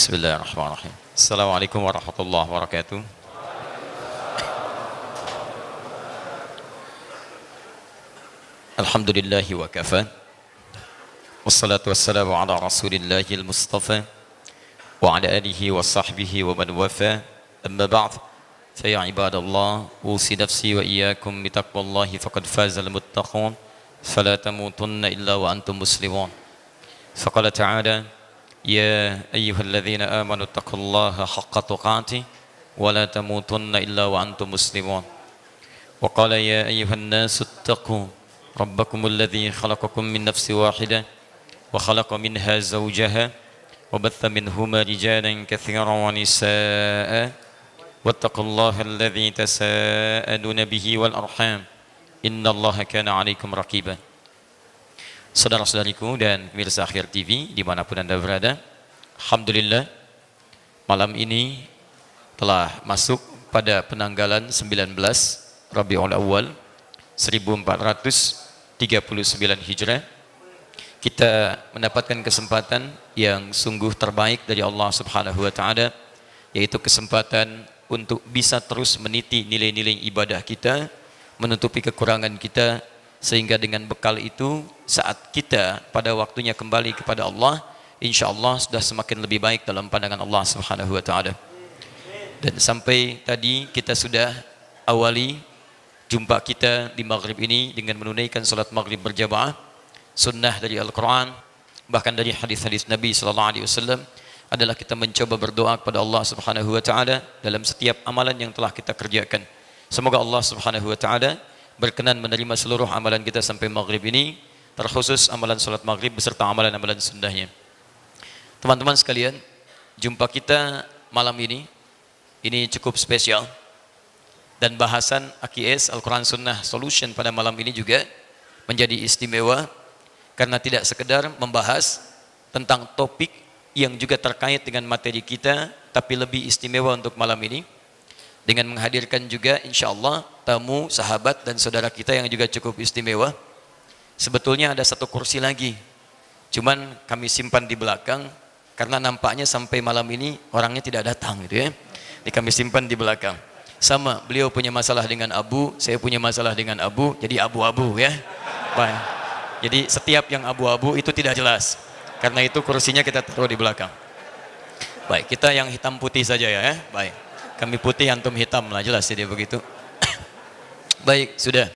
Bismillahirrahmanirrahim. Assalamualaikum warahmatullahi wabarakatuh. Alhamdulillahi wa kafa. Wassalatu wassalamu ala rasulillahil mustafa wa ala alihi wa sahbihi wa man wafa. Amma ba'd. Fa ya ibadallah, usi nafsi wa iyyakum bitaqwallahi faqad fazal muttaqun. Fala tamutunna illa wa antum muslimun. Faqala ta'ala: يا أيها الذين آمنوا اتقوا الله حق تقاته ولا تموتن إلا وأنتم مسلمون. وقال يا أيها الناس اتقوا ربكم الذي خلقكم من نفس واحدة وخلق منها زوجها وبث منهما رجالا كثيرا ونساء واتقوا الله الذي تساءلون به والأرحام إن الله كان عليكم رقيبا. Saudara-saudariku dan pemirsa Akhir TV dimanapun Anda berada, alhamdulillah malam ini telah masuk pada penanggalan 19 Rabiul Awal 1439 Hijrah. Kita mendapatkan kesempatan yang sungguh terbaik dari Allah Subhanahu wa taala, yaitu kesempatan untuk bisa terus meniti nilai-nilai ibadah kita, menutupi kekurangan kita, sehingga dengan bekal itu saat kita pada waktunya kembali kepada Allah, insya Allah sudah semakin lebih baik dalam pandangan Allah Subhanahu wa taala. Dan sampai tadi kita sudah awali jumpa kita di maghrib ini dengan menunaikan salat maghrib berjamaah, sunnah dari Al-Quran, bahkan dari hadis-hadis Nabi SAW, adalah kita mencoba berdoa kepada Allah Subhanahu wa taala dalam setiap amalan yang telah kita kerjakan. Semoga Allah Subhanahu wa taala berkenan menerima seluruh amalan kita sampai maghrib ini, terkhusus amalan salat maghrib beserta amalan-amalan sunnahnya. Teman-teman sekalian, jumpa kita malam ini cukup spesial, dan bahasan AQS Al-Quran Sunnah Solution pada malam ini juga menjadi istimewa, karena tidak sekedar membahas tentang topik yang juga terkait dengan materi kita, tapi lebih istimewa untuk malam ini dengan menghadirkan juga insya Allah tamu, sahabat dan saudara kita yang juga cukup istimewa. Sebetulnya ada satu kursi lagi, cuman kami simpan di belakang karena nampaknya sampai malam ini orangnya tidak datang gitu ya. Jadi kami simpan di belakang. Sama, beliau punya masalah dengan Abu, saya punya masalah dengan Abu, jadi abu-abu ya. Baik. Jadi setiap yang abu-abu itu tidak jelas. Karena itu kursinya kita taruh di belakang. Baik, kita yang hitam putih saja ya. Baik. Kami putih, antum hitam lah, jelas jadi begitu. Baik, sudah.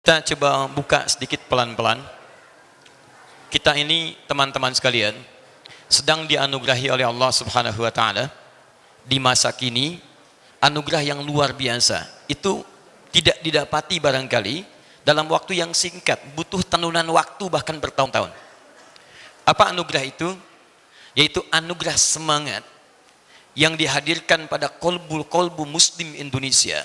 Kita coba buka sedikit pelan-pelan. Kita ini teman-teman sekalian sedang dianugerahi oleh Allah Subhanahu wa taala di masa kini anugerah yang luar biasa. Itu tidak didapati barangkali dalam waktu yang singkat, butuh tenunan waktu bahkan bertahun-tahun. Apa anugerah itu? Yaitu anugerah semangat yang dihadirkan pada kolbu muslim Indonesia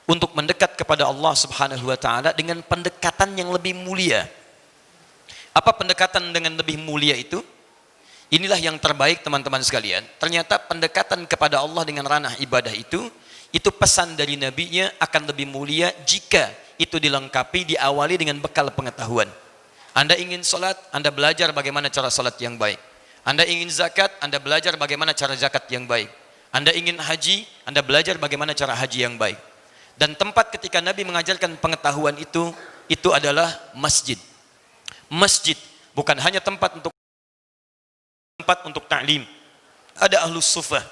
untuk mendekat kepada Allah Subhanahu wa taala dengan pendekatan yang lebih mulia. Apa pendekatan dengan lebih mulia itu? Inilah yang terbaik teman-teman sekalian. Ternyata pendekatan kepada Allah dengan ranah ibadah itu pesan dari Nabi-Nya akan lebih mulia jika itu dilengkapi, diawali dengan bekal pengetahuan. Anda ingin salat, Anda belajar bagaimana cara salat yang baik. Anda ingin zakat, Anda belajar bagaimana cara zakat yang baik. Anda ingin haji, Anda belajar bagaimana cara haji yang baik. Dan tempat ketika Nabi mengajarkan pengetahuan itu adalah masjid. Masjid bukan hanya tempat untuk ta'lim. Ada ahlus sufah,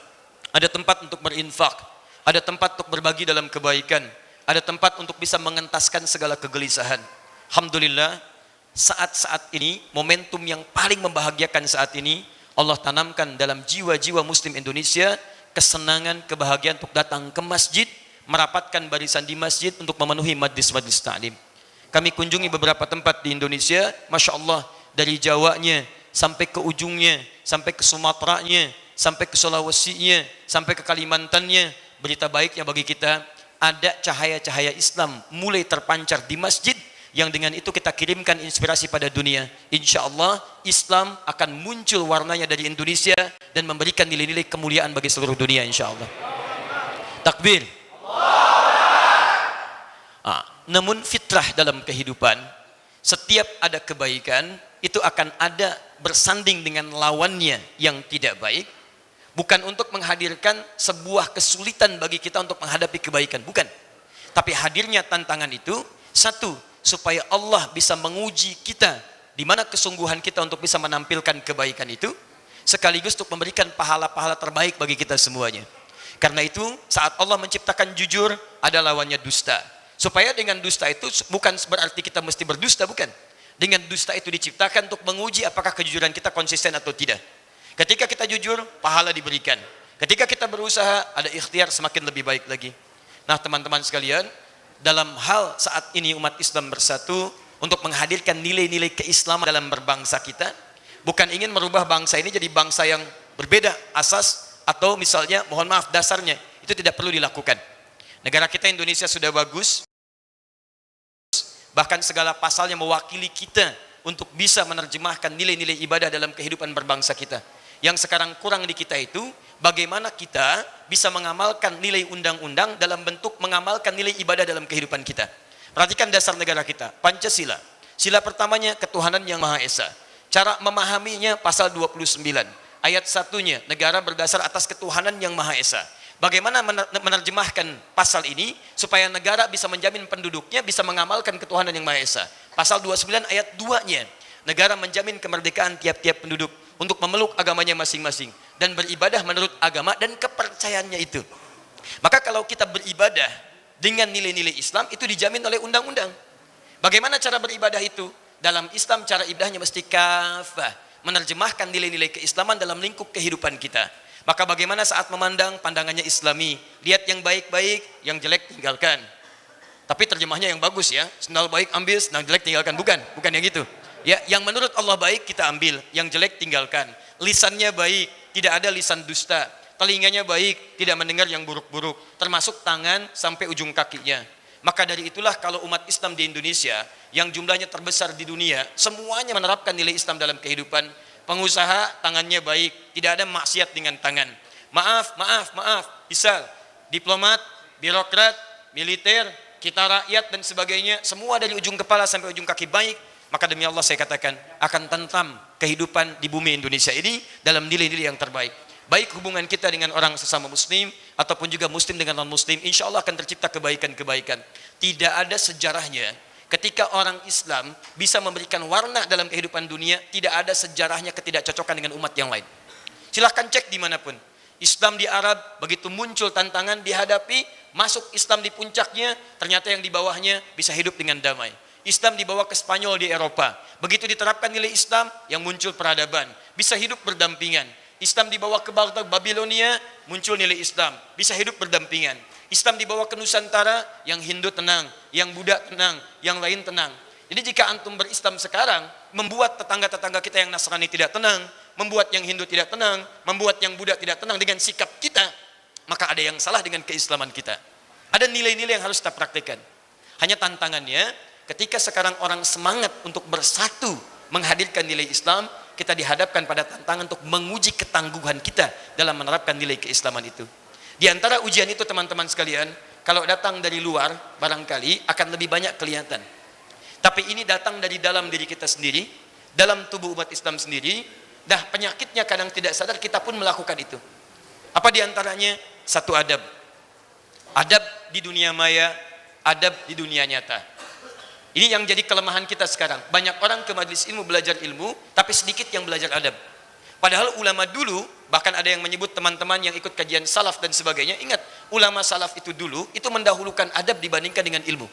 ada tempat untuk berinfak, ada tempat untuk berbagi dalam kebaikan, ada tempat untuk bisa mengentaskan segala kegelisahan. Alhamdulillah, saat-saat ini, momentum yang paling membahagiakan saat ini, Allah tanamkan dalam jiwa-jiwa muslim Indonesia kesenangan, kebahagiaan untuk datang ke masjid, merapatkan barisan di masjid untuk memenuhi majlis-majlis ta'lim. Kami kunjungi beberapa tempat di Indonesia, Masya Allah, dari Jawanya sampai ke ujungnya, sampai ke Sumateranya, sampai ke Sulawesinya, sampai ke Kalimantannya. Berita baiknya bagi kita, ada cahaya-cahaya Islam mulai terpancar di masjid, yang dengan itu kita kirimkan inspirasi pada dunia. Insya Allah Islam akan muncul warnanya dari Indonesia dan memberikan nilai-nilai kemuliaan bagi seluruh dunia insya Allah. Takbir. Namun fitrah dalam kehidupan, setiap ada kebaikan itu akan ada bersanding dengan lawannya yang tidak baik, bukan untuk menghadirkan sebuah kesulitan bagi kita untuk menghadapi kebaikan, bukan. Tapi hadirnya tantangan itu, satu, supaya Allah bisa menguji kita di mana kesungguhan kita untuk bisa menampilkan kebaikan itu, sekaligus untuk memberikan pahala-pahala terbaik bagi kita semuanya. Karena itu, saat Allah menciptakan jujur, ada lawannya dusta. Supaya dengan dusta itu bukan berarti kita mesti berdusta, bukan. Dengan dusta itu diciptakan untuk menguji apakah kejujuran kita konsisten atau tidak. Ketika kita jujur, pahala diberikan. Ketika kita berusaha, ada ikhtiar semakin lebih baik lagi. Nah teman-teman sekalian, dalam hal saat ini umat Islam bersatu untuk menghadirkan nilai-nilai keislaman dalam berbangsa kita, bukan ingin merubah bangsa ini jadi bangsa yang berbeda asas atau misalnya mohon maaf dasarnya, itu tidak perlu dilakukan. Negara kita Indonesia sudah bagus, bahkan segala pasalnya mewakili kita untuk bisa menerjemahkan nilai-nilai ibadah dalam kehidupan berbangsa kita. Yang sekarang kurang di kita itu, bagaimana kita bisa mengamalkan nilai undang-undang dalam bentuk mengamalkan nilai ibadah dalam kehidupan kita. Perhatikan dasar negara kita, Pancasila. Sila pertamanya ketuhanan yang Maha Esa. Cara memahaminya pasal 29. Ayat satunya, negara berdasar atas ketuhanan yang Maha Esa. Bagaimana menerjemahkan pasal ini supaya negara bisa menjamin penduduknya bisa mengamalkan ketuhanan yang Maha Esa. Pasal 29 ayat 2-nya, negara menjamin kemerdekaan tiap-tiap penduduk untuk memeluk agamanya masing-masing dan beribadah menurut agama dan kepercayaannya itu. Maka kalau kita beribadah dengan nilai-nilai Islam, itu dijamin oleh undang-undang. Bagaimana cara beribadah itu? Dalam Islam cara ibadahnya mesti kafah, menerjemahkan nilai-nilai keislaman dalam lingkup kehidupan kita. Maka bagaimana saat memandang, pandangannya Islami, lihat yang baik-baik, yang jelek tinggalkan. Tapi terjemahnya yang bagus ya, sendal baik ambil, sendal jelek tinggalkan, bukan yang gitu. Ya, yang menurut Allah baik kita ambil, yang jelek tinggalkan. Lisannya baik, tidak ada lisan dusta. Telinganya baik, tidak mendengar yang buruk-buruk, termasuk tangan sampai ujung kakinya. Maka dari itulah kalau umat Islam di Indonesia yang jumlahnya terbesar di dunia, semuanya menerapkan nilai Islam dalam kehidupan. Pengusaha tangannya baik, tidak ada maksiat dengan tangan. Maaf, misal diplomat, birokrat, militer, kita rakyat dan sebagainya, semua dari ujung kepala sampai ujung kaki baik. Maka demi Allah saya katakan akan tentram kehidupan di bumi Indonesia ini dalam nilai-nilai yang terbaik. Baik hubungan kita dengan orang sesama muslim ataupun juga muslim dengan non muslim, insya Allah akan tercipta kebaikan-kebaikan. Tidak ada sejarahnya ketika orang Islam bisa memberikan warna dalam kehidupan dunia, tidak ada sejarahnya ketidakcocokan dengan umat yang lain. Silahkan cek dimanapun. Islam di Arab begitu muncul tantangan dihadapi, masuk Islam di puncaknya, ternyata yang di bawahnya bisa hidup dengan damai. Islam dibawa ke Spanyol di Eropa, begitu diterapkan nilai Islam yang muncul peradaban, bisa hidup berdampingan. Islam dibawa ke Baghdad, Babilonia, muncul nilai Islam, bisa hidup berdampingan. Islam dibawa ke Nusantara, yang Hindu tenang, yang Buddha tenang, yang lain tenang. Jadi jika antum berislam sekarang, membuat tetangga-tetangga kita yang Nasrani tidak tenang, membuat yang Hindu tidak tenang, membuat yang Buddha tidak tenang dengan sikap kita, maka ada yang salah dengan keislaman kita. Ada nilai-nilai yang harus kita praktikkan. Hanya tantangannya, ketika sekarang orang semangat untuk bersatu menghadirkan nilai Islam, kita dihadapkan pada tantangan untuk menguji ketangguhan kita dalam menerapkan nilai keislaman itu. Di antara ujian itu teman-teman sekalian, kalau datang dari luar barangkali akan lebih banyak kelihatan. Tapi ini datang dari dalam diri kita sendiri, dalam tubuh umat Islam sendiri. Dah penyakitnya kadang tidak sadar kita pun melakukan itu. Apa di antaranya? Satu adab. Adab di dunia maya, adab di dunia nyata. Ini yang jadi kelemahan kita sekarang. Banyak orang ke majelis ilmu belajar ilmu, tapi sedikit yang belajar adab. Padahal ulama dulu, bahkan ada yang menyebut teman-teman yang ikut kajian salaf dan sebagainya, ingat, ulama salaf itu dulu, itu mendahulukan adab dibandingkan dengan ilmu.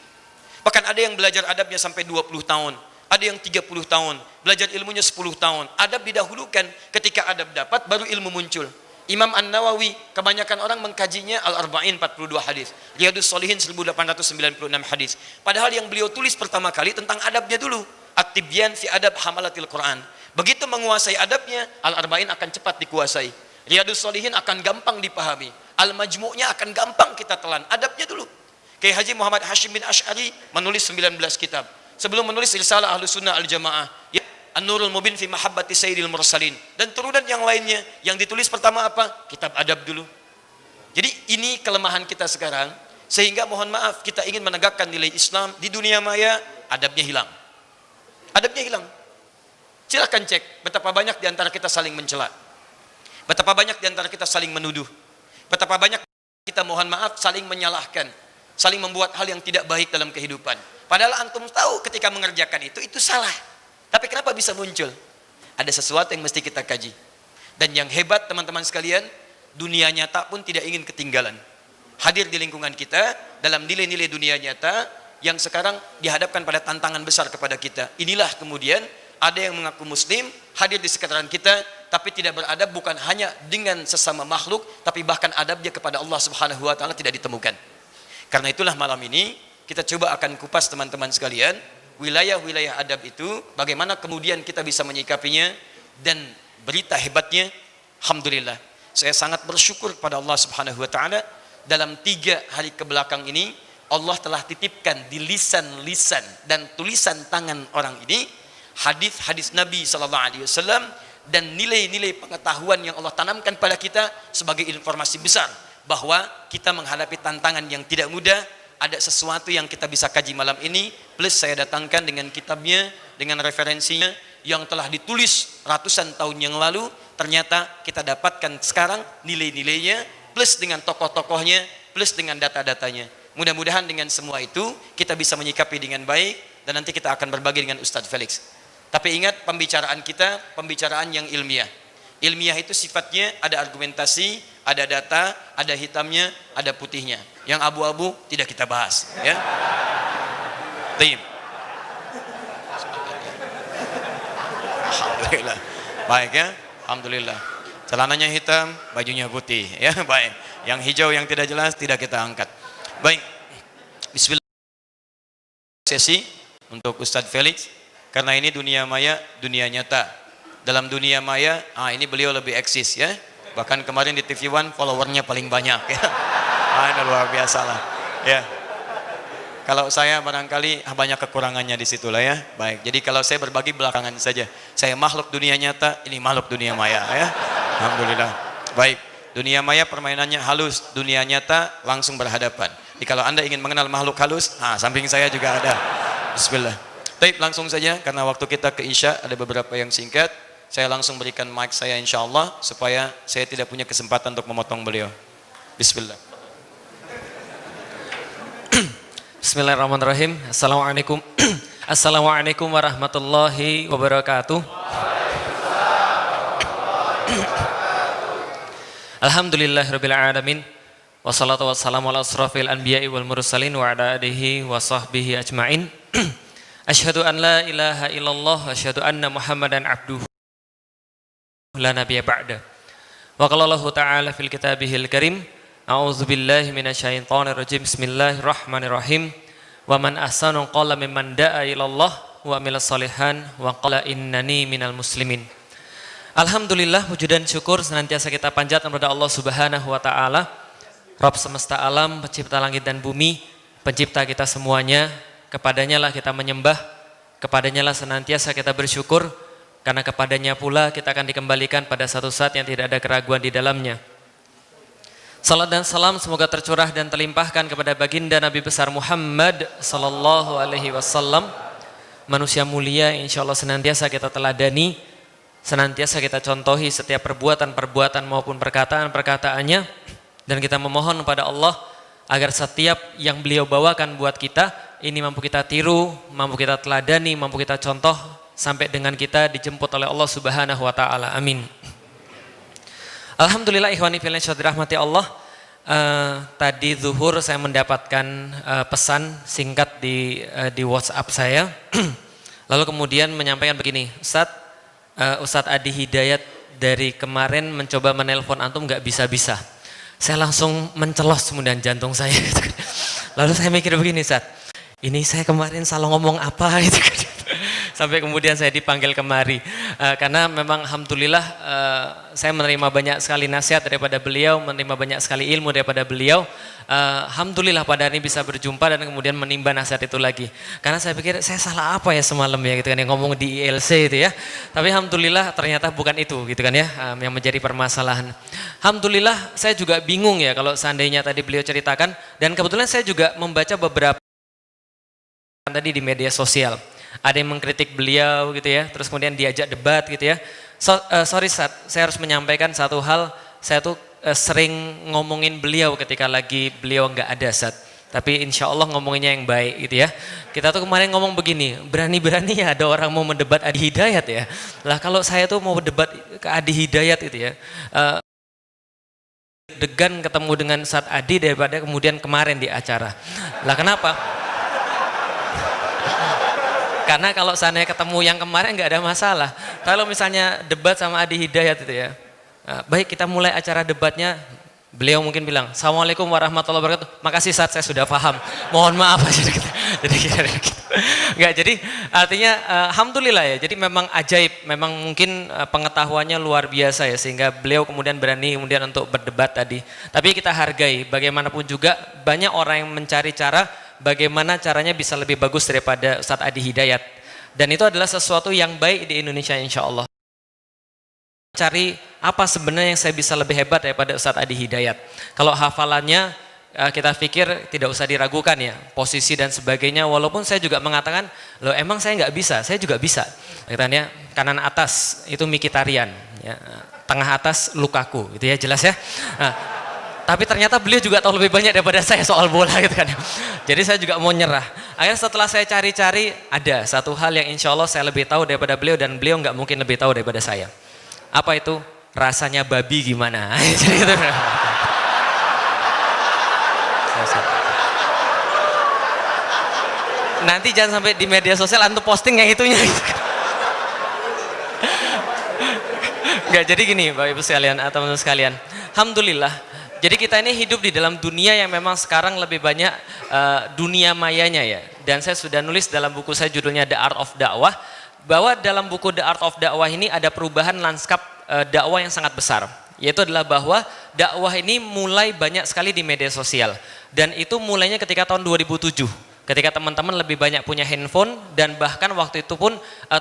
Bahkan ada yang belajar adabnya sampai 20 tahun, ada yang 30 tahun, belajar ilmunya 10 tahun. Adab didahulukan, ketika adab dapat, baru ilmu muncul. Imam An-Nawawi, kebanyakan orang mengkajinya Al-Arba'in 42 hadis, Riyadus Shalihin 1896 hadis. Padahal yang beliau tulis pertama kali tentang adabnya dulu, At-Tibyan fi Adab Hamalatil Quran. Begitu menguasai adabnya, Al-Arba'in akan cepat dikuasai. Riyadus Shalihin akan gampang dipahami. Al-Majmu'nya akan gampang kita telan. Adabnya dulu. Kiai Haji Muhammad Hashim bin Asy'ari menulis 19 kitab. Sebelum menulis Risalah Ahlus Sunnah Al-Jamaah, An-Nurul Mubin fi Mahabbati Sayyidil Mursalin, dan turunan yang lainnya, yang ditulis pertama apa? Kitab adab dulu. Jadi ini kelemahan kita sekarang, sehingga mohon maaf kita ingin menegakkan nilai Islam di dunia maya, adabnya hilang. Adabnya hilang. Silahkan cek betapa banyak di antara kita saling mencela, betapa banyak di antara kita saling menuduh, betapa banyak kita mohon maaf saling menyalahkan, saling membuat hal yang tidak baik dalam kehidupan. Padahal antum tahu ketika mengerjakan itu salah. Tapi kenapa bisa muncul? Ada sesuatu yang mesti kita kaji. Dan yang hebat teman-teman sekalian, dunia nyata pun tidak ingin ketinggalan. Hadir di lingkungan kita dalam nilai-nilai dunia nyata yang sekarang dihadapkan pada tantangan besar kepada kita. Inilah kemudian ada yang mengaku muslim, hadir di sekitaran kita, tapi tidak beradab bukan hanya dengan sesama makhluk, tapi bahkan adabnya kepada Allah Subhanahu wa taala tidak ditemukan. Karena itulah malam ini kita coba akan kupas teman-teman sekalian, wilayah-wilayah adab itu, bagaimana kemudian kita bisa menyikapinya. Dan berita hebatnya, alhamdulillah, saya sangat bersyukur kepada Allah Subhanahu wa taala, dalam 3 hari kebelakang ini Allah telah titipkan di lisan-lisan dan tulisan tangan orang ini hadis-hadis Nabi sallallahu alaihi wasallam dan nilai-nilai pengetahuan yang Allah tanamkan pada kita sebagai informasi besar bahwa kita menghadapi tantangan yang tidak mudah. Ada sesuatu yang kita bisa kaji malam ini, plus saya datangkan dengan kitabnya, dengan referensinya yang telah ditulis ratusan tahun yang lalu. Ternyata kita dapatkan sekarang nilai-nilainya, plus dengan tokoh-tokohnya, plus dengan data-datanya. Mudah-mudahan dengan semua itu kita bisa menyikapi dengan baik, dan nanti kita akan berbagi dengan Ustadz Felix. Tapi ingat, pembicaraan kita pembicaraan yang ilmiah. Ilmiah itu sifatnya ada argumentasi, ada data, ada hitamnya, ada putihnya. Yang abu-abu tidak kita bahas, ya. Baik. Alhamdulillah. Baik ya. Alhamdulillah. Celananya hitam, bajunya putih, ya. Baik. Yang hijau yang tidak jelas tidak kita angkat. Baik. Bismillah. Sesi untuk Ustadz Felix. Karena ini dunia maya, dunia nyata. Dalam dunia maya, ini beliau lebih eksis, ya. Bahkan kemarin di TV One followernya paling banyak, ya. Ini luar biasa lah, ya. Kalau saya barangkali banyak kekurangannya di situlah, ya. Baik. Jadi kalau saya berbagi belakangan saja. Saya makhluk dunia nyata, ini makhluk dunia maya, ya. Alhamdulillah. Baik. Dunia maya permainannya halus, dunia nyata langsung berhadapan. Jadi kalau Anda ingin mengenal makhluk halus, samping saya juga ada. Bismillah. Baik, langsung saja karena waktu kita ke Isya ada beberapa yang singkat. Saya langsung berikan mic saya insyaallah supaya saya tidak punya kesempatan untuk memotong beliau. Bismillah. Bismillahirrahmanirrahim. Assalamualaikum. Assalamualaikum warahmatullahi wabarakatuh. Alhamdulillahirabbil alamin. Wassalatu wassalamu ala asrofil anbiya'i wal mursalin wa ala alihi wa sahbihi ajma'in. Asyhadu an la ilaha illallah wa asyhadu anna Muhammadan abduhu la nabiyya ba'da. Wa qala Allah ta'ala fil kitabihil karim, a'udzu billahi minasyaitonir rajim. Bismillahirrahmanirrahim. Wa man ahsanu qala mimman da'a ilallah wa amila shalihan wa qala innani minal muslimin. Alhamdulillah, puji dan syukur senantiasa kita panjatkan kepada Allah Subhanahu wa taala, Rabb semesta alam, pencipta langit dan bumi, pencipta kita semuanya. Kepadanya lah kita menyembah, kepadanya lah senantiasa kita bersyukur, karena kepadanya pula kita akan dikembalikan pada satu saat yang tidak ada keraguan di dalamnya. Salat dan salam semoga tercurah dan terlimpahkan kepada baginda Nabi besar Muhammad sallallahu alaihi wasallam, manusia mulia insyaallah senantiasa kita teladani, senantiasa kita contohi setiap perbuatan-perbuatan maupun perkataan-perkataannya, dan kita memohon kepada Allah agar setiap yang beliau bawakan buat kita ini mampu kita tiru, mampu kita teladani, mampu kita contoh sampai dengan kita dijemput oleh Allah Subhanahu wa taala. Amin. Alhamdulillah ikhwani fillah dirahmati Allah. Tadi zuhur saya mendapatkan pesan singkat di WhatsApp saya. Lalu kemudian menyampaikan begini, Ustadz Adi Hidayat dari kemarin mencoba menelpon antum nggak bisa-bisa. Saya langsung mencelos kemudian jantung saya. Lalu saya mikir begini, Ustadz, ini saya kemarin salah ngomong apa gitu kan. Sampai kemudian saya dipanggil kemari. Karena memang alhamdulillah saya menerima banyak sekali nasihat daripada beliau, menerima banyak sekali ilmu daripada beliau. Alhamdulillah pada hari ini bisa berjumpa dan kemudian menimba nasihat itu lagi. Karena saya pikir saya salah apa ya semalam ya gitu kan, yang ngomong di ILC itu ya. Tapi alhamdulillah ternyata bukan itu gitu kan ya, yang menjadi permasalahan. Alhamdulillah saya juga bingung ya kalau seandainya tadi beliau ceritakan, dan kebetulan saya juga membaca beberapa tadi di media sosial. ada yang mengkritik beliau gitu ya, terus kemudian diajak debat gitu ya. Sorry Ustaz, saya harus menyampaikan satu hal, saya tuh sering ngomongin beliau ketika lagi beliau nggak ada Ustaz. Tapi insya Allah ngomonginnya yang baik gitu ya. Kita tuh kemarin ngomong begini, berani-berani ya ada orang mau mendebat Adi Hidayat ya. Lah kalau saya tuh mau debat ke Adi Hidayat itu ya, degan ketemu dengan Ustaz Adi daripada kemudian kemarin di acara. Lah kenapa? Karena kalau seandainya ketemu yang kemarin nggak ada masalah. Kalau misalnya debat sama Adi Hidayat itu ya, baik kita mulai acara debatnya. Beliau mungkin bilang, Assalamualaikum warahmatullahi wabarakatuh. Makasih Ustaz, saya sudah paham. Mohon maaf aja gitu. Enggak, jadi artinya alhamdulillah ya. Jadi memang ajaib, memang mungkin pengetahuannya luar biasa ya sehingga beliau kemudian berani kemudian untuk berdebat tadi. Tapi kita hargai bagaimanapun juga banyak orang yang mencari cara bagaimana caranya bisa lebih bagus daripada Ustaz Adi Hidayat. Dan itu adalah sesuatu yang baik di Indonesia insya Allah. Cari apa sebenarnya yang saya bisa lebih hebat daripada Ustaz Adi Hidayat. Kalau hafalannya kita pikir tidak usah diragukan ya, posisi dan sebagainya, walaupun saya juga mengatakan, loh emang saya nggak bisa, saya juga bisa. Katanya kanan atas itu Mikitarian, ya, tengah atas Lukaku, gitu ya jelas ya. Nah, tapi ternyata beliau juga tahu lebih banyak daripada saya soal bola gitu kan. Jadi saya juga mau nyerah. Akhirnya setelah saya cari-cari, ada satu hal yang insya Allah saya lebih tahu daripada beliau dan beliau nggak mungkin lebih tahu daripada saya. Apa itu? Rasanya babi gimana? Jadi gitu. Nanti jangan sampai di media sosial antum posting yang itunya gitu. Enggak, jadi gini Bapak Ibu sekalian atau teman-teman sekalian. Alhamdulillah. Jadi kita ini hidup di dalam dunia yang memang sekarang lebih banyak dunia mayanya ya. Dan saya sudah nulis dalam buku saya judulnya The Art of Dakwah, bahwa dalam buku The Art of Dakwah ini ada perubahan lanskap dakwah yang sangat besar, yaitu adalah bahwa dakwah ini mulai banyak sekali di media sosial, dan itu mulainya ketika tahun 2007 ketika teman-teman lebih banyak punya handphone, dan bahkan waktu itu pun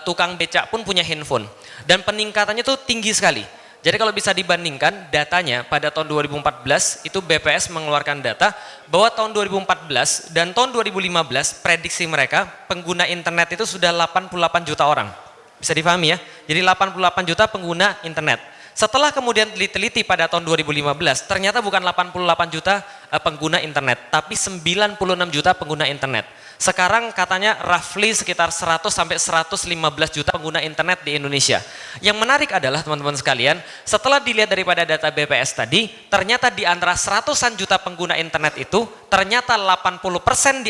tukang becak pun punya handphone, dan peningkatannya itu tinggi sekali. Jadi kalau bisa dibandingkan datanya pada tahun 2014 itu BPS mengeluarkan data bahwa tahun 2014 dan tahun 2015 prediksi mereka pengguna internet itu sudah 88 juta orang. Bisa difahami ya? Jadi 88 juta pengguna internet. Setelah kemudian diteliti pada tahun 2015 ternyata bukan 88 juta pengguna internet tapi 96 juta pengguna internet. Sekarang katanya roughly sekitar 100 sampai 115 juta pengguna internet di Indonesia. Yang menarik adalah teman-teman sekalian, setelah dilihat daripada data BPS tadi, ternyata di antara 100-an juta pengguna internet itu, ternyata 80%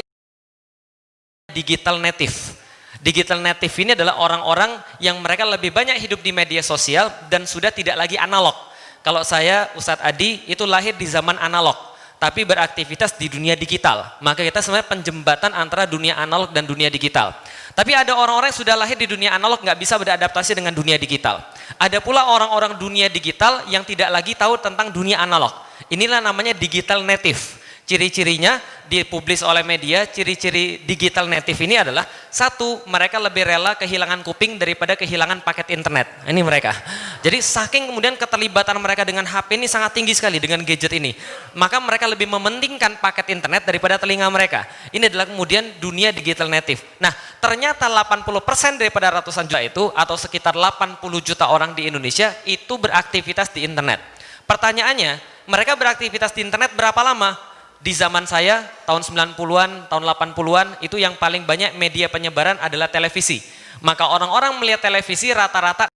digital native. Digital native ini adalah orang-orang yang mereka lebih banyak hidup di media sosial dan sudah tidak lagi analog. Kalau saya, Ustadz Adi, itu lahir di zaman analog, tapi beraktivitas di dunia digital. Maka kita sebenarnya penjembatan antara dunia analog dan dunia digital. Tapi ada orang-orang yang sudah lahir di dunia analog nggak bisa beradaptasi dengan dunia digital. Ada pula orang-orang dunia digital yang tidak lagi tahu tentang dunia analog. Inilah namanya digital native. Ciri-cirinya dipublis oleh media, ciri-ciri digital native ini adalah satu, mereka lebih rela kehilangan kuping daripada kehilangan paket internet. Ini mereka. Jadi saking kemudian keterlibatan mereka dengan HP ini sangat tinggi sekali dengan gadget ini. Maka mereka lebih mementingkan paket internet daripada telinga mereka. Ini adalah kemudian dunia digital native. Nah, ternyata 80% daripada ratusan juta itu atau sekitar 80 juta orang di Indonesia itu beraktivitas di internet. Pertanyaannya, mereka beraktivitas di internet berapa lama? Di zaman saya, tahun 90-an, tahun 80-an, itu yang paling banyak media penyebaran adalah televisi. Maka orang-orang melihat televisi rata-rata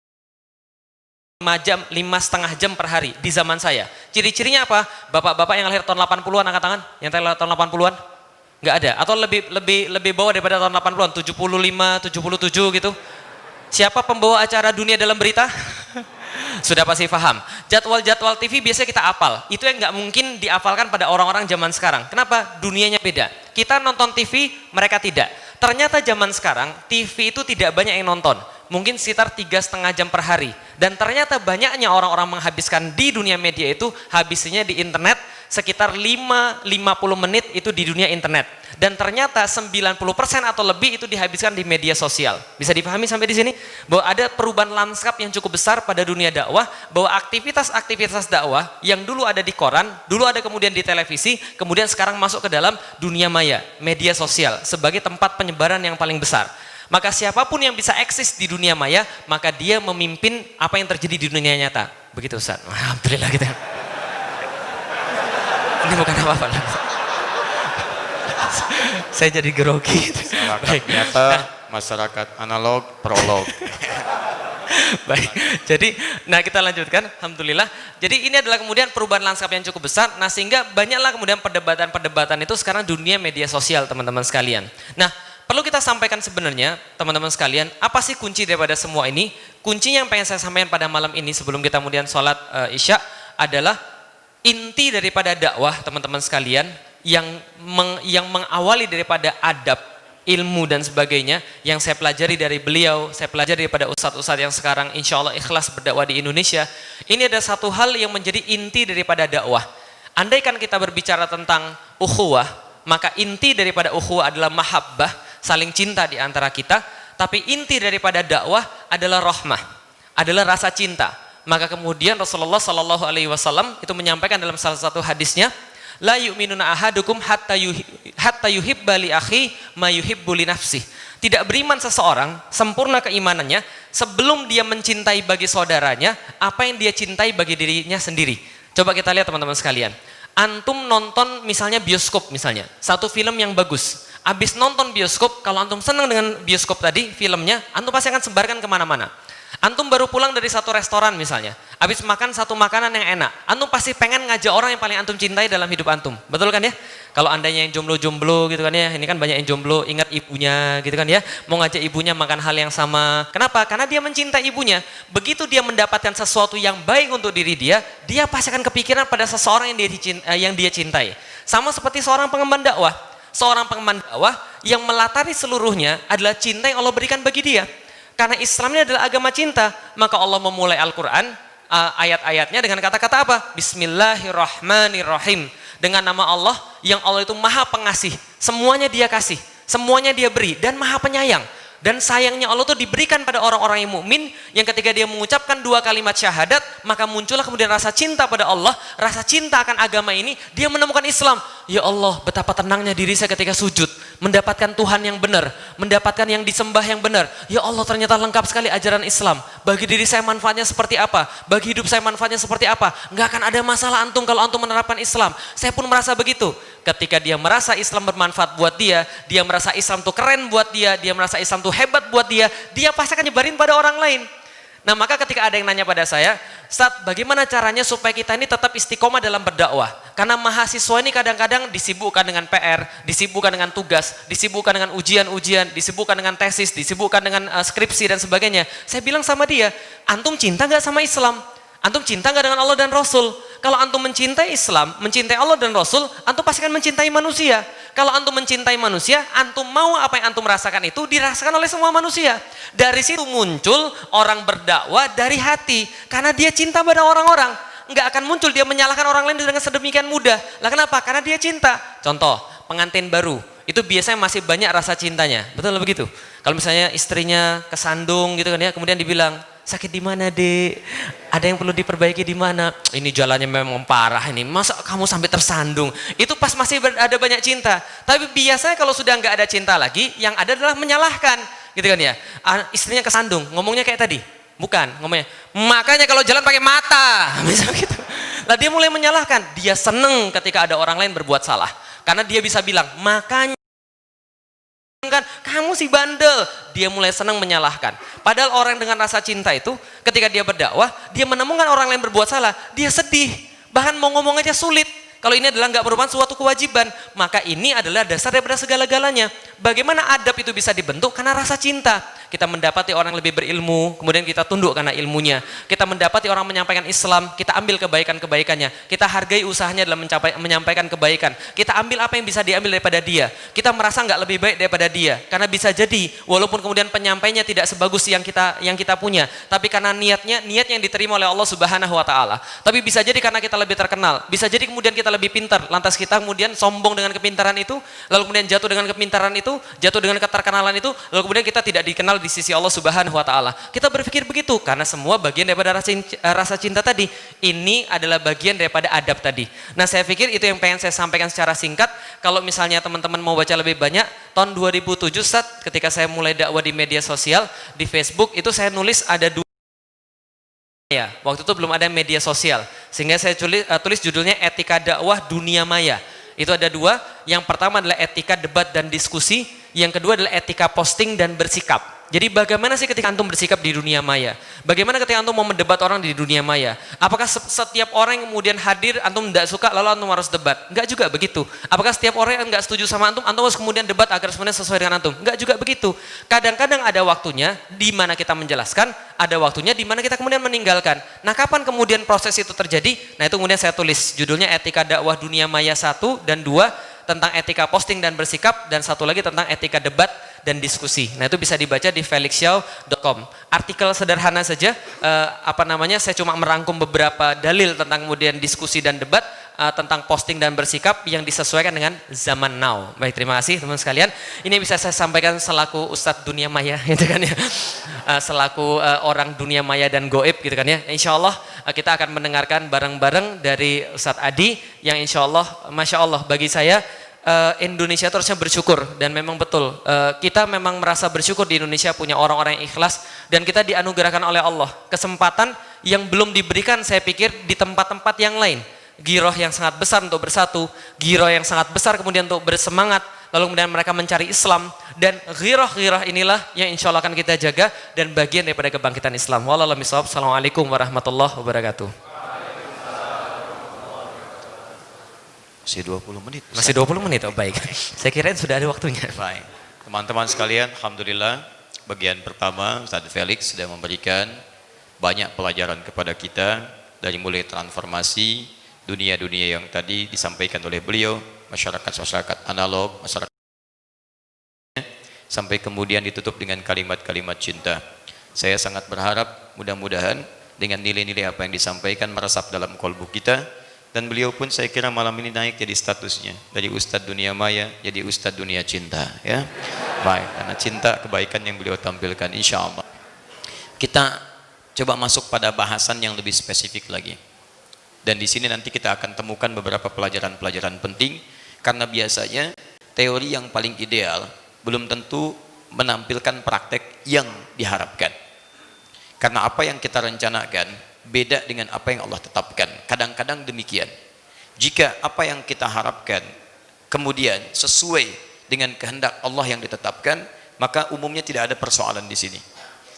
5 setengah jam per hari di zaman saya. Ciri-cirinya apa? Bapak-bapak yang lahir tahun 80-an, angkat tangan. Yang lahir tahun 80-an? Nggak ada. Atau lebih bawah daripada tahun 80-an, 75, 77 gitu. Siapa pembawa acara dunia dalam berita? Sudah pasti paham. Jadwal-jadwal TV biasanya kita apal. Itu yang nggak mungkin diapalkan pada orang-orang zaman sekarang. Kenapa? Dunianya beda. Kita nonton TV, mereka tidak. Ternyata zaman sekarang TV itu tidak banyak yang nonton. Mungkin sekitar 3,5 jam per hari. Dan ternyata banyaknya orang-orang menghabiskan di dunia media itu habisnya di internet sekitar 50 menit itu di dunia internet. Dan ternyata 90% atau lebih itu dihabiskan di media sosial. Bisa dipahami sampai di sini? Bahwa ada perubahan lanskap yang cukup besar pada dunia dakwah, bahwa aktivitas-aktivitas dakwah yang dulu ada di koran, dulu ada kemudian di televisi, kemudian sekarang masuk ke dalam dunia maya, media sosial, sebagai tempat penyebaran yang paling besar. Maka siapapun yang bisa eksis di dunia maya, maka dia memimpin apa yang terjadi di dunia nyata. Begitu Ustaz. Alhamdulillah gitu. Ini bukan apa-apa. Saya jadi grogi. Masyarakat nyata, masyarakat analog, prolog. Baik, jadi kita lanjutkan, alhamdulillah. Jadi ini adalah kemudian perubahan lanskap yang cukup besar. Nah sehingga banyaklah kemudian perdebatan-perdebatan itu sekarang dunia media sosial teman-teman sekalian. Nah perlu kita sampaikan sebenarnya teman-teman sekalian, apa sih kunci daripada semua ini? Kuncinya yang pengen saya sampaikan pada malam ini sebelum kita kemudian sholat isya adalah inti daripada dakwah teman-teman sekalian yang mengawali daripada adab, ilmu dan sebagainya yang saya pelajari dari beliau, saya pelajari daripada ustadz-ustadz yang sekarang insya Allah ikhlas berdakwah di Indonesia. Ini ada satu hal yang menjadi inti daripada dakwah. Andaikan kita berbicara tentang ukhuwah, maka inti daripada ukhuwah adalah mahabbah, saling cinta di antara kita. Tapi inti daripada dakwah adalah rahmah, adalah rasa cinta. Maka kemudian Rasulullah Shallallahu Alaihi Wasallam itu menyampaikan dalam salah satu hadisnya, la yu'minuna ahadukum hatta yuhibba li akhi ma yuhibbu li nafsih. Tidak beriman seseorang sempurna keimanannya sebelum dia mencintai bagi saudaranya apa yang dia cintai bagi dirinya sendiri. Coba kita lihat teman-teman sekalian. Antum nonton misalnya bioskop misalnya, satu film yang bagus. Abis nonton bioskop, kalau antum senang dengan bioskop tadi, filmnya, antum pasti akan sebarkan kemana-mana. Antum baru pulang dari satu restoran misalnya, habis makan satu makanan yang enak, antum pasti pengen ngajak orang yang paling antum cintai dalam hidup antum, betul kan ya? Kalau andanya yang jomblo-jomblo gitu kan ya, ini kan banyak yang jomblo, ingat ibunya gitu kan ya, mau ngajak ibunya makan hal yang sama. Kenapa? Karena dia mencintai ibunya. Begitu dia mendapatkan sesuatu yang baik untuk diri dia, dia pasti akan kepikiran pada seseorang yang dia cintai. Sama seperti seorang pengemban dakwah. Seorang pengemban dakwah yang melatari seluruhnya adalah cinta yang Allah berikan bagi dia. Karena Islam ini adalah agama cinta, maka Allah memulai Al-Quran ayat-ayatnya dengan kata-kata apa? Bismillahirrahmanirrahim. Dengan nama Allah yang Allah itu maha pengasih, semuanya dia kasih, semuanya dia beri dan maha penyayang. Dan sayangnya Allah itu diberikan pada orang-orang yang mukmin yang ketika dia mengucapkan dua kalimat syahadat, maka muncullah kemudian rasa cinta pada Allah, rasa cinta akan agama ini, dia menemukan Islam. Ya Allah, betapa tenangnya diri saya ketika sujud, mendapatkan Tuhan yang benar, mendapatkan yang disembah yang benar. Ya Allah, ternyata lengkap sekali ajaran Islam. Bagi diri saya manfaatnya seperti apa, bagi hidup saya manfaatnya seperti apa. Nggak akan ada masalah antum kalau antum menerapkan Islam. Saya pun merasa begitu. Ketika dia merasa Islam bermanfaat buat dia merasa Islam tuh keren buat dia merasa Islam tuh hebat buat dia pasti akan nyebarin pada orang lain. Nah maka ketika ada yang nanya pada saya, Ustaz, bagaimana caranya supaya kita ini tetap istiqomah dalam berdakwah? Karena mahasiswa ini kadang-kadang disibukkan dengan PR, disibukkan dengan tugas, disibukkan dengan ujian-ujian, disibukkan dengan tesis, disibukkan dengan skripsi dan sebagainya. Saya bilang sama dia, antum cinta nggak sama Islam? Antum cinta nggak dengan Allah dan Rasul? Kalau antum mencintai Islam, mencintai Allah dan Rasul, antum pasti akan mencintai manusia. Kalau antum mencintai manusia, antum mau apa yang antum rasakan itu dirasakan oleh semua manusia. Dari situ muncul orang berdakwah dari hati, karena dia cinta pada orang-orang. Nggak akan muncul dia menyalahkan orang lain dengan sedemikian mudah. Lah kenapa? Karena dia cinta. Contoh, pengantin baru, itu biasanya masih banyak rasa cintanya. Betul begitu? Kalau misalnya istrinya kesandung gitu kan ya, kemudian dibilang, sakit di mana dek? Ada yang perlu diperbaiki di mana? Ini jalannya memang parah ini. Masa kamu sampai tersandung? Itu pas masih ada banyak cinta. Tapi biasanya kalau sudah nggak ada cinta lagi, yang ada adalah menyalahkan, gitu kan ya? Istrinya kesandung, ngomongnya kayak tadi, bukan? Ngomongnya, makanya kalau jalan pakai mata, misalnya gitu. Lah dia mulai menyalahkan. Dia seneng ketika ada orang lain berbuat salah, karena dia bisa bilang, makanya kan kamu si bandel, dia mulai senang menyalahkan. Padahal orang dengan rasa cinta itu ketika dia berdakwah, dia menemukan orang lain berbuat salah, dia sedih, bahkan mau ngomong aja sulit. Kalau ini adalah nggak merupakan suatu kewajiban, maka ini adalah dasar daripada segala-galanya. Bagaimana adab itu bisa dibentuk? Karena rasa cinta. Kita mendapati orang yang lebih berilmu, kemudian kita tunduk karena ilmunya. Kita mendapati orang menyampaikan Islam, kita ambil kebaikan-kebaikannya. Kita hargai usahanya dalam menyampaikan kebaikan. Kita ambil apa yang bisa diambil daripada dia. Kita merasa nggak lebih baik daripada dia, karena bisa jadi walaupun kemudian penyampainya tidak sebagus yang kita punya, tapi karena niat yang diterima oleh Allah Subhanahu Wa Taala. Tapi bisa jadi karena kita lebih terkenal, bisa jadi kemudian kita lebih pintar, lantas kita kemudian sombong dengan kepintaran itu, lalu kemudian jatuh dengan kepintaran itu, jatuh dengan keterkenalan itu, lalu kemudian kita tidak dikenal di di sisi Allah Subhanahu wa taala. Kita berpikir begitu karena semua bagian daripada rasa cinta tadi. Ini adalah bagian daripada adab tadi. Nah, saya pikir itu yang pengen saya sampaikan secara singkat. Kalau misalnya teman-teman mau baca lebih banyak, tahun 2007 ketika saya mulai dakwah di media sosial, di Facebook itu saya nulis ada dua. Ya, waktu itu belum ada media sosial, sehingga saya tulis judulnya Etika Dakwah Dunia Maya. Itu ada dua, yang pertama adalah etika debat dan diskusi, yang kedua adalah etika posting dan bersikap. Jadi bagaimana sih ketika antum bersikap di dunia maya? Bagaimana ketika antum mau mendebat orang di dunia maya? Apakah setiap orang yang kemudian hadir antum tidak suka lalu antum harus debat? Enggak juga begitu. Apakah setiap orang yang enggak setuju sama antum harus kemudian debat agar semuanya sesuai dengan antum? Enggak juga begitu. Kadang-kadang ada waktunya di mana kita menjelaskan, ada waktunya di mana kita kemudian meninggalkan. Nah, kapan kemudian proses itu terjadi? Nah, itu kemudian saya tulis judulnya Etika Dakwah Dunia Maya 1 dan 2, tentang etika posting dan bersikap, dan satu lagi tentang etika debat dan diskusi. Nah, itu bisa dibaca di felixyao.com. Artikel sederhana saja, saya cuma merangkum beberapa dalil tentang kemudian diskusi dan debat, tentang posting dan bersikap yang disesuaikan dengan zaman now. Baik, terima kasih teman sekalian. Ini bisa saya sampaikan selaku Ustadz dunia maya, gitu kan ya. Selaku orang dunia maya dan goib, gitu kan ya. Insya Allah kita akan mendengarkan bareng-bareng dari Ustadz Adi yang insya Allah, masya Allah bagi saya Indonesia terusnya bersyukur, dan memang betul kita memang merasa bersyukur di Indonesia punya orang-orang yang ikhlas, dan kita dianugerahkan oleh Allah kesempatan yang belum diberikan saya pikir di tempat-tempat yang lain. Giroh yang sangat besar untuk bersatu, giroh yang sangat besar kemudian untuk bersemangat, lalu kemudian mereka mencari Islam, dan giroh-giroh inilah yang insya Allah akan kita jaga dan bagian daripada kebangkitan Islam. Wallahualam bishawab. Assalamualaikum warahmatullahi wabarakatuh. Masih 20 menit. Masih 20 menit, oh baik. Saya kira sudah ada waktunya. Baik. Teman-teman sekalian, alhamdulillah bagian pertama Ustaz Felix sudah memberikan banyak pelajaran kepada kita, dari mulai transformasi dunia-dunia yang tadi disampaikan oleh beliau, masyarakat analog, masyarakat, sampai kemudian ditutup dengan kalimat-kalimat cinta. Saya sangat berharap mudah-mudahan dengan nilai-nilai apa yang disampaikan meresap dalam kolbu kita, dan beliau pun saya kira malam ini naik jadi statusnya dari Ustadz dunia maya jadi Ustadz dunia cinta, ya. Baik, karena cinta kebaikan yang beliau tampilkan, insya Allah. Kita coba masuk pada bahasan yang lebih spesifik lagi. Dan di sini nanti kita akan temukan beberapa pelajaran-pelajaran penting, karena biasanya teori yang paling ideal belum tentu menampilkan praktek yang diharapkan. Karena apa yang kita rencanakan beda dengan apa yang Allah tetapkan. Kadang-kadang demikian. Jika apa yang kita harapkan kemudian sesuai dengan kehendak Allah yang ditetapkan, maka umumnya tidak ada persoalan di sini.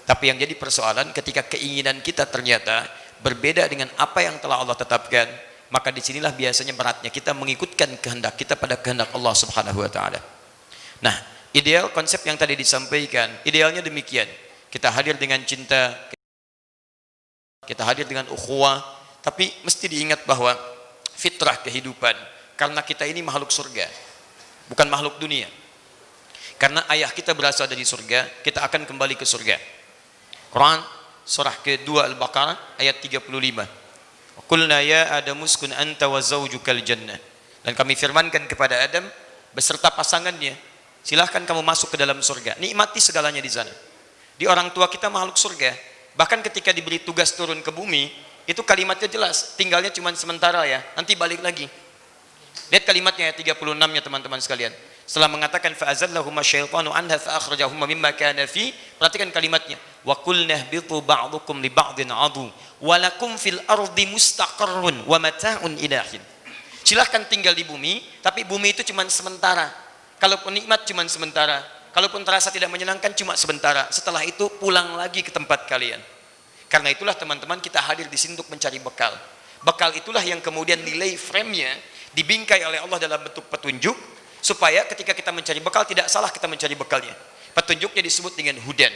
Tapi yang jadi persoalan ketika keinginan kita ternyata berbeda dengan apa yang telah Allah tetapkan, maka disinilah biasanya beratnya kita mengikutkan kehendak kita pada kehendak Allah Subhanahu wa taala. Nah, ideal konsep yang tadi disampaikan, idealnya demikian. Kita hadir dengan cinta, kita hadir dengan ukhuwah, tapi mesti diingat bahwa fitrah kehidupan, karena kita ini makhluk surga, bukan makhluk dunia. Karena ayah kita berasal dari surga, kita akan kembali ke surga. Quran surah kedua Al-Baqarah ayat 35. Qulna ya Adamu uskun anta wa zawjukal jannah. Dan kami firmankan kepada Adam beserta pasangannya, silahkan kamu masuk ke dalam surga. Nikmati segalanya di sana. Di orang tua kita makhluk surga. Bahkan ketika diberi tugas turun ke bumi, itu kalimatnya jelas, tinggalnya cuma sementara ya, nanti balik lagi. Lihat kalimatnya ayat 36-nya teman-teman sekalian. Setelah mengatakan fa'azallahuma syaitanu anha fa'akhrajahuma mimma kana fi, perhatikan kalimatnya. Wa qulna ihbitu ba'dukum li ba'din 'adu wa lakum fil ardi mustaqarrun wa mata'un ila hin. Silahkan tinggal di bumi, tapi bumi itu cuma sementara. Kalaupun nikmat cuma sementara, kalaupun terasa tidak menyenangkan cuma sementara. Setelah itu pulang lagi ke tempat kalian. Karena itulah teman-teman kita hadir di sini untuk mencari bekal. Bekal itulah yang kemudian nilai frame-nya dibingkai oleh Allah dalam bentuk petunjuk, supaya ketika kita mencari bekal tidak salah kita mencari bekalnya. Petunjuknya disebut dengan hudan.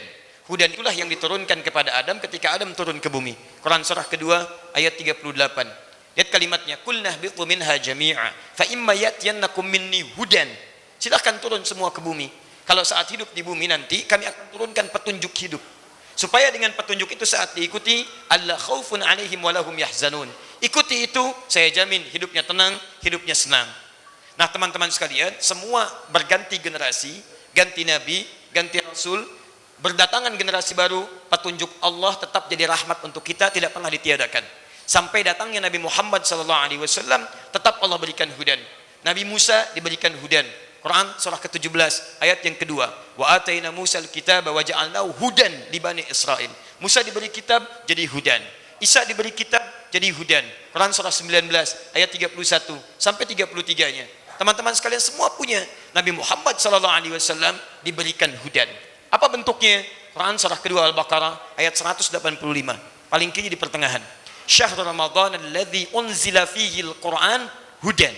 Hudan itulah yang diturunkan kepada Adam ketika Adam turun ke bumi. Quran surah kedua ayat 38. Lihat kalimatnya, qulna ihbitu minha jami'a fa imma ya'tiyannakum minni hudan. Silakan turun semua ke bumi. Kalau saat hidup di bumi nanti kami akan turunkan petunjuk hidup. Supaya dengan petunjuk itu saat diikuti, alla khaufun 'alaihim wa lahum yahzanun. Ikuti itu, saya jamin hidupnya tenang, hidupnya senang. Nah, teman-teman sekalian, semua berganti generasi, ganti nabi, ganti rasul, berdatangan generasi baru, petunjuk Allah tetap jadi rahmat untuk kita, tidak pernah ditiadakan. Sampai datangnya Nabi Muhammad SAW, tetap Allah berikan hudan. Nabi Musa diberikan hudan. Quran surah ke-17 ayat yang kedua. Wa ataina Musa al-kitaba wa ja'alnahu hudan li Bani Israil. Musa diberi kitab jadi hudan. Isa diberi kitab jadi hudan. Quran surah 19 ayat 31 sampai 33-nya. Teman-teman sekalian semua punya. Nabi Muhammad SAW diberikan hudan. Apa bentuknya? Quran surah kedua Al-Baqarah ayat 185. Paling kiri di pertengahan. Syahrul Ramadan alladzi unzila fihi al-Quran hudan.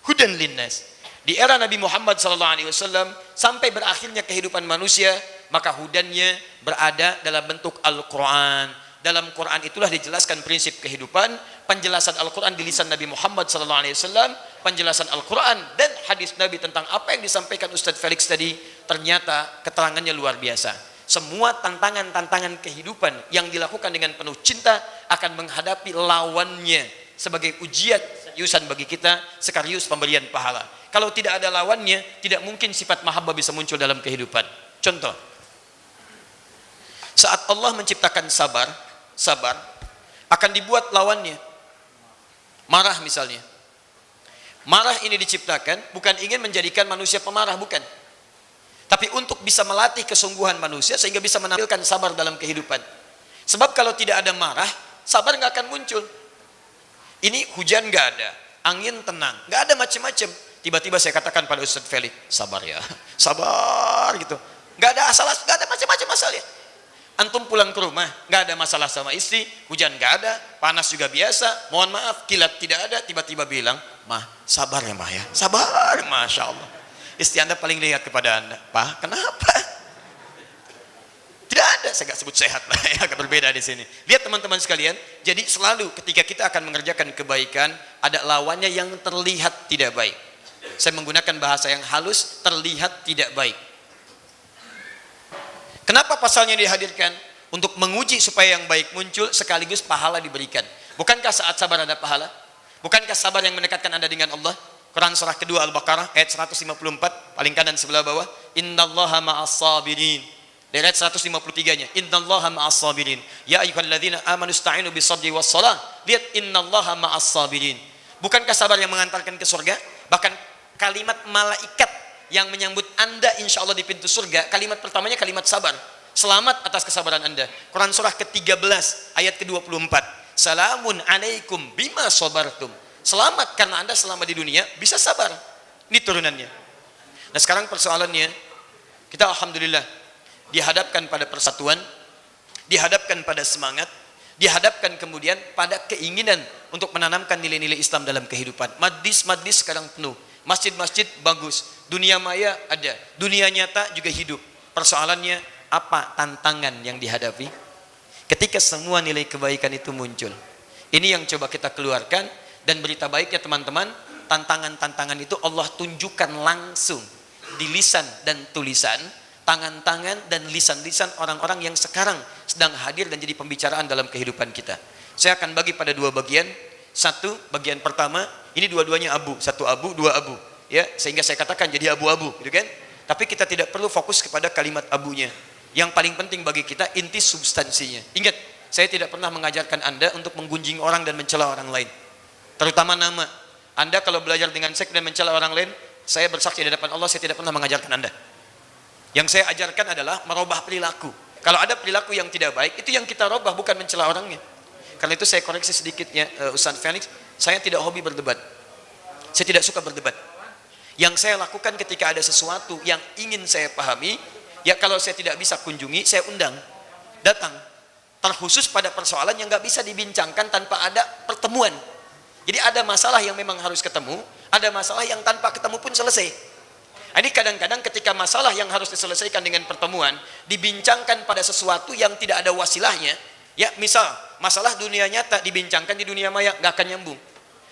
Hudan linnas. Di era Nabi Muhammad SAW sampai berakhirnya kehidupan manusia, maka hudannya berada dalam bentuk Al-Quran. Dalam Quran itulah dijelaskan prinsip kehidupan, penjelasan Al-Quran di lisan Nabi Muhammad SAW, penjelasan Al-Quran dan hadis Nabi tentang apa yang disampaikan Ustadz Felix tadi, ternyata keterangannya luar biasa. Semua tantangan-tantangan kehidupan yang dilakukan dengan penuh cinta akan menghadapi lawannya sebagai ujian seriusan bagi kita, sekaligus pemberian pahala. Kalau tidak ada lawannya, tidak mungkin sifat mahabbah bisa muncul dalam kehidupan. Contoh, saat Allah menciptakan sabar akan dibuat lawannya. Marah misalnya. Marah ini diciptakan bukan ingin menjadikan manusia pemarah, bukan. Tapi untuk bisa melatih kesungguhan manusia sehingga bisa menampilkan sabar dalam kehidupan. Sebab kalau tidak ada marah, sabar nggak akan muncul. Ini hujan nggak ada, angin tenang, nggak ada macam-macam. Tiba-tiba saya katakan pada Ustadz Felix, sabar ya, sabar gitu. Nggak ada macam-macam masalah. Antum pulang ke rumah, nggak ada masalah sama istri, hujan nggak ada, panas juga biasa, mohon maaf, kilat tidak ada, tiba-tiba bilang, mah sabar ya mah ya, sabar, Masya Allah. Istri Anda paling lihat kepada Anda, Pak, kenapa? Tidak ada, saya nggak sebut sehat lah, ya, agak berbeda di sini. Lihat teman-teman sekalian, jadi selalu ketika kita akan mengerjakan kebaikan, ada lawannya yang terlihat tidak baik. Saya menggunakan bahasa yang halus, terlihat tidak baik. Kenapa pasalnya dihadirkan? Untuk menguji supaya yang baik muncul, sekaligus pahala diberikan. Bukankah saat sabar ada pahala? Bukankah sabar yang mendekatkan Anda dengan Allah? Quran surah kedua Al-Baqarah ayat 154, paling kanan sebelah bawah. Innallaha ma'as sabirin. Dari ayat 153-nya, innallaha ma'as sabirin. Ya ayyuhalladzina amanu ista'inu bis-sabri was-shalah. Lihat, innallaha ma'as sabirin. Bukankah sabar yang mengantarkan ke surga? Bahkan kalimat malaikat yang menyambut Anda insya Allah di pintu surga, kalimat pertamanya kalimat sabar. Selamat atas kesabaran Anda. Quran surah ke-13 ayat ke-24. Salamun alaikum bima sabartum. Selamat karena Anda selama di dunia bisa sabar. Ini turunannya. Nah sekarang persoalannya, kita alhamdulillah dihadapkan pada persatuan, dihadapkan pada semangat, dihadapkan kemudian pada keinginan untuk menanamkan nilai-nilai Islam dalam kehidupan. Majlis-majlis sekarang penuh. Masjid-masjid bagus, dunia maya ada, dunia nyata juga hidup. Persoalannya apa tantangan yang dihadapi ketika semua nilai kebaikan itu muncul? Ini yang coba kita keluarkan, dan berita baiknya teman-teman, tantangan-tantangan itu Allah tunjukkan langsung di lisan dan tulisan, tangan-tangan dan lisan-lisan orang-orang yang sekarang sedang hadir dan jadi pembicaraan dalam kehidupan kita. Saya akan bagi pada dua bagian. Satu, bagian pertama, ini dua-duanya abu, satu abu, dua abu, ya, sehingga saya katakan jadi abu-abu, gitu kan? Tapi kita tidak perlu fokus kepada kalimat abunya. Yang paling penting bagi kita inti substansinya. Ingat, saya tidak pernah mengajarkan Anda untuk menggunjing orang dan mencela orang lain. Terutama nama. Anda kalau belajar dengan seks dan mencela orang lain, saya bersaksi di hadapan Allah, saya tidak pernah mengajarkan Anda. Yang saya ajarkan adalah merubah perilaku. Kalau ada perilaku yang tidak baik, itu yang kita rubah, bukan mencela orangnya. Karena itu saya koreksi sedikitnya, Ustaz Felix, saya tidak hobi berdebat. Saya tidak suka berdebat. Yang saya lakukan ketika ada sesuatu yang ingin saya pahami, ya kalau saya tidak bisa kunjungi, saya undang, datang. Terkhusus pada persoalan yang nggak bisa dibincangkan tanpa ada pertemuan. Jadi ada masalah yang memang harus ketemu, ada masalah yang tanpa ketemu pun selesai. Jadi kadang-kadang ketika masalah yang harus diselesaikan dengan pertemuan, dibincangkan pada sesuatu yang tidak ada wasilahnya, ya misal masalah dunia nyata dibincangkan di dunia maya, nggak akan nyambung.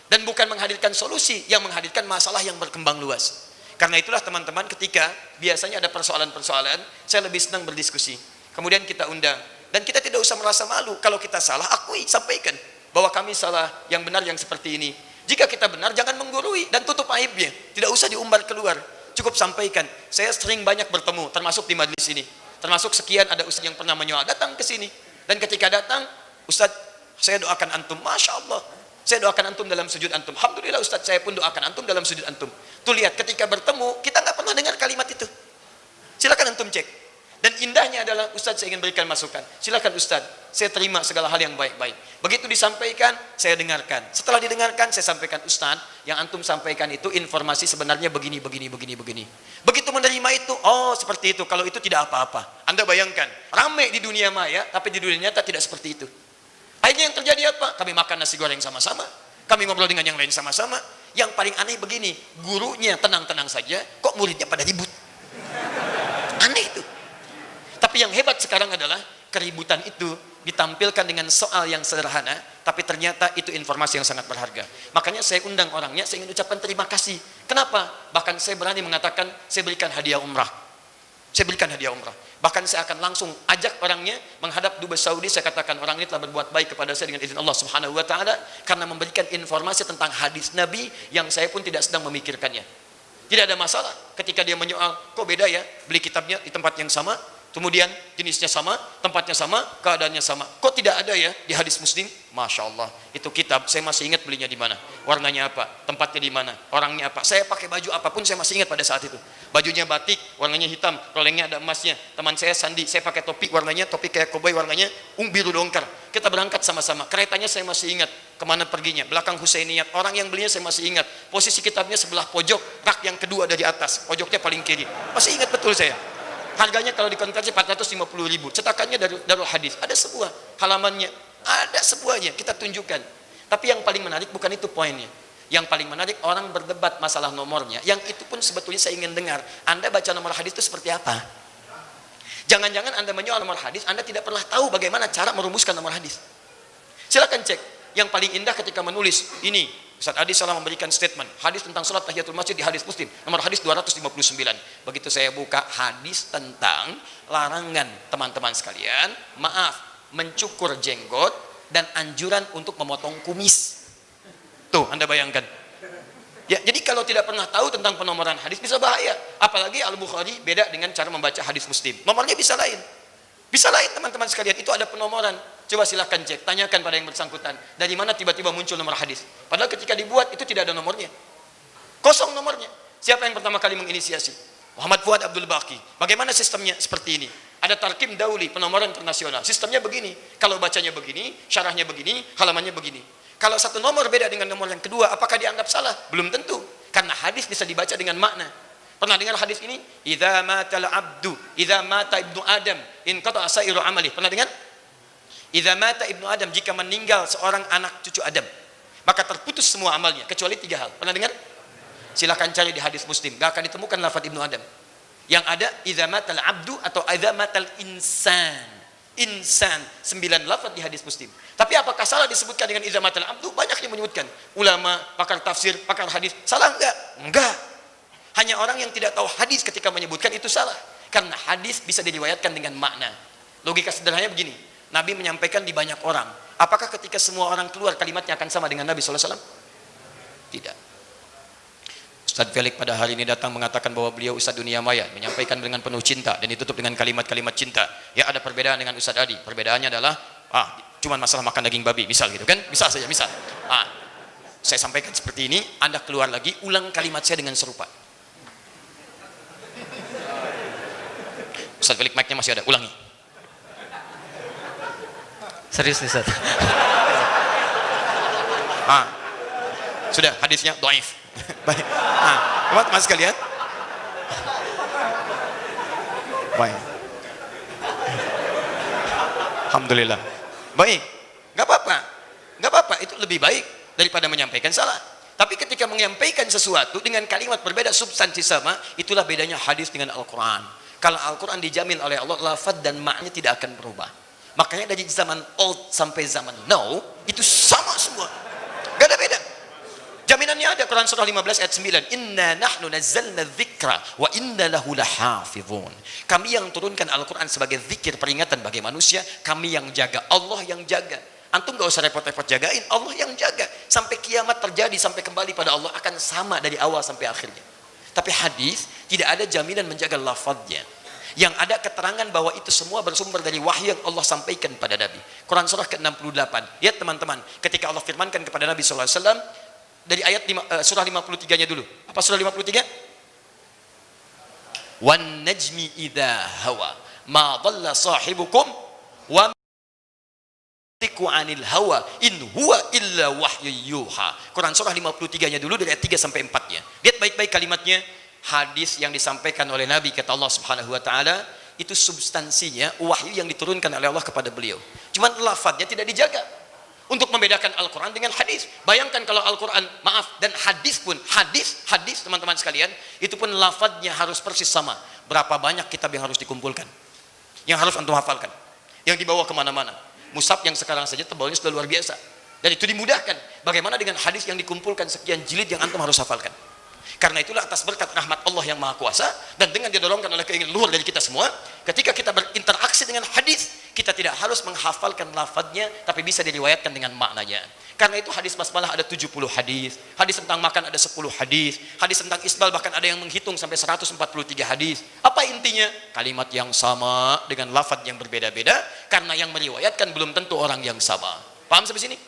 Dan bukan menghadirkan solusi, yang menghadirkan masalah yang berkembang luas. Karena itulah teman-teman, ketika biasanya ada persoalan-persoalan, saya lebih senang berdiskusi. Kemudian kita undang. Dan kita tidak usah merasa malu. Kalau kita salah, akui, sampaikan bahwa kami salah, yang benar yang seperti ini. Jika kita benar, jangan menggurui dan tutup aibnya. Tidak usah diumbar keluar. Cukup sampaikan. Saya sering banyak bertemu, termasuk di majelis ini. Termasuk sekian ada ustaz yang pernah menyoal datang ke sini. Dan ketika datang, Ustaz, saya doakan antum. Masya Allah. Saya doakan antum dalam sujud antum. Alhamdulillah Ustaz, saya pun doakan antum dalam sujud antum. Tuh lihat, ketika bertemu, kita nggak pernah dengar kalimat itu. Silakan antum cek. Dan indahnya adalah, Ustaz, saya ingin berikan masukan. Silakan Ustaz, saya terima segala hal yang baik-baik. Begitu disampaikan, saya dengarkan. Setelah didengarkan, saya sampaikan, Ustaz, yang antum sampaikan itu informasi sebenarnya begini. Begitu menerima itu, oh seperti itu. Kalau itu tidak apa-apa. Anda bayangkan, ramai di dunia maya, tapi di dunia nyata tidak seperti itu. Akhirnya yang terjadi apa? Kami makan nasi goreng sama-sama. Kami ngobrol dengan yang lain sama-sama. Yang paling aneh begini, gurunya tenang-tenang saja, kok muridnya pada ribut. Aneh itu. Tapi yang hebat sekarang adalah keributan itu ditampilkan dengan soal yang sederhana, tapi ternyata itu informasi yang sangat berharga. Makanya saya undang orangnya, saya ingin ucapkan terima kasih. Kenapa? Bahkan saya berani mengatakan, saya berikan hadiah umrah. Bahkan saya akan langsung ajak orangnya menghadap Dubai Saudi. Saya katakan, orang ini telah berbuat baik kepada saya dengan izin Allah Subhanahu wa taala karena memberikan informasi tentang hadis Nabi yang saya pun tidak sedang memikirkannya. Tidak ada masalah ketika dia menyoal, kok beda ya beli kitabnya di tempat yang sama, kemudian jenisnya sama, tempatnya sama, keadaannya sama. Kok tidak ada ya di hadis Muslim? Masya Allah, itu kitab saya masih ingat belinya di mana, warnanya apa, tempatnya di mana, orangnya apa. Saya pakai baju apapun saya masih ingat pada saat itu. Bajunya batik, warnanya hitam, rolengnya ada emasnya. Teman saya Sandi, saya pakai topi warnanya, topi kayak koboi warnanya biru dongker. Kita berangkat sama-sama. Keretanya saya masih ingat kemana perginya, belakang Husainiyat. Orang yang belinya saya masih ingat. Posisi kitabnya sebelah pojok, rak yang kedua dari atas, pojoknya paling kiri. Masih ingat betul saya. Harganya kalau dikonversi 450.000. Cetakannya dari Darul Hadis. Ada sebuah halamannya, ada sebuahnya kita tunjukkan. Tapi yang paling menarik bukan itu poinnya. Yang paling menarik orang berdebat masalah nomornya. Yang itu pun sebetulnya saya ingin dengar. Anda baca nomor hadis itu seperti apa? Jangan-jangan Anda menyoal nomor hadis, Anda tidak pernah tahu bagaimana cara merumuskan nomor hadis. Silakan cek. Yang paling indah ketika menulis ini, Ustaz Adi salah memberikan statement hadis tentang salat tahiyatul masjid di hadis Muslim nomor hadis 259. Begitu saya buka hadis tentang larangan teman-teman sekalian, maaf, mencukur jenggot dan anjuran untuk memotong kumis. Tuh, Anda bayangkan. Ya, jadi kalau tidak pernah tahu tentang penomoran hadis bisa bahaya. Apalagi Al-Bukhari beda dengan cara membaca hadis Muslim. Nomornya bisa lain. Bisa lain teman-teman sekalian, itu ada penomoran. Coba silahkan cek, tanyakan pada yang bersangkutan. Dari mana tiba-tiba muncul nomor hadis? Padahal ketika dibuat itu tidak ada nomornya. Kosong nomornya. Siapa yang pertama kali menginisiasi? Muhammad Fuad Abdul Baqi. Bagaimana sistemnya? Seperti ini. Ada Tarkim Dauli, penomoran internasional. Sistemnya begini. Kalau bacanya begini, syarahnya begini, halamannya begini. Kalau satu nomor beda dengan nomor yang kedua, apakah dianggap salah? Belum tentu. Karena hadis bisa dibaca dengan makna. Pernah dengar hadis ini? Idza matal abdu, idza mata ibnu Adam, in qata'a sa'iru amali. Pernah dengar? Idza mata ibnu Adam, jika meninggal seorang anak cucu Adam, maka terputus semua amalnya kecuali 3 hal. Pernah dengar? Silakan cari di hadis Muslim, enggak akan ditemukan lafaz ibnu Adam. Yang ada idza matal abdu atau idza matal insan. Insan, 9 lafaz di hadis Muslim. Tapi apakah salah disebutkan dengan idza matal abdu? Banyak yang menyebutkan. Ulama, pakar tafsir, pakar hadis. Salah enggak? Enggak. Hanya orang yang tidak tahu hadis ketika menyebutkan itu salah. Karena hadis bisa diriwayatkan dengan makna. Logika sederhananya begini. Nabi menyampaikan di banyak orang. Apakah ketika semua orang keluar kalimatnya akan sama dengan Nabi SAW? Tidak. Ustaz Felix pada hari ini datang mengatakan bahwa beliau Ustaz dunia maya, menyampaikan dengan penuh cinta dan ditutup dengan kalimat-kalimat cinta. Ya, ada perbedaan dengan Ustaz Adi. Perbedaannya adalah cuman masalah makan daging babi, misal gitu kan? Misal saja, misal. Saya sampaikan seperti ini, Anda keluar lagi, ulang kalimat saya dengan serupa. Ustaz Felix, mic-nya masih ada, ulangi. Serius nih Ustaz. Sudah, hadisnya dhaif. Baik. Teman-teman sekalian. Baik. Alhamdulillah. Baik. Enggak apa-apa. Enggak apa-apa, itu lebih baik daripada menyampaikan salah. Tapi ketika menyampaikan sesuatu dengan kalimat berbeda, substansi sama, itulah bedanya hadis dengan Al-Qur'an. Kalau Al-Quran dijamin oleh Allah, lafaz dan maknanya tidak akan berubah. Makanya dari zaman old sampai zaman now, itu sama semua. Gak ada beda. Jaminannya ada, Quran surah 15 ayat 9. Inna nahnu nazzalna dzikra wa inna lahu lahafizun. Kami yang turunkan Al-Quran sebagai zikir peringatan bagi manusia, kami yang jaga, Allah yang jaga. Antum gak usah repot-repot jagain, Allah yang jaga. Sampai kiamat terjadi, sampai kembali pada Allah akan sama dari awal sampai akhirnya. Tapi hadis tidak ada jaminan menjaga lafadznya. yang ada keterangan bahwa itu semua bersumber dari wahyu yang Allah sampaikan pada Nabi. Quran surah ke-68. Lihat teman-teman, ketika Allah firmankan kepada Nabi sallallahu alaihi wasallam dari ayat surah 53-nya dulu. Apa surah 53? Wan najmi idza hawa ma dhalla sahibukum wa tiku anil hawa in huwa illa wahyu yuha. Quran surah 53-nya dulu dari ayat 3 sampai 4-nya. Lihat baik-baik kalimatnya. Hadis yang disampaikan oleh Nabi kata Allah Subhanahu wa taala itu substansinya wahyu yang diturunkan oleh Allah kepada beliau. Cuman lafadznya tidak dijaga. Untuk membedakan Al-Qur'an dengan hadis. Bayangkan kalau Al-Qur'an, maaf, dan hadis pun, hadis teman-teman sekalian, itu pun lafadznya harus persis sama. Berapa banyak kitab yang harus dikumpulkan? Yang harus antum hafalkan. Yang dibawa kemana-mana. Mushaf yang sekarang saja tebalnya sudah luar biasa. Dan itu dimudahkan. Bagaimana dengan hadis yang dikumpulkan sekian jilid yang antum harus hafalkan? Karena itulah atas berkat rahmat Allah yang Maha Kuasa dan dengan didorongkan oleh keinginan luhur dari kita semua, ketika kita berinteraksi dengan hadis, kita tidak harus menghafalkan lafadznya, tapi bisa diriwayatkan dengan maknanya. Karena itu hadis basmalah ada 70 hadis, hadis tentang makan ada 10 hadis, hadis tentang isbal bahkan ada yang menghitung sampai 143 hadis. Apa intinya? Kalimat yang sama dengan lafadz yang berbeda-beda, karena yang meriwayatkan belum tentu orang yang sama. Paham sampai sini?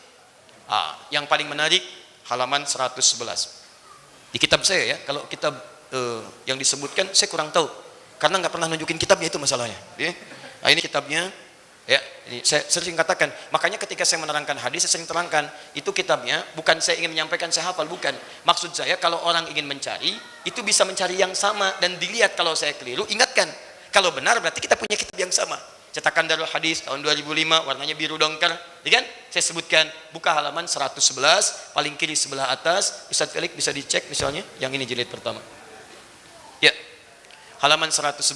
Yang paling menarik halaman 111. Di kitab saya ya, kalau kitab yang disebutkan saya kurang tahu karena nggak pernah nunjukin kitabnya, itu masalahnya ya. Nah, ini kitabnya ya, ini saya sering katakan, makanya ketika saya menerangkan hadis saya sering terangkan itu kitabnya, bukan saya ingin menyampaikan saya hafal, bukan. Maksud saya kalau orang ingin mencari itu bisa mencari yang sama dan dilihat, kalau saya keliru ingatkan, kalau benar berarti kita punya kitab yang sama. Cetakan Darul Hadis tahun 2005, warnanya biru dongker, ya kan? Saya sebutkan, buka halaman 111, paling kiri sebelah atas. Ustaz Felix bisa dicek misalnya, yang ini jilid pertama. Ya, halaman 111,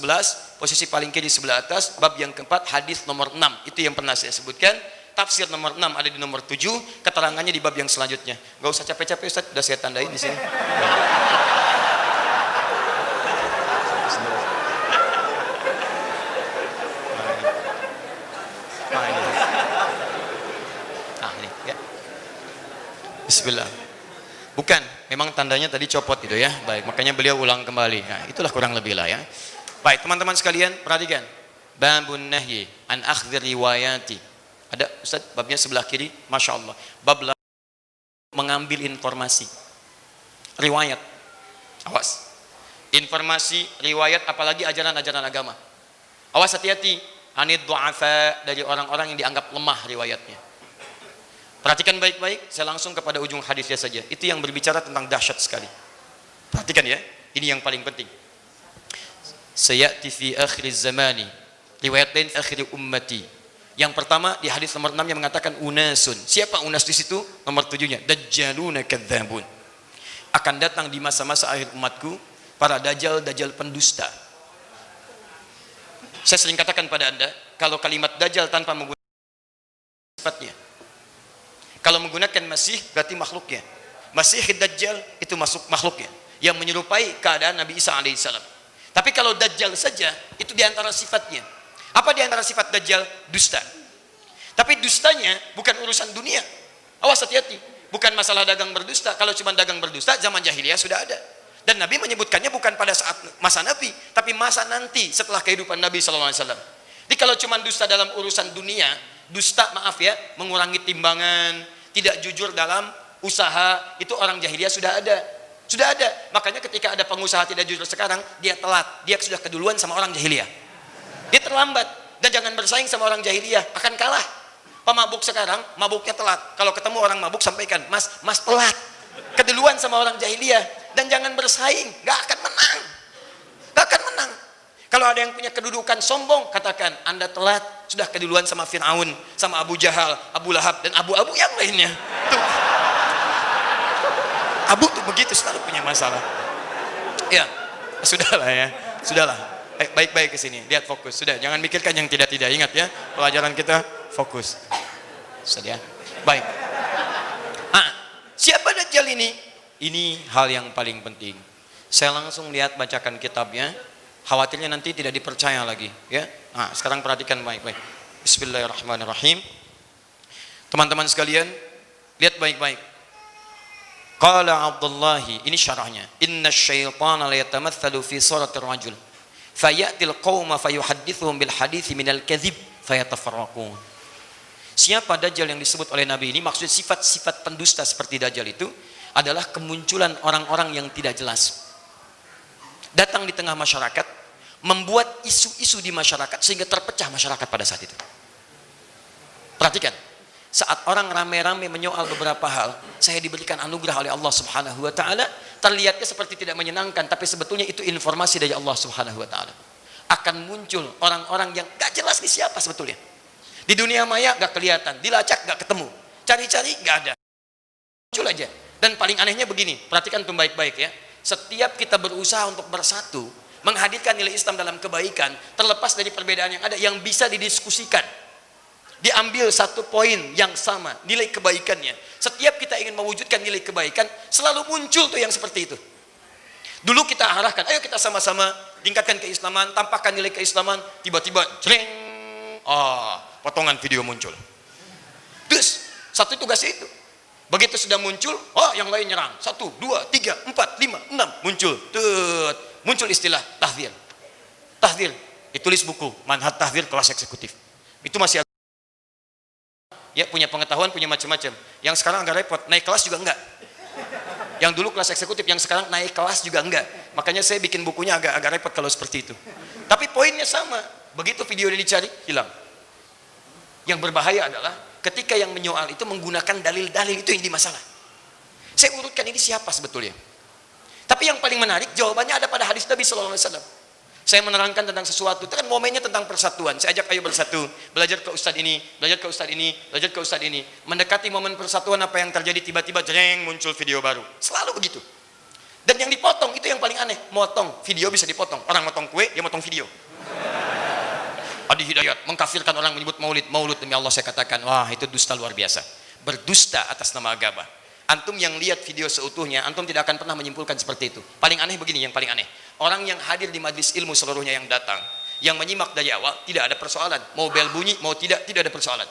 posisi paling kiri sebelah atas, bab yang keempat, hadis nomor 6. Itu yang pernah saya sebutkan. Tafsir nomor 6 ada di nomor 7, keterangannya di bab yang selanjutnya. Gak usah capek-capek Ustaz, sudah saya tandain di sini. Bismillah. Bukan, memang tandanya tadi copot gitu ya. Baik, makanya beliau ulang kembali. Nah, itulah kurang lebih lah ya. Baik, teman-teman sekalian, perhatikan. Babun nahyi an akhdhi riwayati. Ada Ustaz babnya sebelah kiri, Masya Allah. Bab mengambil informasi. Riwayat. Awas. Informasi, riwayat, apalagi ajaran-ajaran agama. Awas, hati-hati. Anid du'afa, dari orang-orang yang dianggap lemah riwayatnya. Perhatikan baik-baik, saya langsung kepada ujung hadisnya saja. Itu yang berbicara tentang dahsyat sekali. Perhatikan ya, ini yang paling penting. Sayati fi akhir zamani, riwayat lain akhir ummati. Yang pertama di hadis nomor 6 yang mengatakan unasun. Siapa unas di situ? Nomor 7-nya, dajjaluna kadzabun. Akan datang di masa-masa akhir umatku para dajjal pendusta. Saya sering katakan pada Anda, kalau kalimat dajjal tanpa menggunakan sifatnya, kalau menggunakan masih berarti makhluknya. Masih dajjal itu masuk makhluknya yang menyerupai keadaan Nabi Isa alaihissalam. Tapi kalau dajjal saja itu diantara sifatnya. Apa diantara sifat dajjal? Dusta. Tapi dustanya bukan urusan dunia. Awas, hati-hati. Bukan masalah dagang berdusta. Kalau cuma dagang berdusta zaman jahiliyah sudah ada. Dan Nabi menyebutkannya bukan pada saat masa Nabi, tapi masa nanti setelah kehidupan Nabi SAW. Jadi kalau cuma dusta dalam urusan dunia, dusta, maaf ya, mengurangi timbangan, tidak jujur dalam usaha, itu orang jahiliyah sudah ada. Sudah ada. Makanya ketika ada pengusaha tidak jujur sekarang, dia telat. Dia sudah keduluan sama orang jahiliyah. Dia terlambat. Dan jangan bersaing sama orang jahiliyah, akan kalah. Pemabuk sekarang, mabuknya telat. Kalau ketemu orang mabuk sampaikan, mas telat. Keduluan sama orang jahiliyah. Dan jangan bersaing, gak akan menang. Gak akan menang. Kalau ada yang punya kedudukan sombong, katakan, Anda telat, sudah keduluan sama Fir'aun, sama Abu Jahal, Abu Lahab, dan Abu-Abu yang lainnya. Tuh. Abu tuh begitu, selalu punya masalah. Ya, sudahlah ya, sudahlah. Baik-baik ke sini, lihat fokus. Sudah, jangan mikirkan yang tidak-tidak. Ingat ya, pelajaran kita fokus. Sudah, baik. Siapa Dajjal ini? Ini hal yang paling penting. Saya langsung lihat, bacakan kitabnya. Khawatirnya nanti tidak dipercaya lagi, ya. Nah, sekarang perhatikan baik-baik. Bismillahirrahmanirrahim. Teman-teman sekalian, lihat baik-baik. Qala Abdullah, ini syarahnya. Inna syaitana la yatamatsalu fi suratir rajul fayatil qauma fayuhaddithuhum bil hadithi minal kadhib fayatafarraqun. Siapa Dajjal yang disebut oleh Nabi ini? Maksud sifat-sifat pendusta seperti Dajjal itu adalah kemunculan orang-orang yang tidak jelas. Datang di tengah masyarakat, membuat isu-isu di masyarakat sehingga terpecah masyarakat pada saat itu. Perhatikan, saat orang rame-rame menyoal beberapa hal, saya diberikan anugerah oleh Allah Subhanahu wa taala, terlihatnya seperti tidak menyenangkan, tapi sebetulnya itu informasi dari Allah Subhanahu wa taala. Akan muncul orang-orang yang gak jelas nih siapa sebetulnya. Di dunia maya gak kelihatan, dilacak gak ketemu, cari-cari gak ada. Muncul aja. Dan paling anehnya begini, perhatikan tuh baik-baik ya. Setiap kita berusaha untuk bersatu, menghadirkan nilai Islam dalam kebaikan, terlepas dari perbedaan yang ada, yang bisa didiskusikan. Diambil satu poin yang sama, nilai kebaikannya. Setiap kita ingin mewujudkan nilai kebaikan, selalu muncul tuh yang seperti itu. Dulu kita arahkan, ayo kita sama-sama tingkatkan keislaman, tampakkan nilai keislaman, tiba-tiba jreng, potongan video muncul. Terus, satu tugasnya itu. Begitu sudah muncul, yang lain nyerang. 1, 2, 3, 4, 5, 6, muncul. Muncul istilah tahdzir. Tahdzir, ditulis buku, Manhaj Tahdzir Kelas Eksekutif. Itu masih ya, punya pengetahuan, punya macam-macam. Yang sekarang agak repot, naik kelas juga enggak. Yang dulu kelas eksekutif, yang sekarang naik kelas juga enggak. Makanya saya bikin bukunya agak repot kalau seperti itu. Tapi poinnya sama. Begitu video ini dicari, hilang. Yang berbahaya adalah ketika yang menyoal itu menggunakan dalil-dalil itu yang dimasalah. Saya urutkan ini siapa sebetulnya. Tapi yang paling menarik jawabannya ada pada hadis Nabi SAW. Saya menerangkan tentang sesuatu, itu kan momennya tentang persatuan. Saya ajak ayo bersatu, belajar ke ustadz ini, belajar ke ustadz ini, belajar ke ustadz ini. Mendekati momen persatuan, apa yang terjadi? Tiba-tiba jreng, muncul video baru. Selalu begitu. Dan yang dipotong itu yang paling aneh. Motong video bisa dipotong. Orang motong kue, dia motong video. Adi Hidayat mengkafirkan orang menyebut maulud. Demi Allah saya katakan, wah itu dusta luar biasa. Berdusta atas nama agama. Antum yang lihat video seutuhnya, antum tidak akan pernah menyimpulkan seperti itu. Paling aneh begini, yang paling aneh. Orang yang hadir di majlis ilmu seluruhnya yang datang, yang menyimak dari awal, tidak ada persoalan. Mau bel bunyi, mau tidak ada persoalan.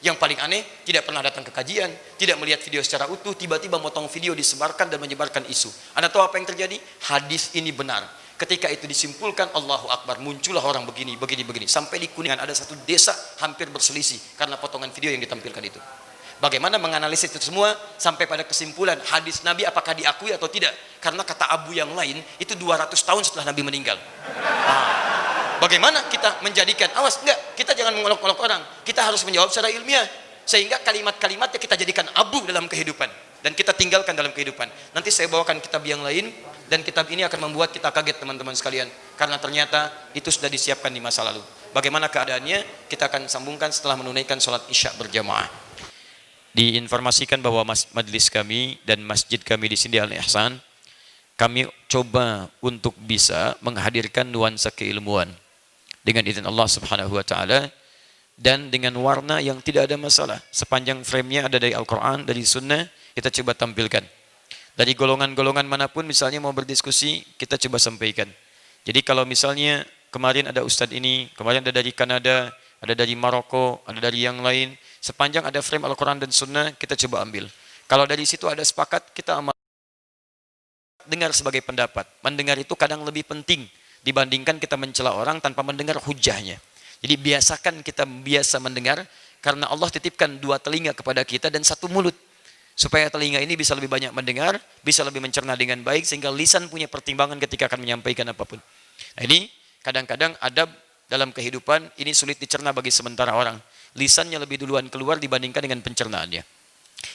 Yang paling aneh, tidak pernah datang ke kajian, tidak melihat video secara utuh, tiba-tiba motong video disebarkan dan menyebarkan isu. Anda tahu apa yang terjadi? Hadis ini benar. Ketika itu disimpulkan, Allahu Akbar, muncullah orang begini. Sampai di Kuningan ada satu desa hampir berselisih karena potongan video yang ditampilkan itu. Bagaimana menganalisis itu semua sampai pada kesimpulan hadis Nabi apakah diakui atau tidak? Karena kata Abu yang lain itu 200 tahun setelah Nabi meninggal. Bagaimana kita menjadikan, awas enggak, kita jangan mengolok-olok orang, kita harus menjawab secara ilmiah sehingga kalimat-kalimatnya kita jadikan abu dalam kehidupan dan kita tinggalkan dalam kehidupan. Nanti saya bawakan kitab yang lain dan kitab ini akan membuat kita kaget teman-teman sekalian karena ternyata itu sudah disiapkan di masa lalu. Bagaimana keadaannya kita akan sambungkan setelah menunaikan sholat isya berjamaah. Diinformasikan bahwa majelis kami dan masjid kami di sini Al-Ihsan, kami coba untuk bisa menghadirkan nuansa keilmuan dengan izin Allah Subhanahu wa taala dan dengan warna yang tidak ada masalah. Sepanjang frame-nya ada dari Al-Qur'an, dari sunnah, kita coba tampilkan. Dari golongan-golongan manapun misalnya mau berdiskusi, kita coba sampaikan. Jadi kalau misalnya kemarin ada ustadz ini, kemarin ada dari Kanada, ada dari Maroko, ada dari yang lain, sepanjang ada frame Al-Quran dan Sunnah, kita coba ambil. Kalau dari situ ada sepakat, kita amal. Dengar sebagai pendapat. Mendengar itu kadang lebih penting dibandingkan kita mencela orang tanpa mendengar hujahnya. Jadi biasakan kita biasa mendengar, karena Allah titipkan 2 telinga kepada kita dan 1 mulut. Supaya telinga ini bisa lebih banyak mendengar, bisa lebih mencerna dengan baik, sehingga lisan punya pertimbangan ketika akan menyampaikan apapun. Nah, ini kadang-kadang adab dalam kehidupan ini sulit dicerna bagi sementara orang. Lisannya lebih duluan keluar dibandingkan dengan pencernaannya.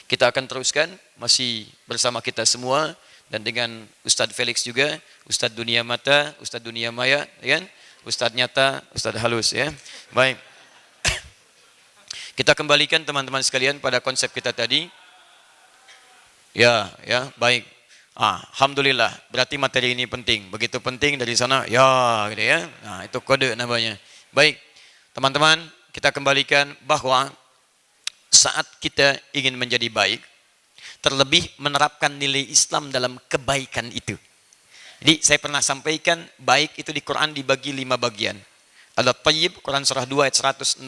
Kita akan teruskan, masih bersama kita semua, dan dengan Ustadz Felix juga, Ustadz Dunia Mata, Ustadz Dunia Maya, ya kan? Ustadz Nyata, Ustadz Halus, ya. Baik. Kita kembalikan teman-teman sekalian pada konsep kita tadi. Ya, baik. Alhamdulillah, berarti materi ini penting. Begitu penting dari sana, ya, gitu ya. Nah, itu kode namanya. Baik, teman-teman, kita kembalikan bahwa saat kita ingin menjadi baik, terlebih menerapkan nilai Islam dalam kebaikan itu. Jadi saya pernah sampaikan, baik itu di Quran dibagi 5 bagian. Ada Tayyib, Quran surah 2 ayat 168.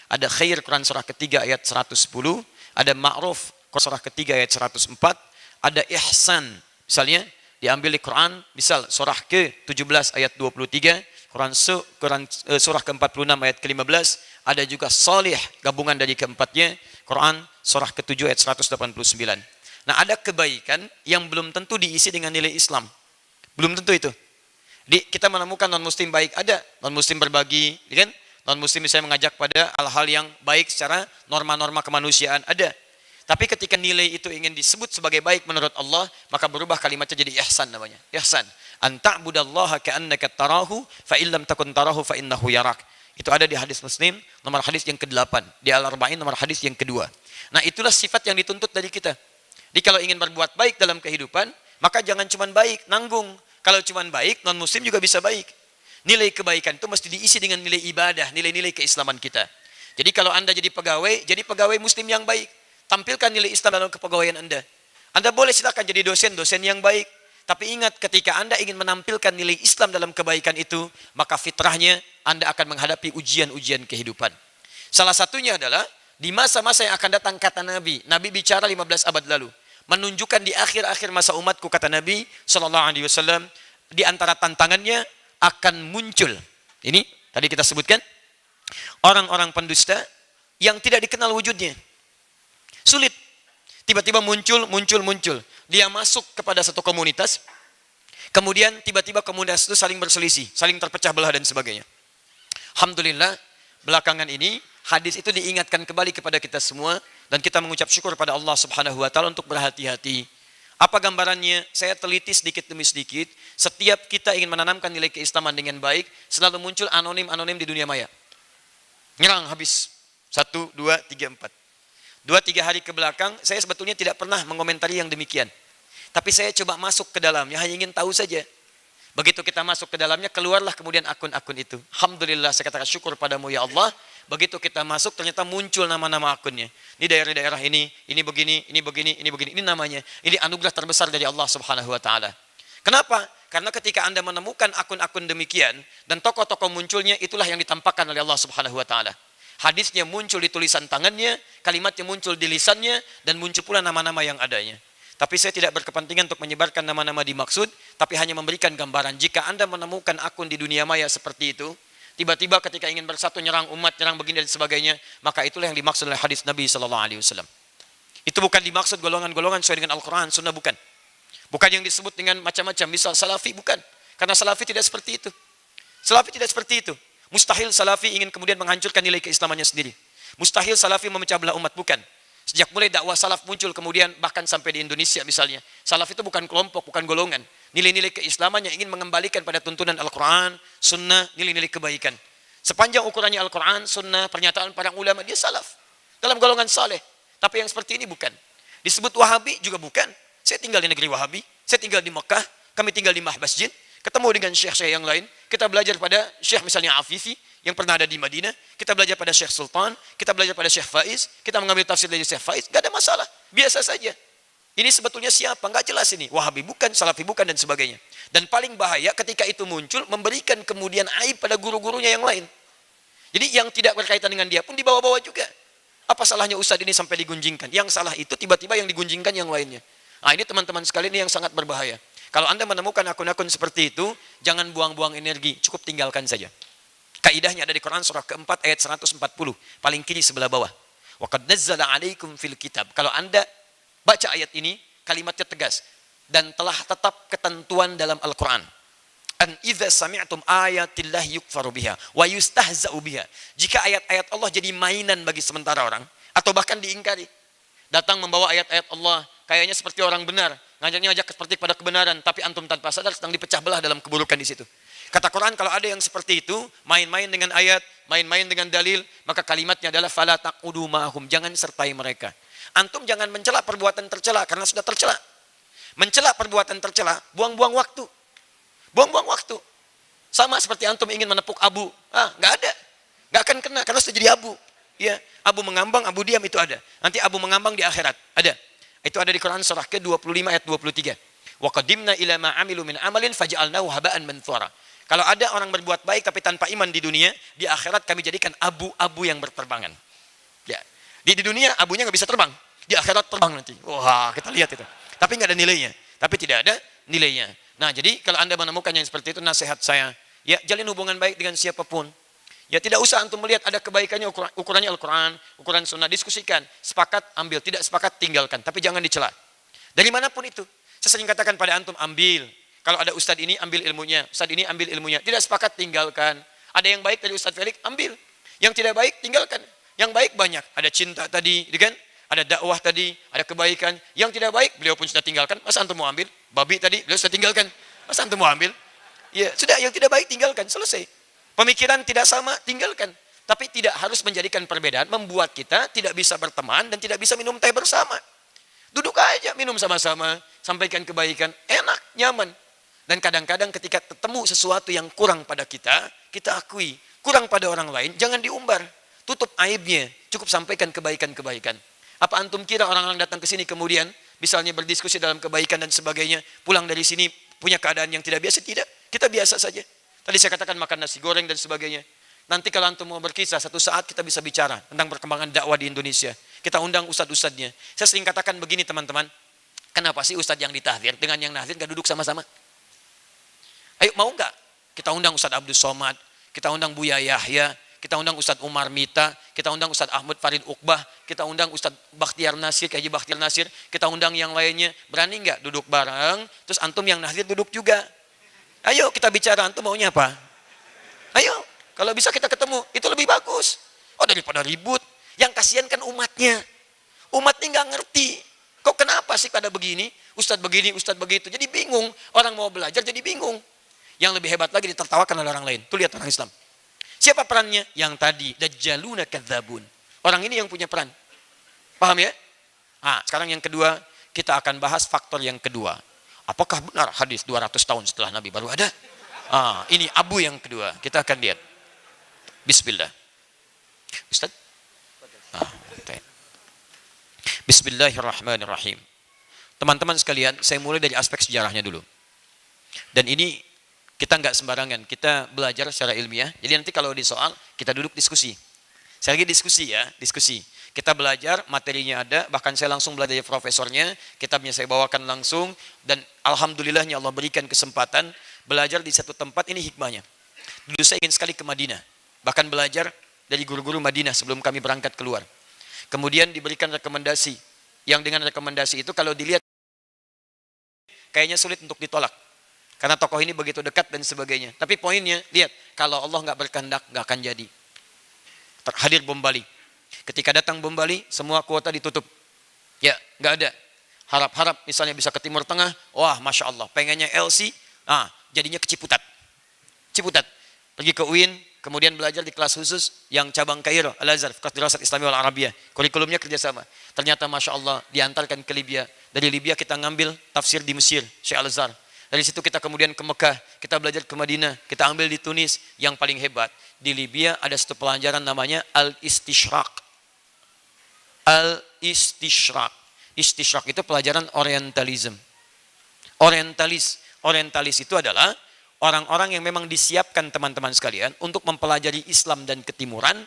Ada Khair, Quran surah ketiga ayat 110. Ada Ma'ruf, Quran surah ketiga ayat 104. Ada Ihsan, misalnya di diambil di Quran, misal surah ke-17 ayat 23, surah ke-46 ayat ke-15, ada juga salih, gabungan dari keempatnya, Quran surah ke-7 ayat 189. Nah, ada kebaikan yang belum tentu diisi dengan nilai Islam. Belum tentu itu. Kita menemukan non-muslim baik, ada. Non-muslim berbagi, kan? Non-muslim misalnya mengajak pada hal-hal yang baik secara norma-norma kemanusiaan, ada. Tapi ketika nilai itu ingin disebut sebagai baik menurut Allah, maka berubah kalimatnya jadi ihsan namanya. Ihsan. An ta'budallaha ka'annaka tarahu, fa illam takun tarahu fa innahu yarak. Itu ada di hadis Muslim, nomor hadis yang ke-8. Di Al-Arba'in nomor hadis yang kedua. Nah, itulah sifat yang dituntut dari kita. Jadi kalau ingin berbuat baik dalam kehidupan, maka jangan cuma baik, nanggung. Kalau cuma baik, non-muslim juga bisa baik. Nilai kebaikan itu mesti diisi dengan nilai ibadah, nilai-nilai keislaman kita. Jadi kalau Anda jadi pegawai muslim yang baik. Tampilkan nilai Islam dalam kepegawaian Anda. Anda boleh silakan jadi dosen yang baik. Tapi ingat, ketika Anda ingin menampilkan nilai Islam dalam kebaikan itu, maka fitrahnya Anda akan menghadapi ujian-ujian kehidupan. Salah satunya adalah, di masa-masa yang akan datang, kata Nabi. Nabi bicara 15 abad lalu. Menunjukkan di akhir-akhir masa umatku, kata Nabi SAW, di antara tantangannya akan muncul. Ini tadi kita sebutkan, orang-orang pendusta yang tidak dikenal wujudnya. Sulit. Tiba-tiba muncul. Dia masuk kepada satu komunitas. Kemudian tiba-tiba komunitas itu saling berselisih, saling terpecah belah dan sebagainya. Alhamdulillah, belakangan ini hadis itu diingatkan kembali kepada kita semua dan kita mengucap syukur pada Allah Subhanahu wa taala untuk berhati-hati. Apa gambarannya? Saya teliti sedikit demi sedikit. Setiap kita ingin menanamkan nilai keislaman dengan baik, selalu muncul anonim-anonim di dunia maya. Nyerang habis. 1, 2, 3, 4. 2-3 hari ke belakang, saya sebetulnya tidak pernah mengomentari yang demikian. Tapi saya coba masuk ke dalamnya, hanya ingin tahu saja. Begitu kita masuk ke dalamnya, keluarlah kemudian akun-akun itu. Alhamdulillah, saya katakan syukur padamu ya Allah. Begitu kita masuk, ternyata muncul nama-nama akunnya. Ini daerah-daerah ini begini, ini begini, ini begini. Ini namanya. Ini anugerah terbesar dari Allah Subhanahu wa taala. Kenapa? Karena ketika Anda menemukan akun-akun demikian, dan tokoh-tokoh munculnya, itulah yang ditampakkan oleh Allah Subhanahu wa taala. Hadisnya muncul di tulisan tangannya, kalimatnya muncul di lisannya, dan muncul pula nama-nama yang adanya. Tapi saya tidak berkepentingan untuk menyebarkan nama-nama dimaksud, tapi hanya memberikan gambaran. Jika Anda menemukan akun di dunia maya seperti itu, tiba-tiba ketika ingin bersatu nyerang umat, nyerang begini dan sebagainya, maka itulah yang dimaksud oleh hadis Nabi SAW. Itu bukan dimaksud golongan-golongan sesuai dengan Al-Quran, Sunnah, bukan. Bukan yang disebut dengan macam-macam, misal Salafi, bukan. Karena Salafi tidak seperti itu. Salafi tidak seperti itu. Mustahil Salafi ingin kemudian menghancurkan nilai keislamannya sendiri. Mustahil Salafi memecah belah umat, bukan. Sejak mulai dakwah salaf muncul kemudian bahkan sampai di Indonesia misalnya. Salaf itu bukan kelompok, bukan golongan. Nilai-nilai keislaman yang ingin mengembalikan pada tuntunan Al-Quran, Sunnah, nilai-nilai kebaikan. Sepanjang ukurannya Al-Quran, Sunnah, pernyataan para ulama, dia salaf. Dalam golongan saleh. Tapi yang seperti ini bukan. Disebut Wahabi juga bukan. Saya tinggal di negeri Wahabi, saya tinggal di Mekah, kami tinggal di Masjid, ketemu dengan syekh-syekh yang lain. Kita belajar pada syekh misalnya Afifi, yang pernah ada di Madinah, kita belajar pada Syekh Sultan, kita belajar pada Syekh Faiz, kita mengambil tafsir dari Syekh Faiz, gak ada masalah, biasa saja. Ini sebetulnya siapa? Gak jelas ini, Wahabi bukan, Salafi bukan, dan sebagainya. Dan paling bahaya ketika itu muncul, memberikan kemudian aib pada guru-gurunya yang lain. Jadi yang tidak berkaitan dengan dia pun dibawa-bawa juga. Apa salahnya Ustadz ini sampai digunjingkan? Yang salah itu tiba-tiba yang digunjingkan yang lainnya. Nah ini teman-teman sekalian ini yang sangat berbahaya. Kalau Anda menemukan akun-akun seperti itu, jangan buang-buang energi, cukup tinggalkan saja. Kaidahnya ada di Quran surah keempat ayat 140, paling kiri sebelah bawah. Wa qad nazzala 'alaikum fil kitab. Kalau Anda baca ayat ini, kalimatnya tegas dan telah tetap ketentuan dalam Al-Qur'an. An idza sami'tum ayatillahi yukfaru biha wa yustahza'u biha. Jika ayat-ayat Allah jadi mainan bagi sementara orang atau bahkan diingkari. Datang membawa ayat-ayat Allah kayaknya seperti orang benar, ngajak seperti pada kebenaran, tapi antum tanpa sadar sedang dipecah belah dalam keburukan di situ. Kata Quran, kalau ada yang seperti itu, main-main dengan ayat, main-main dengan dalil, maka kalimatnya adalah fala taqudu ma'hum, jangan sertai mereka. Antum jangan mencela perbuatan tercela karena sudah tercela. Mencela perbuatan tercela, buang-buang waktu. Buang-buang waktu. Sama seperti antum ingin menepuk abu, enggak ada. Enggak akan kena karena sudah jadi abu. Ya, abu mengambang, abu diam itu ada. Nanti abu mengambang di akhirat, ada. Itu ada di Quran surah ke-25 ayat 23. Wa qadimna ila ma 'amilu min amalin faj'alnahu haba'an manthura. Kalau ada orang berbuat baik tapi tanpa iman di dunia, di akhirat kami jadikan abu-abu yang berterbangan. Ya. Di dunia abunya nggak bisa terbang, di akhirat terbang nanti. Wah, kita lihat itu. Tapi nggak ada nilainya. tapi tidak ada nilainya. Nah, jadi kalau Anda menemukan yang seperti itu, nasihat saya, ya jalin hubungan baik dengan siapapun. Ya tidak usah antum melihat ada kebaikannya, ukurannya Al-Quran, ukuran sunnah, diskusikan. Sepakat, ambil. Tidak sepakat, tinggalkan. Tapi jangan dicela. Dari manapun itu. Saya sering katakan pada antum, ambil. Kalau ada ustadz ini, ambil ilmunya. Ustadz ini, ambil ilmunya. Tidak sepakat, tinggalkan. Ada yang baik dari Ustadz Felix, ambil. Yang tidak baik, tinggalkan. Yang baik banyak. Ada cinta tadi, kan? Ada dakwah tadi, ada kebaikan. Yang tidak baik, beliau pun sudah tinggalkan. Masa antum mau ambil? Babi tadi, beliau sudah tinggalkan. Masa antum mau ambil? Ya sudah, yang tidak baik tinggalkan, selesai. Pemikiran tidak sama, tinggalkan. Tapi tidak harus menjadikan perbedaan, membuat kita tidak bisa berteman dan tidak bisa minum teh bersama. Duduk aja, minum sama-sama, sampaikan kebaikan, enak, nyaman. Dan kadang-kadang ketika ketemu sesuatu yang kurang pada kita, kita akui. Kurang pada orang lain, jangan diumbar. Tutup aibnya, cukup sampaikan kebaikan-kebaikan. Apa antum kira orang-orang datang ke sini kemudian, misalnya berdiskusi dalam kebaikan dan sebagainya, pulang dari sini punya keadaan yang tidak biasa? Tidak, kita biasa saja. Tadi saya katakan makan nasi goreng dan sebagainya. Nanti kalau antum mau berkisah, satu saat kita bisa bicara tentang perkembangan dakwah di Indonesia. Kita undang ustadz-ustadznya. Saya sering katakan begini teman-teman, kenapa sih ustadz yang ditahdir dengan yang nahdir gak duduk sama-sama? Ayo mau gak? Kita undang Ustadz Abdul Somad, kita undang Buya Yahya, kita undang Ustadz Umar Mita, kita undang Ustadz Ahmad Farid Uqbah, kita undang Ustadz Bakhtiar Nasir, Haji Bakhtiar Nasir, kita undang yang lainnya. Berani gak duduk bareng, terus antum yang nahdir duduk juga? Ayo kita bicara, antum maunya apa? Ayo, kalau bisa kita ketemu, itu lebih bagus. Oh daripada ribut, yang kasihan kan umatnya. Umatnya nggak ngerti. Kok kenapa sih pada begini, ustadz begini, ustadz begitu. Jadi bingung, orang mau belajar jadi bingung. Yang lebih hebat lagi ditertawakan oleh orang lain. Tuh lihat orang Islam. Siapa perannya? Yang tadi, dajjaluna kadzabun. Orang ini yang punya peran. Paham ya? Nah, sekarang yang kedua, kita akan bahas faktor yang kedua. Apakah benar hadis 200 tahun setelah Nabi baru ada? Ini abu yang kedua. Kita akan lihat. Bismillah. Ustaz? Bismillahirrahmanirrahim. Teman-teman sekalian, saya mulai dari aspek sejarahnya dulu. Dan ini kita nggak sembarangan, kita belajar secara ilmiah. Jadi nanti kalau di soal, kita duduk diskusi. Saya lagi diskusi ya, diskusi. Kita belajar, materinya ada, bahkan saya langsung belajar dari profesornya, kitabnya saya bawakan langsung, dan alhamdulillahnya Allah berikan kesempatan belajar di satu tempat, ini hikmahnya. Dulu saya ingin sekali ke Madinah, bahkan belajar dari guru-guru Madinah sebelum kami berangkat keluar. Kemudian diberikan rekomendasi, yang dengan rekomendasi itu kalau dilihat, kayaknya sulit untuk ditolak. Karena tokoh ini begitu dekat dan sebagainya. Tapi poinnya, lihat, kalau Allah nggak berkehendak, nggak akan jadi. Hadir bom Bali. Ketika datang bom Bali, semua kuota ditutup. Ya, nggak ada. Harap-harap misalnya bisa ke Timur Tengah, wah Masya Allah, pengennya LC, jadinya ke Ciputat. Ciputat. Pergi ke UIN, kemudian belajar di kelas khusus yang cabang Kairo, Al-Azhar, Fakultas Dirasat Islamiyah wal Arabiyah. Kurikulumnya kerjasama. Ternyata Masya Allah, diantarkan ke Libya. Dari Libya kita ngambil tafsir di Mesir, Syekh Al-Azhar. Dari situ kita kemudian ke Mekah, kita belajar ke Madinah, kita ambil di Tunis. Yang paling hebat, di Libya ada satu pelajaran namanya Al-Istishraq. Al-Istishraq. Istishraq itu pelajaran orientalism. Orientalis itu adalah orang-orang yang memang disiapkan teman-teman sekalian untuk mempelajari Islam dan ketimuran,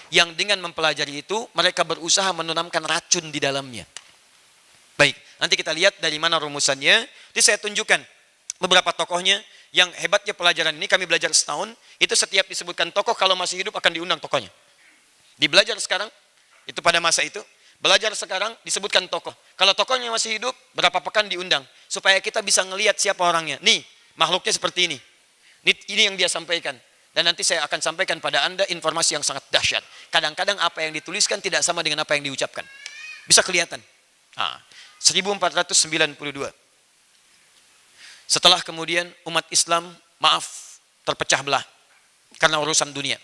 yang dengan mempelajari itu mereka berusaha menanamkan racun di dalamnya. Baik, nanti kita lihat dari mana rumusannya. Jadi saya tunjukkan beberapa tokohnya. Yang hebatnya pelajaran ini, kami belajar setahun, itu setiap disebutkan tokoh, kalau masih hidup akan diundang tokohnya. Dibelajar sekarang, itu pada masa itu, belajar sekarang disebutkan tokoh. Kalau tokohnya masih hidup, berapa pekan diundang. Supaya kita bisa ngelihat siapa orangnya. Nih, makhluknya seperti ini. Ini yang dia sampaikan. Dan nanti saya akan sampaikan pada Anda informasi yang sangat dahsyat. Kadang-kadang apa yang dituliskan tidak sama dengan apa yang diucapkan. Bisa kelihatan. 1492. Setelah kemudian umat Islam, terpecah belah. Karena urusan dunia.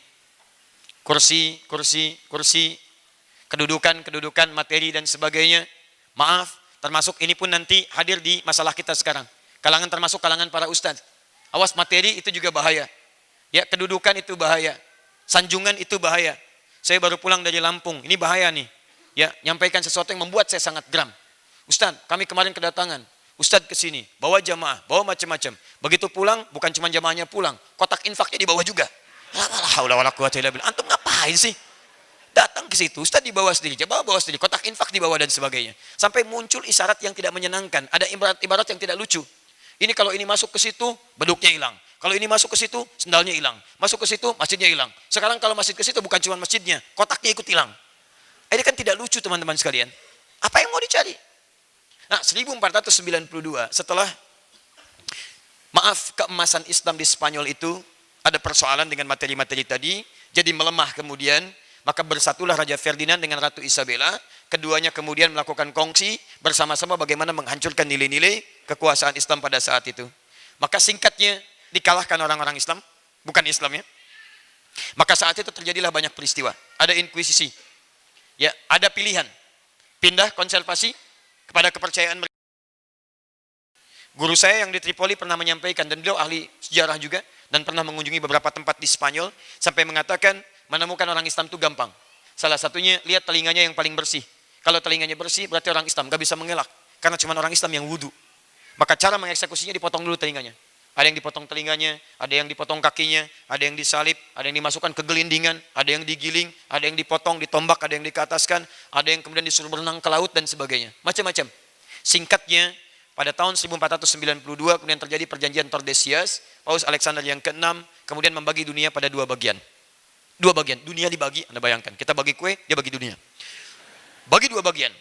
Kursi, kedudukan, materi dan sebagainya. Termasuk ini pun nanti hadir di masalah kita sekarang. Kalangan termasuk kalangan para ustadz. Awas, materi itu juga bahaya. Ya, kedudukan itu bahaya. Sanjungan itu bahaya. Saya baru pulang dari Lampung, ini bahaya nih. Ya, nyampaikan sesuatu yang membuat saya sangat geram. Ustadz, kami kemarin kedatangan. Ustadz kesini, bawa jamaah, bawa macam-macam. Begitu pulang, bukan cuma jamaahnya pulang, kotak infaknya dibawa juga. La haula wala quwata illa billah. Antum ngapain sih? Datang ke situ, Ustaz dibawa sendiri, bawa sendiri, kotak infak dibawa dan sebagainya. Sampai muncul isyarat yang tidak menyenangkan, ada ibarat-ibarat yang tidak lucu. Ini kalau ini masuk ke situ, beduknya hilang. Kalau ini masuk ke situ, sendalnya hilang. Masuk ke situ, masjidnya hilang. Sekarang kalau masjid ke situ bukan cuma masjidnya, kotaknya ikut hilang. Ini kan tidak lucu teman-teman sekalian. Apa yang mau dicari? Nah, 1492 setelah keemasan Islam di Spanyol itu ada persoalan dengan materi-materi tadi, jadi melemah kemudian, maka bersatulah Raja Ferdinand dengan Ratu Isabella, keduanya kemudian melakukan kongsi bersama-sama bagaimana menghancurkan nilai-nilai kekuasaan Islam pada saat itu. Maka singkatnya dikalahkan orang-orang Islam, bukan Islam ya. Maka saat itu terjadilah banyak peristiwa, ada inkuisisi. Ya, ada pilihan, pindah konservasi kepada kepercayaan mereka. Guru saya yang di Tripoli pernah menyampaikan, dan beliau ahli sejarah juga, dan pernah mengunjungi beberapa tempat di Spanyol, sampai mengatakan menemukan orang Islam itu gampang. Salah satunya, lihat telinganya yang paling bersih. Kalau telinganya bersih, berarti orang Islam, gak bisa mengelak. Karena cuma orang Islam yang wudu. Maka cara mengeksekusinya dipotong dulu telinganya. Ada yang dipotong telinganya, ada yang dipotong kakinya, ada yang disalib, ada yang dimasukkan ke gelindingan, ada yang digiling, ada yang dipotong, ditombak, ada yang dikataskan, ada yang kemudian disuruh berenang ke laut dan sebagainya. Macam-macam. Singkatnya, pada tahun 1492 kemudian terjadi perjanjian Tordesillas, Paus Alexander yang ke-6 kemudian membagi dunia pada dua bagian. Dua bagian, dunia dibagi, Anda bayangkan. Kita bagi kue, dia bagi dunia. Bagi dua bagian.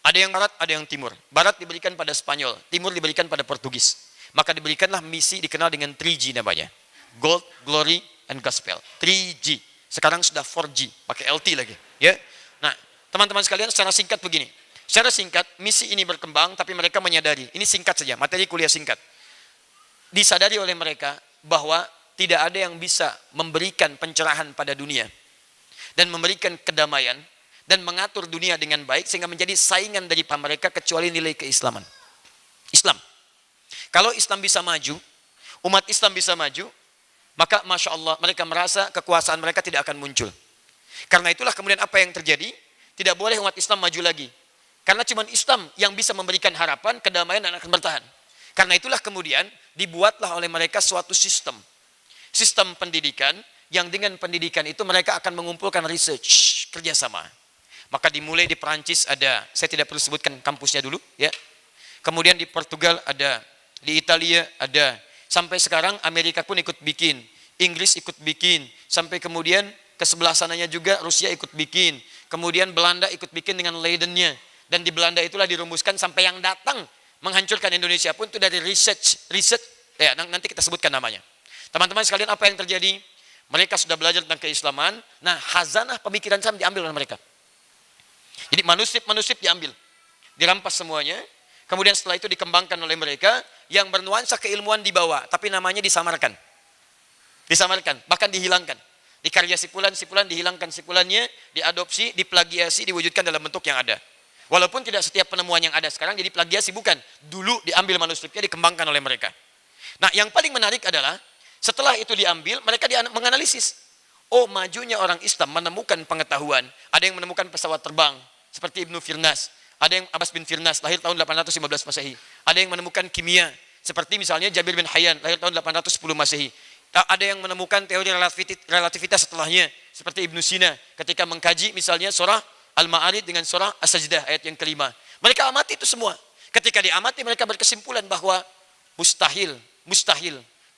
Ada yang barat, ada yang timur. Barat diberikan pada Spanyol, timur diberikan pada Portugis. Maka diberikanlah misi dikenal dengan 3G namanya. Gold, Glory, and Gospel. 3G. Sekarang sudah 4G, pakai LT lagi. Ya. Nah, teman-teman sekalian secara singkat begini. Secara singkat, misi ini berkembang, tapi mereka menyadari, ini singkat saja, materi kuliah singkat. Disadari oleh mereka bahwa tidak ada yang bisa memberikan pencerahan pada dunia dan memberikan kedamaian dan mengatur dunia dengan baik sehingga menjadi saingan dari mereka kecuali nilai keislaman. Islam. Kalau Islam bisa maju, umat Islam bisa maju, maka Masya Allah mereka merasa kekuasaan mereka tidak akan muncul. Karena itulah kemudian apa yang terjadi, tidak boleh umat Islam maju lagi. Karena cuma Islam yang bisa memberikan harapan, kedamaian dan akan bertahan. Karena itulah kemudian dibuatlah oleh mereka suatu sistem. Sistem pendidikan yang dengan pendidikan itu mereka akan mengumpulkan research, kerjasama. Maka dimulai di Perancis ada, saya tidak perlu sebutkan kampusnya dulu, ya. Kemudian di Portugal ada, di Italia ada, sampai sekarang Amerika pun ikut bikin, Inggris ikut bikin, sampai kemudian ke sebelah sananya juga Rusia ikut bikin, kemudian Belanda ikut bikin dengan Leidennya, dan di Belanda itulah dirumuskan sampai yang datang menghancurkan Indonesia pun itu dari research, ya nanti kita sebutkan namanya. Teman-teman sekalian, apa yang terjadi? Mereka sudah belajar tentang keislaman, nah khazanah pemikiran Islam diambil oleh mereka. Jadi manuskrip diambil, dirampas semuanya. Kemudian setelah itu dikembangkan oleh mereka, yang bernuansa keilmuan dibawa, tapi namanya disamarkan. Disamarkan, bahkan dihilangkan. Di karya sipulan dihilangkan sipulannya, diadopsi, diplagiasi, diwujudkan dalam bentuk yang ada. Walaupun tidak setiap penemuan yang ada sekarang jadi plagiasi, bukan. Dulu diambil manuskripnya, dikembangkan oleh mereka. Nah, yang paling menarik adalah, setelah itu diambil, mereka menganalisis. Oh, majunya orang Islam menemukan pengetahuan. Ada yang menemukan pesawat terbang, seperti Ibnu Firnas. Ada yang Abbas bin Firnas, lahir tahun 815 Masehi. Ada yang menemukan kimia, seperti misalnya Jabir bin Hayyan, lahir tahun 810 Masehi. Ada yang menemukan teori relativitas setelahnya, seperti Ibnu Sina, ketika mengkaji misalnya surah Al-Ma'arij dengan surah As-Sajdah ayat yang kelima. Mereka amati itu semua. Ketika diamati, mereka berkesimpulan bahwa mustahil,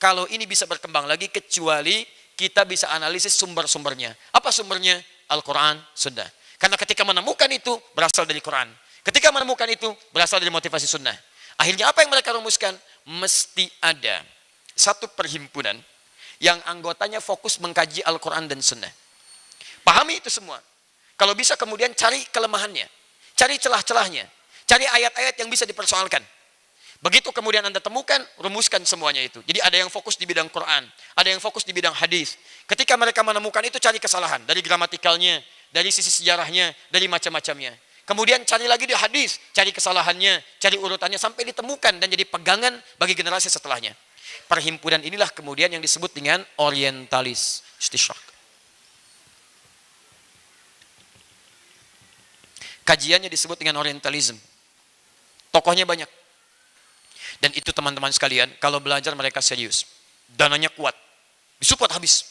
kalau ini bisa berkembang lagi, kecuali kita bisa analisis sumber-sumbernya. Apa sumbernya? Al-Quran, Sunnah. Karena ketika menemukan itu, berasal dari Quran. Ketika menemukan itu, berasal dari motivasi sunnah. Akhirnya apa yang mereka rumuskan? Mesti ada satu perhimpunan yang anggotanya fokus mengkaji Al-Quran dan sunnah. Pahami itu semua. Kalau bisa kemudian cari kelemahannya, cari celah-celahnya, cari ayat-ayat yang bisa dipersoalkan. Begitu kemudian Anda temukan, rumuskan semuanya itu. Jadi ada yang fokus di bidang Quran, ada yang fokus di bidang hadis. Ketika mereka menemukan itu, cari kesalahan dari gramatikalnya, dari sisi sejarahnya, dari macam-macamnya. Kemudian cari lagi di hadis, cari kesalahannya, cari urutannya sampai ditemukan dan jadi pegangan bagi generasi setelahnya. Perhimpunan inilah kemudian yang disebut dengan orientalis istishraq. Kajiannya disebut dengan orientalism. Tokohnya banyak. Dan itu teman-teman sekalian, kalau belajar mereka serius. Dananya kuat. Disupport habis.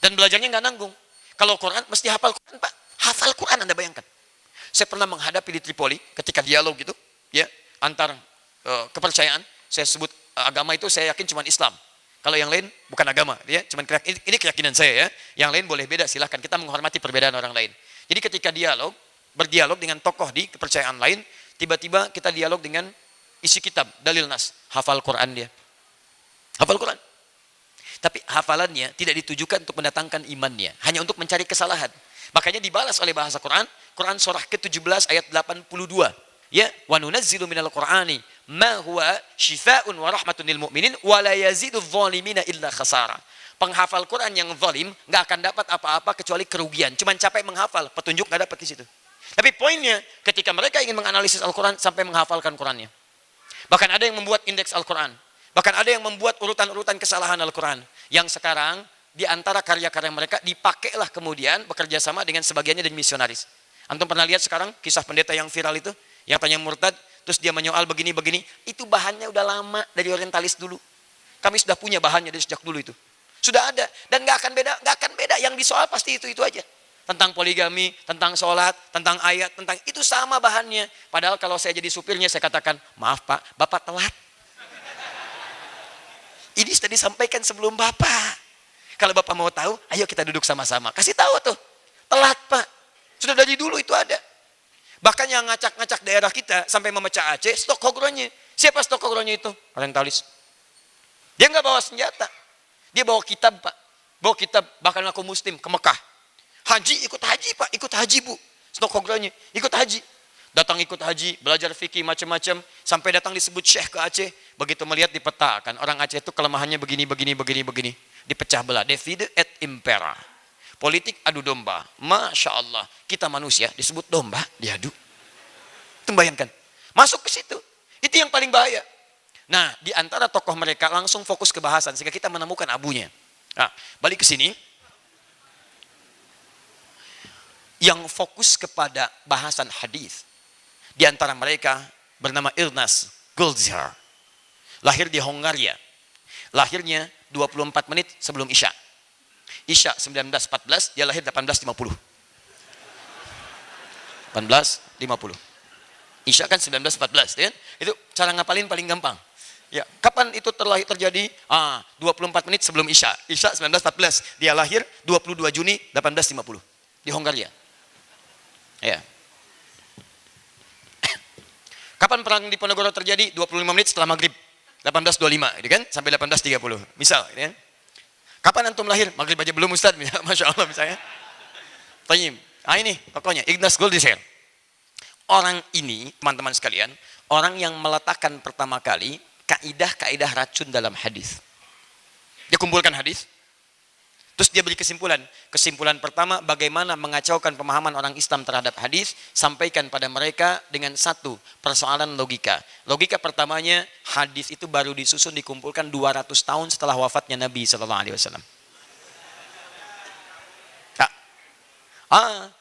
Dan belajarnya nggak nanggung. Kalau Quran, mesti hafal Quran, Pak. Hafal Quran, Anda bayangkan. Saya pernah menghadapi di Tripoli ketika dialog gitu, ya, antar kepercayaan. Saya sebut agama itu saya yakin cuma Islam. Kalau yang lain bukan agama, ya, cuman ini keyakinan saya ya. Yang lain boleh beda, silahkan, kita menghormati perbedaan orang lain. Jadi ketika berdialog dengan tokoh di kepercayaan lain, tiba-tiba kita dialog dengan isi kitab, dalil nas, hafal Quran dia. Hafal Quran. Tapi hafalannya tidak ditujukan untuk mendatangkan imannya, hanya untuk mencari kesalahan. Makanya dibalas oleh bahasa Quran, Quran surah ke-17 ayat 82. Ya, wa nunazzilu minal Qur'ani ma huwa syifaa'un wa rahmatun lil mu'minin wa la yazidudz zalimina illa khasara. Penghafal Quran yang zalim enggak akan dapat apa-apa kecuali kerugian. Cuman capek menghafal, petunjuk enggak dapat di situ. Tapi poinnya, ketika mereka ingin menganalisis Al-Quran sampai menghafalkan Qurannya. Bahkan ada yang membuat indeks Al-Quran. Bahkan ada yang membuat urutan-urutan kesalahan Al-Quran. Yang sekarang di antara karya-karya mereka dipakailah kemudian bekerja sama dengan sebagiannya dari misionaris. Antum pernah lihat sekarang kisah pendeta yang viral itu? Yang tanya murtad, terus dia menyoal begini-begini. Itu bahannya udah lama dari orientalis dulu. Kami sudah punya bahannya dari sejak dulu itu. Sudah ada. Dan gak akan beda. Yang disoal pasti itu aja. Tentang poligami, tentang sholat, tentang ayat, tentang itu sama bahannya. Padahal kalau saya jadi supirnya, saya katakan, maaf Pak, Bapak telat. Ini sudah disampaikan sebelum Bapak. Kalau Bapak mau tahu, ayo kita duduk sama-sama. Kasih tahu tuh. Telat Pak. Sudah dari dulu itu ada. Bahkan yang ngacak-ngacak daerah kita sampai memecah Aceh, stok hogronya. Siapa stok hogronya itu? Orientalis. Dia nggak bawa senjata. Dia bawa kitab Pak. Bawa kitab, bahkan aku muslim ke Mekah. Haji, ikut haji Pak. Ikut haji Bu. Stok hogronya. Ikut haji. Datang ikut haji, belajar fikih macam-macam. Sampai datang disebut syekh ke Aceh. Begitu melihat dipetakan. Orang Aceh itu kelemahannya begini. Dipecah belah. Divide et impera. Politik adu domba. Masya Allah. Kita manusia disebut domba, diadu. Itu bayangkan. Masuk ke situ. Itu yang paling bahaya. Nah, di antara tokoh mereka langsung fokus ke bahasan. Sehingga kita menemukan abunya. Nah, balik ke sini. Yang fokus kepada bahasan hadis. Di antara mereka bernama Ilnaz Goldziher. Lahir di Hongaria. Lahirnya 24 menit sebelum Isya. Isya 19.14, dia lahir 18.50. 18.50. Isya kan 19.14, ya? Itu cara ngapalin paling gampang. Ya, kapan itu terjadi? 24 menit sebelum Isya. Isya 19.14, dia lahir 22 Juni 18.50 di Hongaria. Ya. Kapan perang di Ponorogo terjadi? 25 menit setelah maghrib. 18.25, gitu kan? Sampai 18.30. Misal, gitu kan? Kapan antum lahir? Maghrib aja belum Ustaz, Masya Allah misalnya. Tayyib. Ini tokohnya, Ignaz Goldziher. Orang ini, teman-teman sekalian, orang yang meletakkan pertama kali kaidah-kaidah racun dalam hadis. Dia kumpulkan hadis, terus dia beri kesimpulan. Kesimpulan pertama, bagaimana mengacaukan pemahaman orang Islam terhadap hadis, sampaikan pada mereka dengan satu persoalan logika. Logika pertamanya, hadis itu baru disusun dikumpulkan 200 tahun setelah wafatnya Nabi SAW.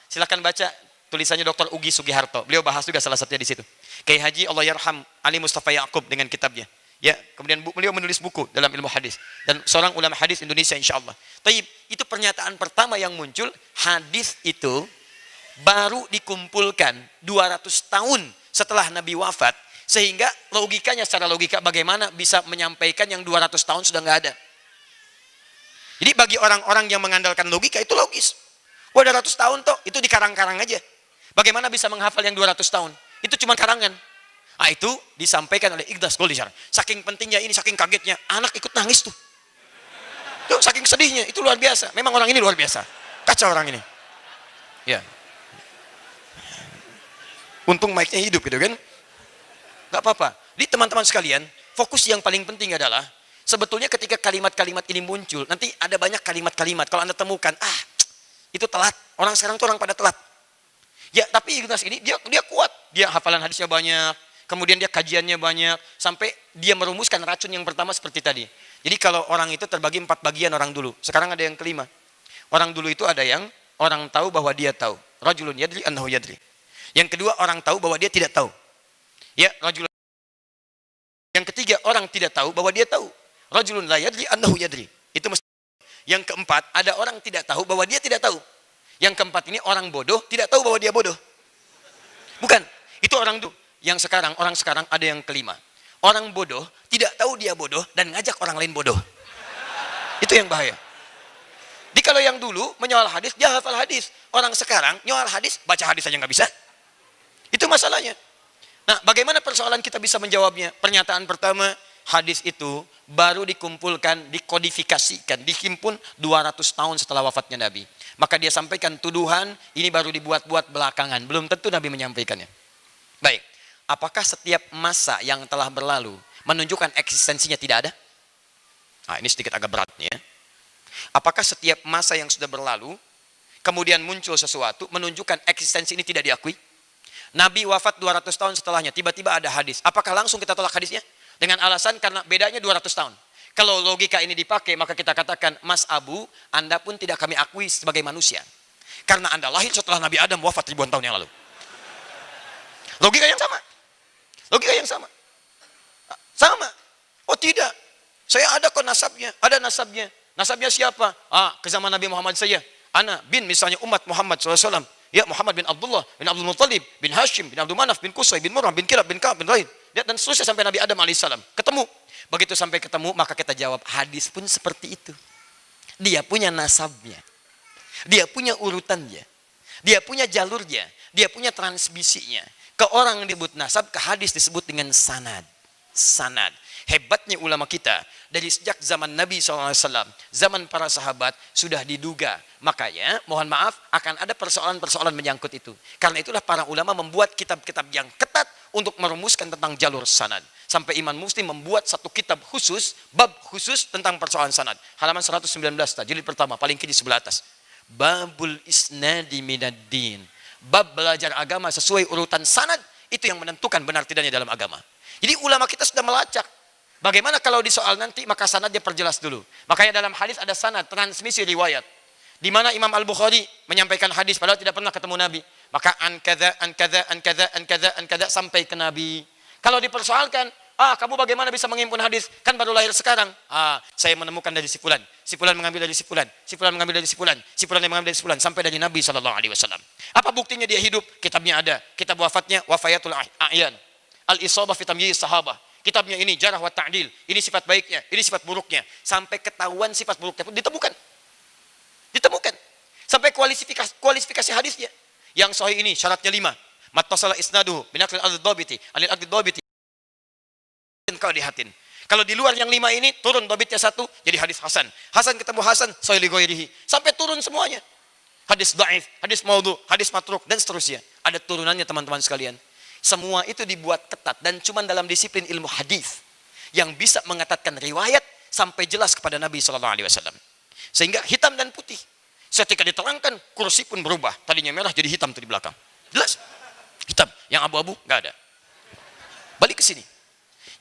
Silakan baca tulisannya Dr. Ugi Sugiharto. Beliau bahas juga salah satunya di situ. Kiai Haji Allahyarham Ali Mustafa Yaqub dengan kitabnya. Ya, kemudian beliau menulis buku dalam ilmu hadis dan seorang ulama hadis Indonesia insyaallah. Taib, itu pernyataan pertama yang muncul, hadis itu baru dikumpulkan 200 tahun setelah Nabi wafat, sehingga logikanya secara logika bagaimana bisa menyampaikan yang 200 tahun sudah nggak ada. Jadi bagi orang-orang yang mengandalkan logika itu logis. Wah, 200 tahun toh, itu dikarang-karang aja. Bagaimana bisa menghafal yang 200 tahun? Itu cuma karangan. Itu disampaikan oleh Ignaz Goldziher. Saking pentingnya ini, saking kagetnya, anak ikut nangis tuh. Tuh, saking sedihnya, itu luar biasa. Memang orang ini luar biasa. Kacau orang ini. Ya. Untung mic-nya hidup gitu kan. Gak apa-apa. Jadi teman-teman sekalian, fokus yang paling penting adalah, sebetulnya ketika kalimat-kalimat ini muncul, nanti ada banyak kalimat-kalimat. Kalau Anda temukan, itu telat. Orang sekarang tuh orang pada telat. Ya, tapi Ignaz ini dia kuat. Dia hafalan hadisnya banyak. Kemudian dia kajiannya banyak. Sampai dia merumuskan racun yang pertama seperti tadi. Jadi kalau orang itu terbagi 4 bagian orang dulu. Sekarang ada yang kelima. Orang dulu itu ada yang orang tahu bahwa dia tahu. Rajulun yadri annahu yadri. Yang kedua orang tahu bahwa dia tidak tahu. Ya, rajulun. Yang ketiga orang tidak tahu bahwa dia tahu. Rajulun la yadri annahu yadri. Itu mesti. Yang keempat, ada orang tidak tahu bahwa dia tidak tahu. Yang keempat ini orang bodoh tidak tahu bahwa dia bodoh. Bukan, itu orang dulu. Orang sekarang ada yang kelima. Orang bodoh tidak tahu dia bodoh dan ngajak orang lain bodoh. Itu yang bahaya. Jadi kalau yang dulu menyoal hadis, dia hafal hadis. Orang sekarang nyoal hadis, baca hadis saja nggak bisa. Itu masalahnya. Nah, bagaimana persoalan kita bisa menjawabnya? Pernyataan pertama, hadis itu baru dikumpulkan, dikodifikasikan, dihimpun 200 tahun setelah wafatnya Nabi. Maka dia sampaikan tuduhan, ini baru dibuat-buat belakangan. Belum tentu Nabi menyampaikannya. Baik, apakah setiap masa yang telah berlalu menunjukkan eksistensinya tidak ada? Nah, ini sedikit agak berat nih ya. Apakah setiap masa yang sudah berlalu, kemudian muncul sesuatu, menunjukkan eksistensi ini tidak diakui? Nabi wafat 200 tahun setelahnya, tiba-tiba ada hadis. Apakah langsung kita tolak hadisnya? Dengan alasan karena bedanya 200 tahun. Kalau logika ini dipakai, maka kita katakan, Mas Abu, Anda pun tidak kami akui sebagai manusia. Karena Anda lahir setelah Nabi Adam wafat ribuan tahun yang lalu. Logika yang sama. Logika yang sama. Sama. Oh tidak. Saya ada kok nasabnya. Ada nasabnya. Nasabnya siapa? Ke zaman Nabi Muhammad saya. Ana bin misalnya umat Muhammad SAW. Ya Muhammad bin Abdullah, bin Abdul Muttalib, bin Hashim, bin Abdul Manaf, bin Qusay, bin Murrah, bin Kilab, bin Ka'ab, bin Raid. Dan seterusnya sampai Nabi Adam AS. Ketemu. Begitu sampai ketemu, maka kita jawab, hadis pun seperti itu. Dia punya nasabnya. Dia punya urutannya. Dia punya jalurnya. Dia punya transmisinya. Ke orang disebut nasab, ke hadis disebut dengan sanad. Sanad. Hebatnya ulama kita, dari sejak zaman Nabi SAW, zaman para sahabat, sudah diduga. Makanya, mohon maaf, akan ada persoalan-persoalan menyangkut itu. Karena itulah para ulama membuat kitab-kitab yang ketat untuk merumuskan tentang jalur sanad. Sampai Imam Muslim membuat satu kitab khusus, bab khusus tentang persoalan sanad. Halaman 119, jilid pertama, paling kiri sebelah atas. Babul isnadi minaddin. Bab belajar agama sesuai urutan sanad, itu yang menentukan benar tidaknya dalam agama. Jadi ulama kita sudah melacak. Bagaimana kalau di soal nanti, maka sanadnya perjelas dulu. Makanya dalam hadis ada sanad, transmisi riwayat. Di mana Imam Al-Bukhari menyampaikan hadis padahal tidak pernah ketemu Nabi. Maka an kadza, an kadza, an kadza, an kadza, an kadza sampai ke Nabi. Kalau dipersoalkan, kamu bagaimana bisa mengimpun hadis? Kan baru lahir sekarang. Saya menemukan dari si fulan. Si fulan mengambil dari si fulan. Si fulan mengambil dari si fulan. Si fulan yang mengambil dari si fulan sampai dari Nabi SAW. Apa buktinya dia hidup? Kitabnya ada. Kitab wafatnya Wafayatul A'yan. Al-Isabah fi Tamyiz Sahabah. Kitabnya ini Jarh wa Ta'dil. Ini sifat baiknya, ini sifat buruknya. Sampai ketahuan sifat buruknya pun ditemukan. Ditemukan. Sampai kualifikasi hadisnya. Yang sahih ini syaratnya 5. Mattasala isnaduhu binaqlil adh-dhabiti anil adh-dhabiti. Kalau di luar yang 5 ini turun dhabitnya 1 jadi hadis hasan. Hasan ketemu hasan sahih li ghairihi. Sampai turun semuanya. Hadis dhaif, hadis maudhu, hadis matruk dan seterusnya. Ada turunannya teman-teman sekalian. Semua itu dibuat ketat dan cuma dalam disiplin ilmu hadis yang bisa mengatakan riwayat sampai jelas kepada Nabi SAW. Sehingga hitam dan putih. Ketika diterangkan, kursi pun berubah. Tadinya merah jadi hitam tuh di belakang. Jelas? Hitam. Yang abu-abu nggak ada. Balik ke sini.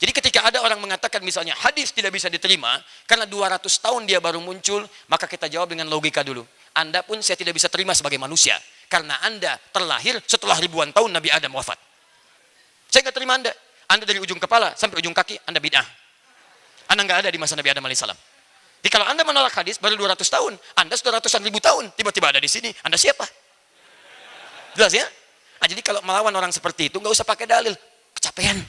Jadi ketika ada orang mengatakan misalnya hadis tidak bisa diterima karena 200 tahun dia baru muncul, maka kita jawab dengan logika dulu. Anda pun saya tidak bisa terima sebagai manusia karena Anda terlahir setelah ribuan tahun Nabi Adam wafat. Saya nggak terima Anda. Anda dari ujung kepala sampai ujung kaki, Anda bid'ah. Anda nggak ada di masa Nabi Adam AS. Jadi kalau Anda menolak hadis baru 200 tahun, Anda sudah ratusan ribu tahun, tiba-tiba ada di sini, Anda siapa? Jelas ya? Jadi kalau melawan orang seperti itu, nggak usah pakai dalil. Kecapean.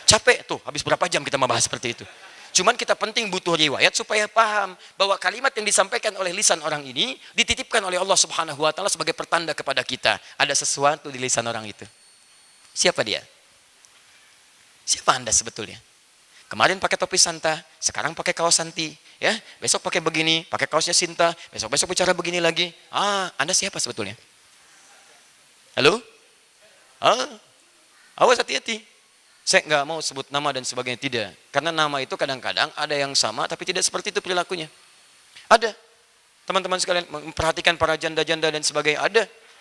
Capek tuh, habis berapa jam kita membahas seperti itu. Cuman kita penting butuh riwayat supaya paham bahwa kalimat yang disampaikan oleh lisan orang ini dititipkan oleh Allah Subhanahu wa taala sebagai pertanda kepada kita. Ada sesuatu di lisan orang itu. Siapa dia? Siapa Anda sebetulnya? Kemarin pakai topi Santa, sekarang pakai kaos Santi, ya. Besok pakai begini, pakai kaosnya Sinta, besok bicara begini lagi. Anda siapa sebetulnya? Halo? Awas hati-hati. Saya nggak mau sebut nama dan sebagainya, tidak. Karena nama itu kadang-kadang ada yang sama, tapi tidak seperti itu perilakunya. Ada. Teman-teman sekalian memperhatikan para janda-janda dan sebagainya.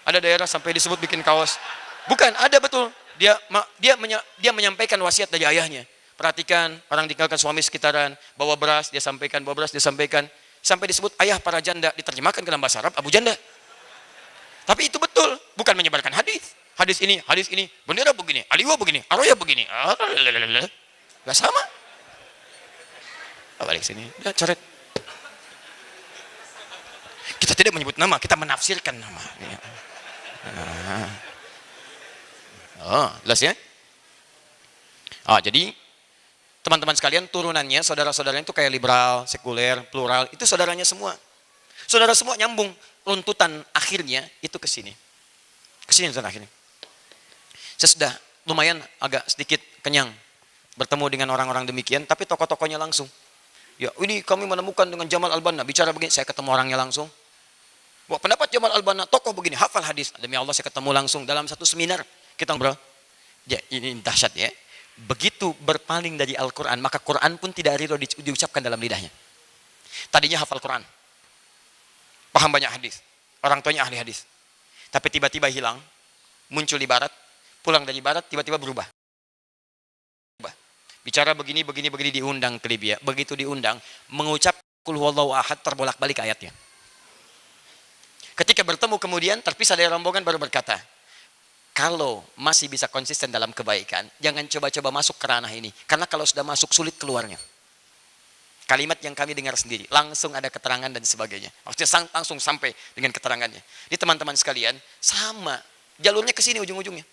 Ada daerah sampai disebut bikin kaos. Bukan, ada betul. Dia menyampaikan wasiat dari ayahnya. Perhatikan, orang tinggalkan suami sekitaran, bawa beras, dia sampaikan, bawa beras, dia sampaikan. Sampai disebut ayah para janda, diterjemahkan ke dalam bahasa Arab, Abu Janda. Tapi itu betul, bukan menyebarkan hadis. Hadis ini, bendera begini, aliwa begini, aroya begini. Gak sama. Balik sini, udah coret. Kita tidak menyebut nama, kita menafsirkan nama. Ya. Oh, jelas ya? Jadi teman-teman sekalian, turunannya, saudara-saudaranya itu kayak liberal, sekuler, plural, itu saudaranya semua. Saudara semua nyambung, runtutan akhirnya itu ke sini. Ke sini runtutan akhirnya. Saya sudah lumayan agak sedikit kenyang bertemu dengan orang-orang demikian, tapi tokoh-tokohnya langsung. Ya, ini kami menemukan dengan Jamal Al-Banna, bicara begini, saya ketemu orangnya langsung. Wah, pendapat Jamal Al-Banna, tokoh begini, hafal hadis. Demi Allah saya ketemu langsung dalam satu seminar. Kita ngobrol. Ya, ini dahsyat ya. Begitu berpaling dari Al-Quran, maka Quran pun tidak ridho diucapkan dalam lidahnya. Tadinya hafal Quran. Paham banyak hadis. Orang tuanya ahli hadis. Tapi tiba-tiba hilang. Muncul di barat. Pulang dari barat, tiba-tiba berubah. Bicara begini diundang ke Libya. Begitu diundang, mengucap Qul huwallahu ahad, terbolak-balik ayatnya. Ketika bertemu kemudian, terpisah dari rombongan baru berkata, kalau masih bisa konsisten dalam kebaikan, jangan coba-coba masuk ke ranah ini. Karena kalau sudah masuk, sulit keluarnya. Kalimat yang kami dengar sendiri, langsung ada keterangan dan sebagainya. Maksudnya langsung sampai dengan keterangannya. Jadi teman-teman sekalian, sama. Jalurnya ke sini ujung-ujungnya.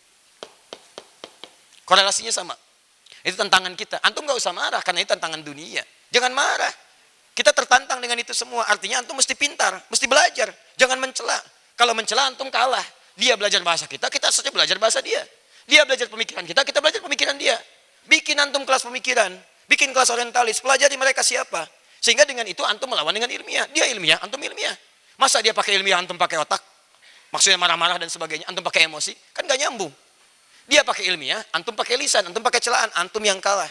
Korelasinya sama. Itu tantangan kita. Antum gak usah marah, karena itu tantangan dunia. Jangan marah. Kita tertantang dengan itu semua. Artinya antum mesti pintar, mesti belajar. Jangan mencela. Kalau mencela antum kalah. Dia belajar bahasa kita, kita saja belajar bahasa dia. Dia belajar pemikiran kita belajar pemikiran dia. Bikin antum kelas pemikiran, bikin kelas orientalis, pelajari mereka siapa. Sehingga dengan itu antum melawan dengan ilmiah. Dia ilmiah, antum ilmiah. Masa dia pakai ilmiah, antum pakai otak? Maksudnya marah-marah dan sebagainya, antum pakai emosi? Kan gak nyambung. Dia pakai ilmiah, antum pakai lisan, antum pakai celaan, antum yang kalah.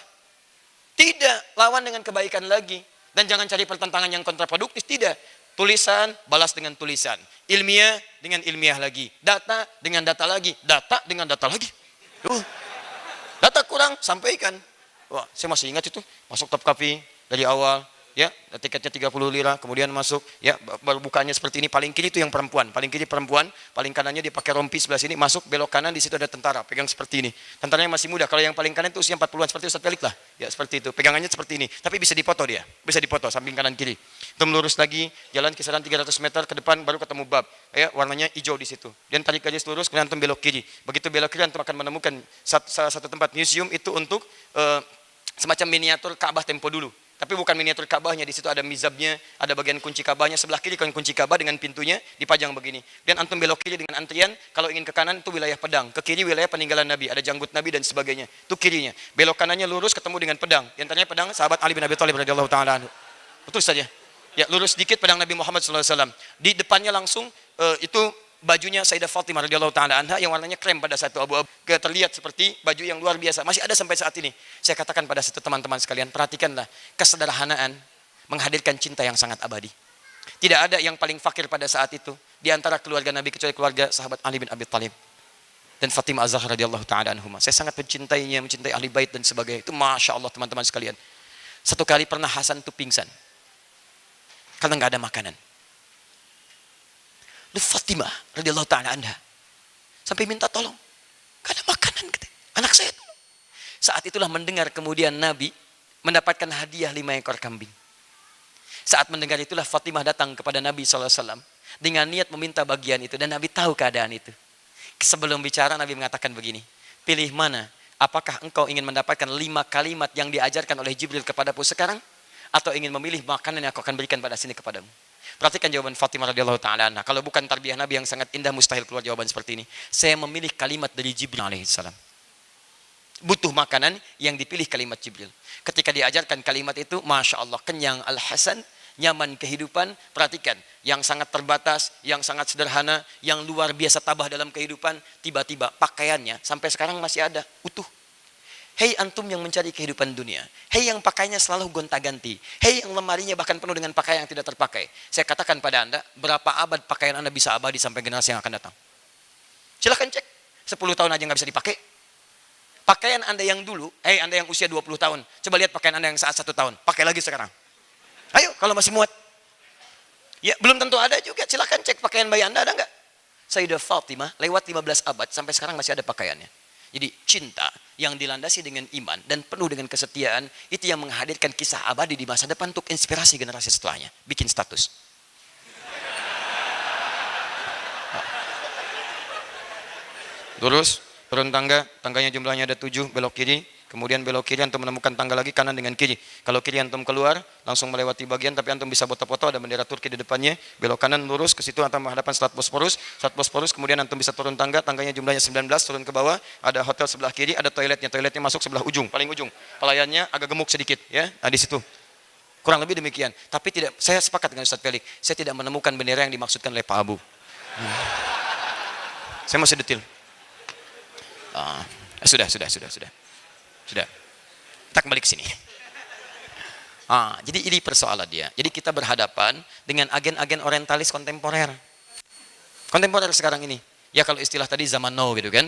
Tidak, lawan dengan kebaikan lagi. Dan jangan cari pertentangan yang kontraproduktif, tidak. Tulisan, balas dengan tulisan. Ilmiah dengan ilmiah lagi. Data dengan data lagi. Data dengan data lagi. Data kurang, sampaikan. Wah, saya masih ingat itu. Masuk Top Cafe dari awal. Ya, tiketnya 30 lira, kemudian masuk, ya, baru bukanya seperti ini. Paling kiri itu yang perempuan, paling kiri perempuan, paling kanannya dia pakai rompi sebelah sini, masuk belok kanan, di situ ada tentara, pegang seperti ini. Tentaranya masih muda, kalau yang paling kanan itu usia 40-an, seperti Ustaz Pelik lah, ya seperti itu. Pegangannya seperti ini, tapi bisa dipoto dia, bisa dipoto samping kanan kiri. Itu lurus lagi, jalan kisaran 300 meter ke depan, baru ketemu bab, ya, warnanya hijau di situ. Dan tarik garis lurus, kemudian antum belok kiri. Begitu belok kiri, antum akan menemukan salah satu tempat museum itu untuk semacam miniatur Ka'bah tempo dulu. Tapi bukan miniatur Ka'bahnya, di situ ada mizabnya, ada bagian kunci Ka'bahnya, sebelah kiri kan kunci Ka'bah dengan pintunya dipajang begini. Dan antum belok kiri dengan antrian, kalau ingin ke kanan itu wilayah pedang, ke kiri wilayah peninggalan Nabi, ada janggut Nabi dan sebagainya. Itu kirinya. Belok kanannya lurus ketemu dengan pedang. Di antaranya pedang sahabat Ali bin Abi Thalib radhiyallahu taala anhu. Betul saja. Ya, lurus sedikit pedang Nabi Muhammad sallallahu alaihi wasallam. Di depannya langsung itu bajunya Sayyidah Fatimah radhiyallahu taala anha yang warnanya krem pada saat itu, abu-abu, terlihat seperti baju yang luar biasa, masih ada sampai saat ini. Saya katakan pada situ teman-teman sekalian, perhatikanlah kesederhanaan menghadirkan cinta yang sangat abadi. Tidak ada yang paling fakir pada saat itu di antara keluarga Nabi kecuali keluarga sahabat Ali bin Abi Thalib dan Fatimah Az-Zahra radhiyallahu taala anhuma. Saya sangat mencintainya, mencintai ahli bait dan sebagainya. Itu masya Allah teman-teman sekalian. Satu kali pernah Hasan itu pingsan karena nggak ada makanan. Fatimah radhiyallahu taala anha sampai minta tolong, gak ada makanan, anak saya tolong. Saat itulah mendengar kemudian Nabi mendapatkan hadiah 5 ekor kambing. Saat mendengar itulah Fatimah datang kepada Nabi SAW dengan niat meminta bagian itu, dan Nabi tahu keadaan itu. Sebelum bicara Nabi mengatakan begini, pilih mana, apakah engkau ingin mendapatkan 5 kalimat yang diajarkan oleh Jibril kepadamu sekarang, atau ingin memilih makanan yang aku akan berikan pada sini kepadamu. Perhatikan jawaban Fatimah radhiyallahu taala anha. Kalau bukan tarbiyah Nabi yang sangat indah, mustahil keluar jawaban seperti ini. Saya memilih kalimat dari Jibril alaihissalam. Butuh makanan, yang dipilih kalimat Jibril. Ketika diajarkan kalimat itu, masya Allah, kenyang al-hasan, nyaman kehidupan. Perhatikan, yang sangat terbatas, yang sangat sederhana, yang luar biasa tabah dalam kehidupan, tiba-tiba pakaiannya sampai sekarang masih ada, utuh. Hei antum yang mencari kehidupan dunia. Hei yang pakainya selalu gonta-ganti. Hei yang lemarinya bahkan penuh dengan pakaian yang tidak terpakai. Saya katakan pada anda, berapa abad pakaian anda bisa abadi sampai generasi yang akan datang? Silahkan cek. 10 tahun aja nggak bisa dipakai. Pakaian anda yang dulu, anda yang usia 20 tahun. Coba lihat pakaian anda yang saat 1 tahun. Pakai lagi sekarang. Ayo, kalau masih muat. Ya, belum tentu ada juga. Silahkan cek pakaian bayi anda, ada nggak? Sayyidah Fatimah lewat 15 abad, sampai sekarang masih ada pakaiannya. Jadi cinta yang dilandasi dengan iman dan penuh dengan kesetiaan, itu yang menghadirkan kisah abadi di masa depan untuk inspirasi generasi setelahnya. Bikin status. Lurus, turun tangga, tangganya jumlahnya ada 7, belok kiri, kemudian belok kiri antum menemukan tangga lagi kanan dengan kiri. Kalau kiri antum keluar, langsung melewati bagian tapi antum bisa foto-foto ada bendera Turki di depannya. Belok kanan lurus ke situ antum menghadapan Selat Bosporus, kemudian antum bisa turun tangga, tangganya jumlahnya 19, turun ke bawah, ada hotel sebelah kiri, ada toiletnya masuk sebelah ujung, paling ujung. Pelayannya agak gemuk sedikit ya. Nah di situ. Kurang lebih demikian. Tapi tidak, saya sepakat dengan Ustaz Felix. Saya tidak menemukan bendera yang dimaksudkan oleh Pak Abu. Saya masih detil. Sudah. Kita kembali ke sini. Jadi ini persoalan dia. Jadi kita berhadapan dengan agen-agen orientalis kontemporer. Kontemporer sekarang ini. Ya kalau istilah tadi zaman now gitu kan.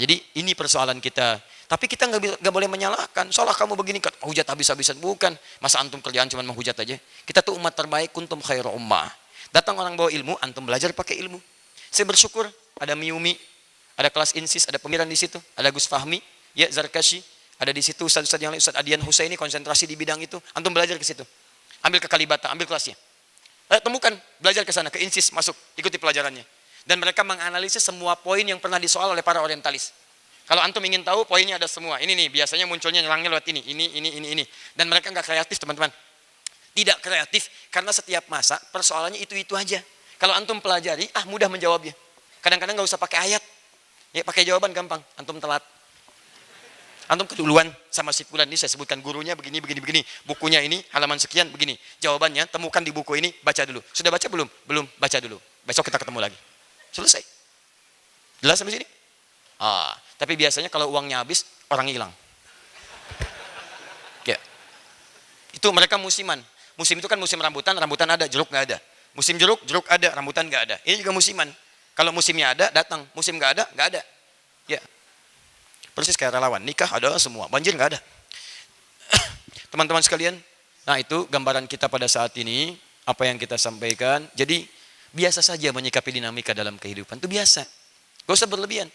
Jadi ini persoalan kita. Tapi kita nggak boleh menyalahkan. Soalnya kamu begini kan hujat habis-habisan, bukan. Masa antum kerjaan cuma menghujat aja. Kita tuh umat terbaik, kuntum khairu ummah. Datang orang bawa ilmu, antum belajar pakai ilmu. Saya bersyukur ada Miumi, ada kelas insis, ada pemiran di situ, ada Gus Fahmi, ya Zarkashi, ada di situ Ustaz-Ustaz yang lain, Ustaz Adian Husaini konsentrasi di bidang itu. Antum belajar ke situ. Ambil ke Kalibata, ambil kelasnya. Temukan, belajar ke sana, ke insis, masuk, ikuti pelajarannya. Dan mereka menganalisis semua poin yang pernah disoal oleh para orientalis. Kalau antum ingin tahu, poinnya ada semua. Ini nih, biasanya munculnya nyerangnya lewat ini. Dan mereka nggak kreatif, teman-teman. Tidak kreatif, karena setiap masa persoalannya itu aja. Kalau antum pelajari, mudah menjawabnya. Kadang-kadang nggak usah pakai ayat. Ya, pakai jawaban gampang. Antum telat. Antum keduluan sama si fulan ini, saya sebutkan gurunya begini. Bukunya ini, halaman sekian, begini. Jawabannya, temukan di buku ini, baca dulu. Sudah baca belum? Belum, baca dulu. Besok kita ketemu lagi. Selesai. Jelas sampai sini? Tapi biasanya kalau uangnya habis, orang hilang. Ya. Itu mereka musiman. Musim itu kan musim rambutan ada, jeruk nggak ada. Musim jeruk ada, rambutan nggak ada. Ini juga musiman. Kalau musimnya ada, datang. Musim nggak ada. Ya. Persis kayak relawan, nikah ada semua, banjir nggak ada. Teman-teman sekalian, nah itu gambaran kita pada saat ini, apa yang kita sampaikan. Jadi biasa saja menyikapi dinamika dalam kehidupan, itu biasa. Gak usah berlebihan.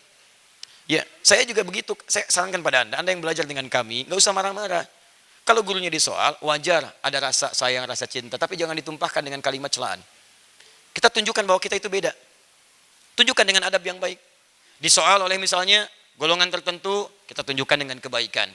Ya, saya juga begitu. Saya sarankan pada Anda yang belajar dengan kami, gak usah marah-marah. Kalau gurunya disoal, wajar ada rasa sayang, rasa cinta, tapi jangan ditumpahkan dengan kalimat celaan. Kita tunjukkan bahwa kita itu beda. Tunjukkan dengan adab yang baik. Disoal oleh misalnya golongan tertentu, kita tunjukkan dengan kebaikan.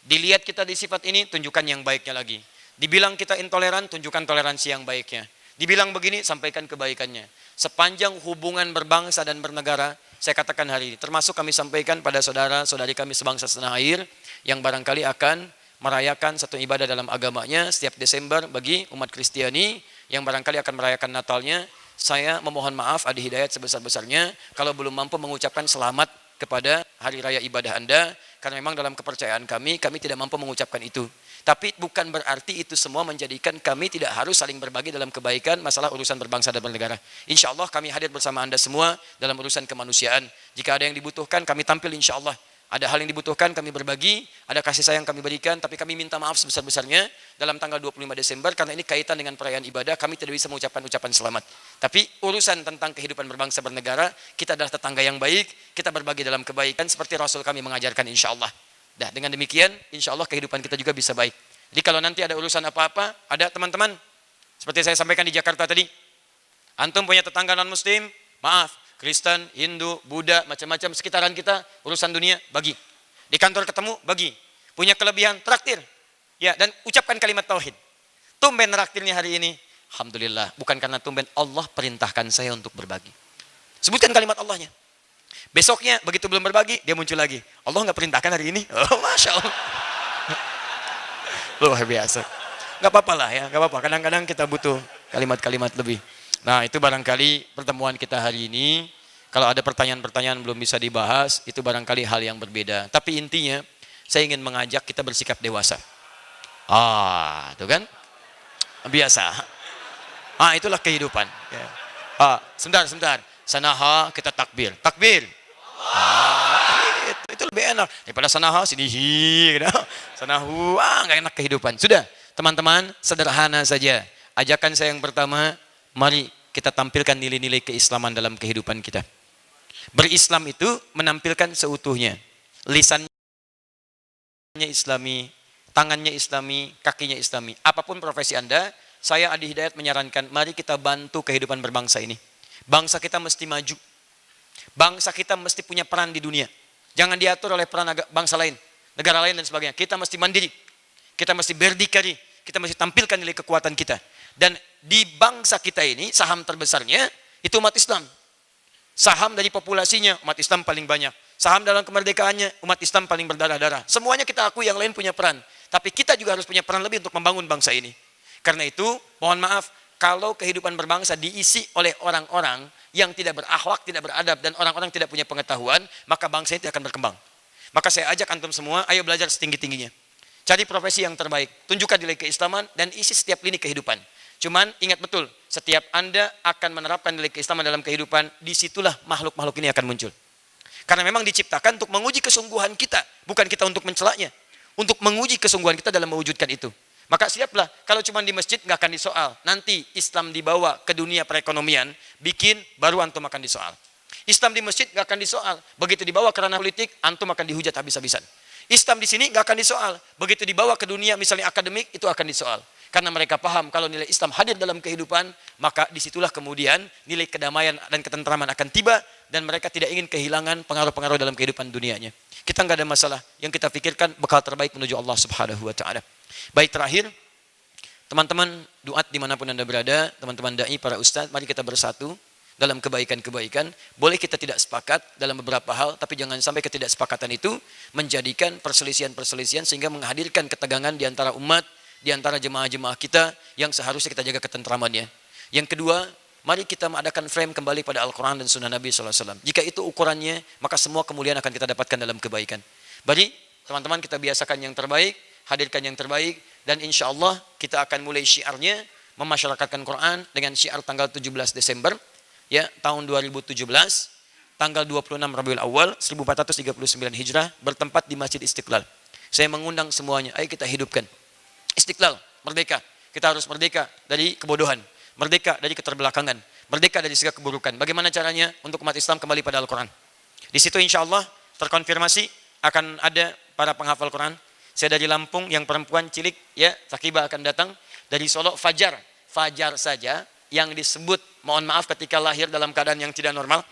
Dilihat kita di sifat ini, tunjukkan yang baiknya lagi. Dibilang kita intoleran, tunjukkan toleransi yang baiknya. Dibilang begini, sampaikan kebaikannya. Sepanjang hubungan berbangsa dan bernegara, saya katakan hari ini, termasuk kami sampaikan pada saudara-saudari kami sebangsa setanah air, yang barangkali akan merayakan satu ibadah dalam agamanya setiap Desember bagi umat Kristiani, yang barangkali akan merayakan Natalnya. Saya memohon maaf, adi hidayat sebesar-besarnya, kalau belum mampu mengucapkan selamat kepada hari raya ibadah Anda, karena memang dalam kepercayaan kami tidak mampu mengucapkan itu. Tapi bukan berarti itu semua menjadikan kami tidak harus saling berbagi dalam kebaikan masalah urusan berbangsa dan bernegara. Insya Allah kami hadir bersama Anda semua dalam urusan kemanusiaan. Jika ada yang dibutuhkan, kami tampil insya Allah. Ada hal yang dibutuhkan, kami berbagi. Ada kasih sayang kami berikan, tapi kami minta maaf sebesar-besarnya dalam tanggal 25 Desember, karena ini kaitan dengan perayaan ibadah, kami tidak bisa mengucapkan ucapan selamat. Tapi urusan tentang kehidupan berbangsa bernegara, kita adalah tetangga yang baik, kita berbagi dalam kebaikan, seperti Rasul kami mengajarkan insya Allah. Dengan demikian, insya Allah kehidupan kita juga bisa baik. Jadi kalau nanti ada urusan apa-apa, ada teman-teman, seperti saya sampaikan di Jakarta tadi, antum punya tetangga non-muslim, maaf, Kristen, Hindu, Buddha, macam-macam sekitaran kita, urusan dunia, bagi. Di kantor ketemu, bagi. Punya kelebihan, traktir. Ya, dan ucapkan kalimat tauhid. Tumben traktirnya hari ini, alhamdulillah, bukan karena tumben, Allah perintahkan saya untuk berbagi. Sebutkan kalimat Allahnya. Besoknya, begitu belum berbagi, dia muncul lagi. Allah nggak perintahkan hari ini? Oh, Masya Allah. Luar biasa. Nggak apa-apa lah ya, nggak apa-apa. Kadang-kadang kita butuh kalimat-kalimat lebih. Nah, itu barangkali pertemuan kita hari ini. Kalau ada pertanyaan-pertanyaan belum bisa dibahas, itu barangkali hal yang berbeda. Tapi intinya, saya ingin mengajak kita bersikap dewasa. Itu kan? Biasa. Itulah kehidupan. Sebentar. Sanaha kita takbir. Takbir. Itu lebih enak daripada sanaha sini gitu. Sanahu, nggak enak kehidupan. Sudah, teman-teman, sederhana saja. Ajakan saya yang pertama, mari kita tampilkan nilai-nilai keislaman dalam kehidupan kita. Berislam itu menampilkan seutuhnya. Lisannya Islami, tangannya Islami, kakinya Islami. Apapun profesi Anda, saya Adi Hidayat menyarankan, mari kita bantu kehidupan berbangsa ini. Bangsa kita mesti maju. Bangsa kita mesti punya peran di dunia. Jangan diatur oleh peran bangsa lain, negara lain dan sebagainya. Kita mesti mandiri. Kita mesti berdikari. Kita mesti tampilkan nilai kekuatan kita. Dan di bangsa kita ini, saham terbesarnya itu umat Islam. Saham dari populasinya, umat Islam paling banyak. Saham dalam kemerdekaannya, umat Islam paling berdarah-darah. Semuanya kita akui, yang lain punya peran. Tapi kita juga harus punya peran lebih untuk membangun bangsa ini. Karena itu, mohon maaf, kalau kehidupan berbangsa diisi oleh orang-orang yang tidak berakhlak, tidak beradab, dan orang-orang tidak punya pengetahuan, maka bangsa itu akan berkembang. Maka saya ajak antum semua, ayo belajar setinggi-tingginya. Cari profesi yang terbaik, tunjukkan nilai keislaman, dan isi setiap lini kehidupan. Cuman ingat betul, setiap Anda akan menerapkan nilai keislaman dalam kehidupan, disitulah makhluk-makhluk ini akan muncul. Karena memang diciptakan untuk menguji kesungguhan kita, bukan kita untuk mencelaknya. Untuk menguji kesungguhan kita dalam mewujudkan itu. Maka siaplah, kalau cuma di masjid nggak akan disoal. Nanti Islam dibawa ke dunia perekonomian, bikin, baru antum akan disoal. Islam di masjid nggak akan disoal. Begitu dibawa ke ranah politik, antum akan dihujat habis-habisan. Islam di sini nggak akan disoal. Begitu dibawa ke dunia misalnya akademik, itu akan disoal. Karena mereka paham kalau nilai Islam hadir dalam kehidupan, maka disitulah kemudian nilai kedamaian dan ketentraman akan tiba, dan mereka tidak ingin kehilangan pengaruh-pengaruh dalam kehidupan dunianya. Kita nggak ada masalah. Yang kita pikirkan bekal terbaik menuju Allah Subhanahu wa Ta'ala. Baik, terakhir, teman-teman duat dimanapun Anda berada, teman-teman dai, para ustadz, mari kita bersatu dalam kebaikan-kebaikan. Boleh kita tidak sepakat dalam beberapa hal, tapi jangan sampai ketidaksepakatan itu menjadikan perselisihan-perselisihan sehingga menghadirkan ketegangan di antara umat, di antara jemaah-jemaah kita yang seharusnya kita jaga ketentramannya. Yang kedua, mari kita mengadakan frame kembali pada Al-Quran dan Sunnah Nabi SAW. Jika itu ukurannya, maka semua kemuliaan akan kita dapatkan dalam kebaikan. Bari, teman-teman, kita biasakan yang terbaik, hadirkan yang terbaik, dan insya Allah kita akan mulai syiarnya, memasyarakatkan Quran dengan syiar tanggal 17 Desember, ya, tahun 2017, tanggal 26 Rabiul Awal, 1439 Hijrah, bertempat di Masjid Istiqlal. Saya mengundang semuanya, ayo kita hidupkan. Istiqlal, merdeka. Kita harus merdeka dari kebodohan, merdeka dari keterbelakangan, merdeka dari segala keburukan. Bagaimana caranya untuk umat Islam kembali pada Al-Quran? Di situ insya Allah terkonfirmasi akan ada para penghafal Quran. Saya dari Lampung, yang perempuan cilik, ya, Sakibah akan datang. Dari Solo, Fajar saja yang disebut, mohon maaf, ketika lahir dalam keadaan yang tidak normal,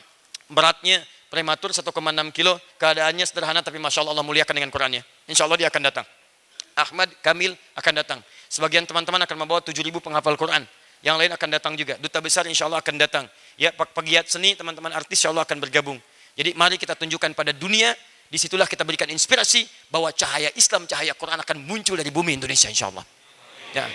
beratnya prematur 1,6 kilo, keadaannya sederhana tapi Masya Allah muliakan dengan Qurannya. Insya Allah dia akan datang. Ahmad Kamil akan datang. Sebagian teman-teman akan membawa 7.000 penghafal Quran. Yang lain akan datang juga. Duta besar insya Allah akan datang. Ya, pegiat seni, teman-teman artis insya Allah akan bergabung. Jadi mari kita tunjukkan pada dunia, disitulah kita berikan inspirasi bahwa cahaya Islam, cahaya Quran akan muncul dari bumi Indonesia insya Allah. Ya.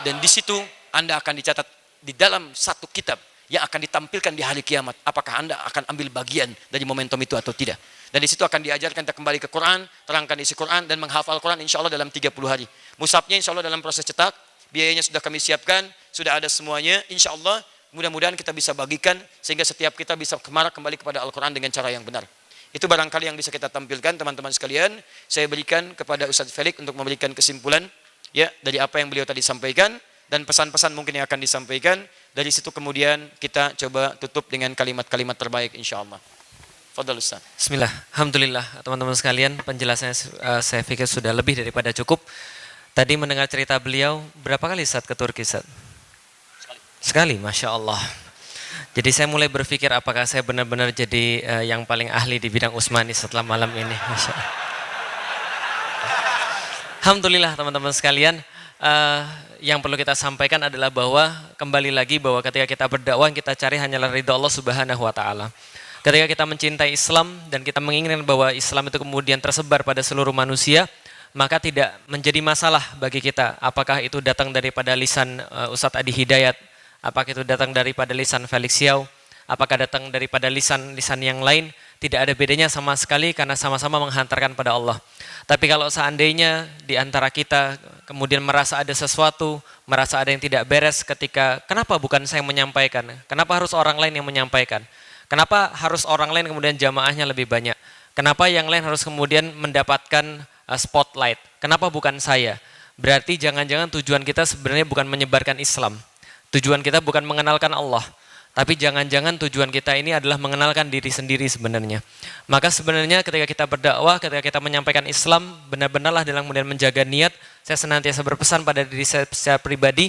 Dan di situ Anda akan dicatat di dalam satu kitab yang akan ditampilkan di hari kiamat. Apakah Anda akan ambil bagian dari momentum itu atau tidak? Dan di situ akan diajarkan kita kembali ke Quran, terangkan isi Quran, dan menghafal Quran insya Allah dalam 30 hari. Mushafnya insya Allah dalam proses cetak, biayanya sudah kami siapkan, sudah ada semuanya. Insya Allah mudah-mudahan kita bisa bagikan sehingga setiap kita bisa kembali kepada Al-Quran dengan cara yang benar. Itu barangkali yang bisa kita tampilkan, teman-teman sekalian. Saya berikan kepada Ustadz Felix untuk memberikan kesimpulan, ya, dari apa yang beliau tadi sampaikan, dan pesan-pesan mungkin yang akan disampaikan. Dari situ kemudian kita coba tutup dengan kalimat-kalimat terbaik insya Allah. Fadhal Ustaz. Bismillah, alhamdulillah teman-teman sekalian, penjelasannya saya pikir sudah lebih daripada cukup. Tadi mendengar cerita beliau, berapa kali Ustaz ke Turki Ustaz? Sekali, Masya Allah. Jadi saya mulai berpikir apakah saya benar-benar jadi yang paling ahli di bidang Utsmani setelah malam ini. Masya Allah. Alhamdulillah teman-teman sekalian, yang perlu kita sampaikan adalah bahwa kembali lagi bahwa ketika kita berdakwah kita cari hanyalah ridha Allah Subhanahu wa Ta'ala. Ketika kita mencintai Islam dan kita menginginkan bahwa Islam itu kemudian tersebar pada seluruh manusia, maka tidak menjadi masalah bagi kita apakah itu datang daripada lisan Ustadz Adi Hidayat, apakah itu datang daripada lisan Felix Xiao, apakah datang daripada lisan-lisan yang lain, tidak ada bedanya sama sekali karena sama-sama menghantarkan pada Allah. Tapi kalau seandainya di antara kita kemudian merasa ada sesuatu, merasa ada yang tidak beres ketika, kenapa bukan saya yang menyampaikan? Kenapa harus orang lain yang menyampaikan? Kenapa harus orang lain kemudian jamaahnya lebih banyak? Kenapa yang lain harus kemudian mendapatkan spotlight? Kenapa bukan saya? Berarti jangan-jangan tujuan kita sebenarnya bukan menyebarkan Islam. Tujuan kita bukan mengenalkan Allah. Tapi jangan-jangan tujuan kita ini adalah mengenalkan diri sendiri sebenarnya. Maka sebenarnya ketika kita berdakwah, ketika kita menyampaikan Islam, benar-benarlah dalam kemudian menjaga niat. Saya senantiasa berpesan pada diri saya secara pribadi,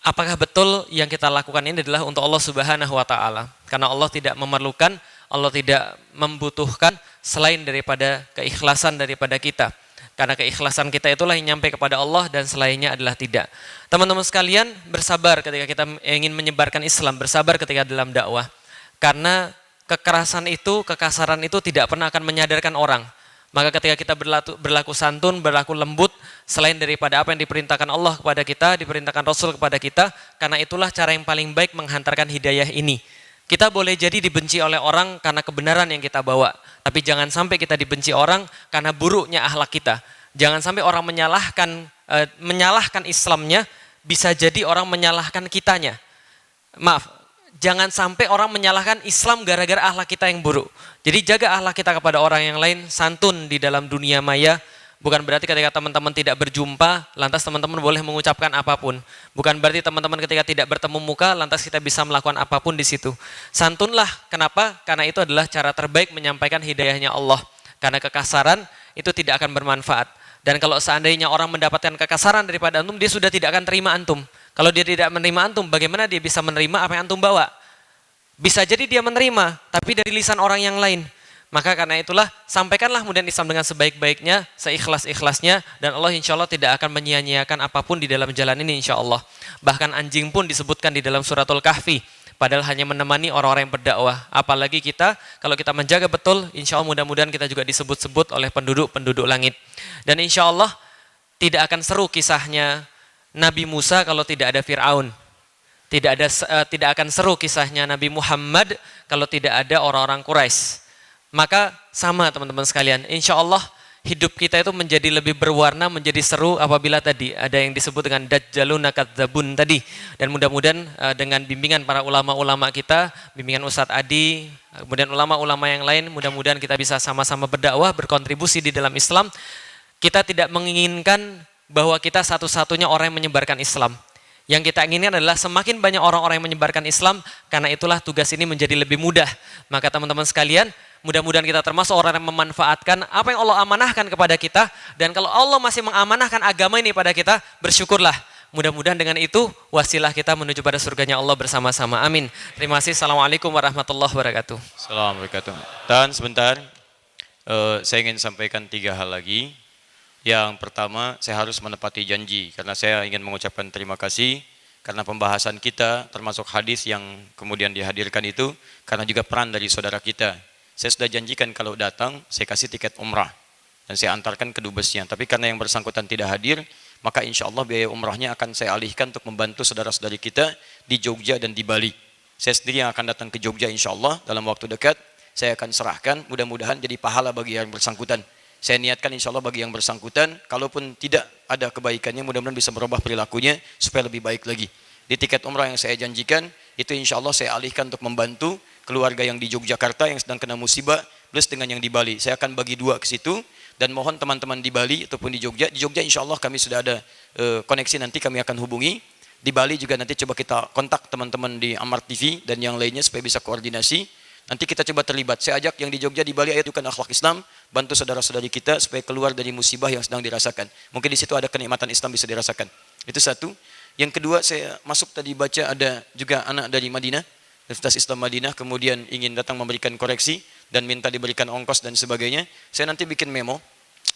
apakah betul yang kita lakukan ini adalah untuk Allah Subhanahu wa taala? Karena Allah tidak memerlukan, Allah tidak membutuhkan selain daripada keikhlasan daripada kita. Karena keikhlasan kita itulah yang nyampe kepada Allah dan selainnya adalah tidak. Teman-teman sekalian, bersabar ketika kita ingin menyebarkan Islam, bersabar ketika dalam dakwah. Karena kekerasan itu, kekasaran itu tidak pernah akan menyadarkan orang. Maka ketika kita berlaku santun, berlaku lembut, selain daripada apa yang diperintahkan Allah kepada kita, diperintahkan Rasul kepada kita, karena itulah cara yang paling baik menghantarkan hidayah ini. Kita boleh jadi dibenci oleh orang karena kebenaran yang kita bawa. Tapi jangan sampai kita dibenci orang karena buruknya akhlak kita. Jangan sampai orang menyalahkan Islamnya, bisa jadi orang menyalahkan kitanya. Maaf, jangan sampai orang menyalahkan Islam gara-gara akhlak kita yang buruk. Jadi jaga akhlak kita kepada orang yang lain, santun di dalam dunia maya. Bukan berarti ketika teman-teman tidak berjumpa, lantas teman-teman boleh mengucapkan apapun. Bukan berarti teman-teman ketika tidak bertemu muka, lantas kita bisa melakukan apapun di situ. Santunlah, kenapa? Karena itu adalah cara terbaik menyampaikan hidayahnya Allah. Karena kekasaran itu tidak akan bermanfaat. Dan kalau seandainya orang mendapatkan kekasaran daripada antum, dia sudah tidak akan terima antum. Kalau dia tidak menerima antum, bagaimana dia bisa menerima apa yang antum bawa? Bisa jadi dia menerima, tapi dari lisan orang yang lain. Maka karena itulah, sampaikanlah kemudian Islam dengan sebaik-baiknya, seikhlas-ikhlasnya, dan Allah insya Allah tidak akan menyia-nyiakan apapun di dalam jalan ini insya Allah. Bahkan anjing pun disebutkan di dalam suratul Kahfi, padahal hanya menemani orang-orang yang berdakwah. Apalagi kita, kalau kita menjaga betul, insya Allah mudah-mudahan kita juga disebut-sebut oleh penduduk-penduduk langit. Dan insya Allah tidak akan seru kisahnya Nabi Musa kalau tidak ada Fir'aun. Tidak akan seru kisahnya Nabi Muhammad kalau tidak ada orang-orang Quraisy. Maka sama teman-teman sekalian, insya Allah hidup kita itu menjadi lebih berwarna, menjadi seru apabila tadi ada yang disebut dengan Dajjalun Kadzabun tadi. Dan mudah-mudahan dengan bimbingan para ulama-ulama kita, bimbingan Ustadz Adi, kemudian ulama-ulama yang lain, mudah-mudahan kita bisa sama-sama berdakwah, berkontribusi di dalam Islam. Kita tidak menginginkan bahwa kita satu-satunya orang yang menyebarkan Islam. Yang kita inginkan adalah semakin banyak orang-orang yang menyebarkan Islam, karena itulah tugas ini menjadi lebih mudah. Maka teman-teman sekalian, mudah-mudahan kita termasuk orang yang memanfaatkan apa yang Allah amanahkan kepada kita. Dan kalau Allah masih mengamanahkan agama ini pada kita, bersyukurlah. Mudah-mudahan dengan itu, wasilah kita menuju pada surganya Allah bersama-sama. Amin. Terima kasih. Assalamualaikum warahmatullahi wabarakatuh. Assalamualaikum warahmatullahi wabarakatuh. Dan sebentar, saya ingin sampaikan 3 hal lagi. Yang pertama, saya harus menepati janji karena saya ingin mengucapkan terima kasih karena pembahasan kita termasuk hadis yang kemudian dihadirkan itu karena juga peran dari saudara kita. Saya sudah janjikan kalau datang saya kasih tiket umrah dan saya antarkan ke dubesnya. Tapi karena yang bersangkutan tidak hadir, maka insya Allah biaya umrahnya akan saya alihkan untuk membantu saudara-saudari kita di Jogja dan di Bali. Saya sendiri yang akan datang ke Jogja insya Allah dalam waktu dekat. Saya akan serahkan, mudah-mudahan jadi pahala bagi yang bersangkutan. Saya niatkan insya Allah bagi yang bersangkutan, kalaupun tidak ada kebaikannya, mudah-mudahan bisa merubah perilakunya supaya lebih baik lagi. Di tiket umrah yang saya janjikan, itu insya Allah saya alihkan untuk membantu keluarga yang di Yogyakarta yang sedang kena musibah, plus dengan yang di Bali. Saya akan bagi 2 ke situ, dan mohon teman-teman di Bali ataupun di Jogja insya Allah kami sudah ada koneksi, nanti kami akan hubungi. Di Bali juga nanti coba kita kontak teman-teman di Amar TV dan yang lainnya supaya bisa koordinasi. Nanti kita coba terlibat. Saya ajak yang di Jogja, di Bali, ayo akhlak Islam, bantu saudara-saudari kita supaya keluar dari musibah yang sedang dirasakan. Mungkin di situ ada kenikmatan Islam bisa dirasakan. Itu satu. Yang kedua, saya masuk tadi baca ada juga anak dari Madinah, Universitas Islam Madinah, kemudian ingin datang memberikan koreksi dan minta diberikan ongkos dan sebagainya. Saya nanti bikin memo.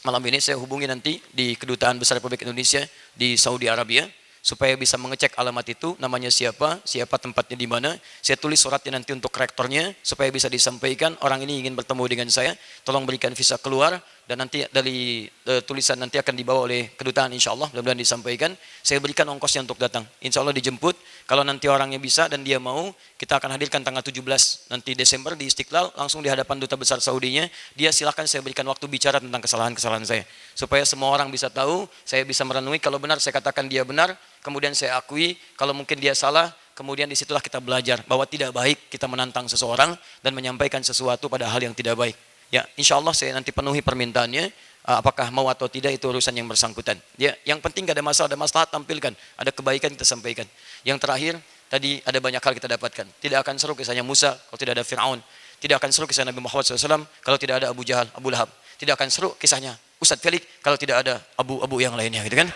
Malam ini saya hubungi nanti di Kedutaan Besar Republik Indonesia di Saudi Arabia, supaya bisa mengecek alamat itu, namanya siapa tempatnya di mana. Saya tulis suratnya nanti untuk rektornya, supaya bisa disampaikan, orang ini ingin bertemu dengan saya, tolong berikan visa keluar, dan nanti dari tulisan nanti akan dibawa oleh kedutaan insya Allah, mudah-mudahan disampaikan. Saya berikan ongkosnya untuk datang, insya Allah dijemput. Kalau nanti orangnya bisa dan dia mau, kita akan hadirkan tanggal 17 nanti Desember di Istiqlal, langsung di hadapan Duta Besar Saudinya. Dia silakan saya berikan waktu bicara tentang kesalahan-kesalahan saya, supaya semua orang bisa tahu, saya bisa merenungi, kalau benar saya katakan dia benar, kemudian saya akui, kalau mungkin dia salah, kemudian disitulah kita belajar bahwa tidak baik kita menantang seseorang dan menyampaikan sesuatu pada hal yang tidak baik. Ya, insya Allah saya nanti penuhi permintaannya, apakah mau atau tidak itu urusan yang bersangkutan. Ya, yang penting gak ada masalah tampilkan, ada kebaikan kita sampaikan. Yang terakhir, tadi ada banyak hal kita dapatkan. Tidak akan seru kisahnya Musa kalau tidak ada Fir'aun. Tidak akan seru kisah Nabi Muhammad SAW kalau tidak ada Abu Jahal, Abu Lahab. Tidak akan seru kisahnya Ustadz Felix kalau tidak ada abu-abu yang lainnya, gitu kan?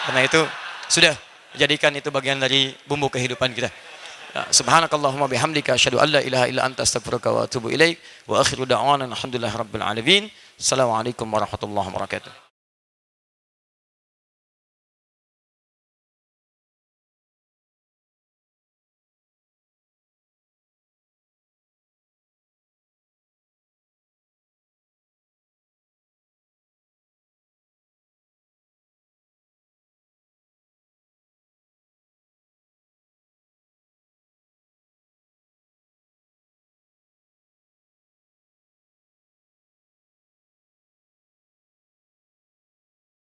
Karena itu sudah jadikan itu bagian dari bumbu kehidupan kita. Subhanakallahumma bihamdika asyhadu an la ilaha illa anta astaghfiruka wa atubu ilaik wa akhiru da'wana alhamdulillahi rabbil alamin. Assalamualaikum warahmatullahi wabarakatuh.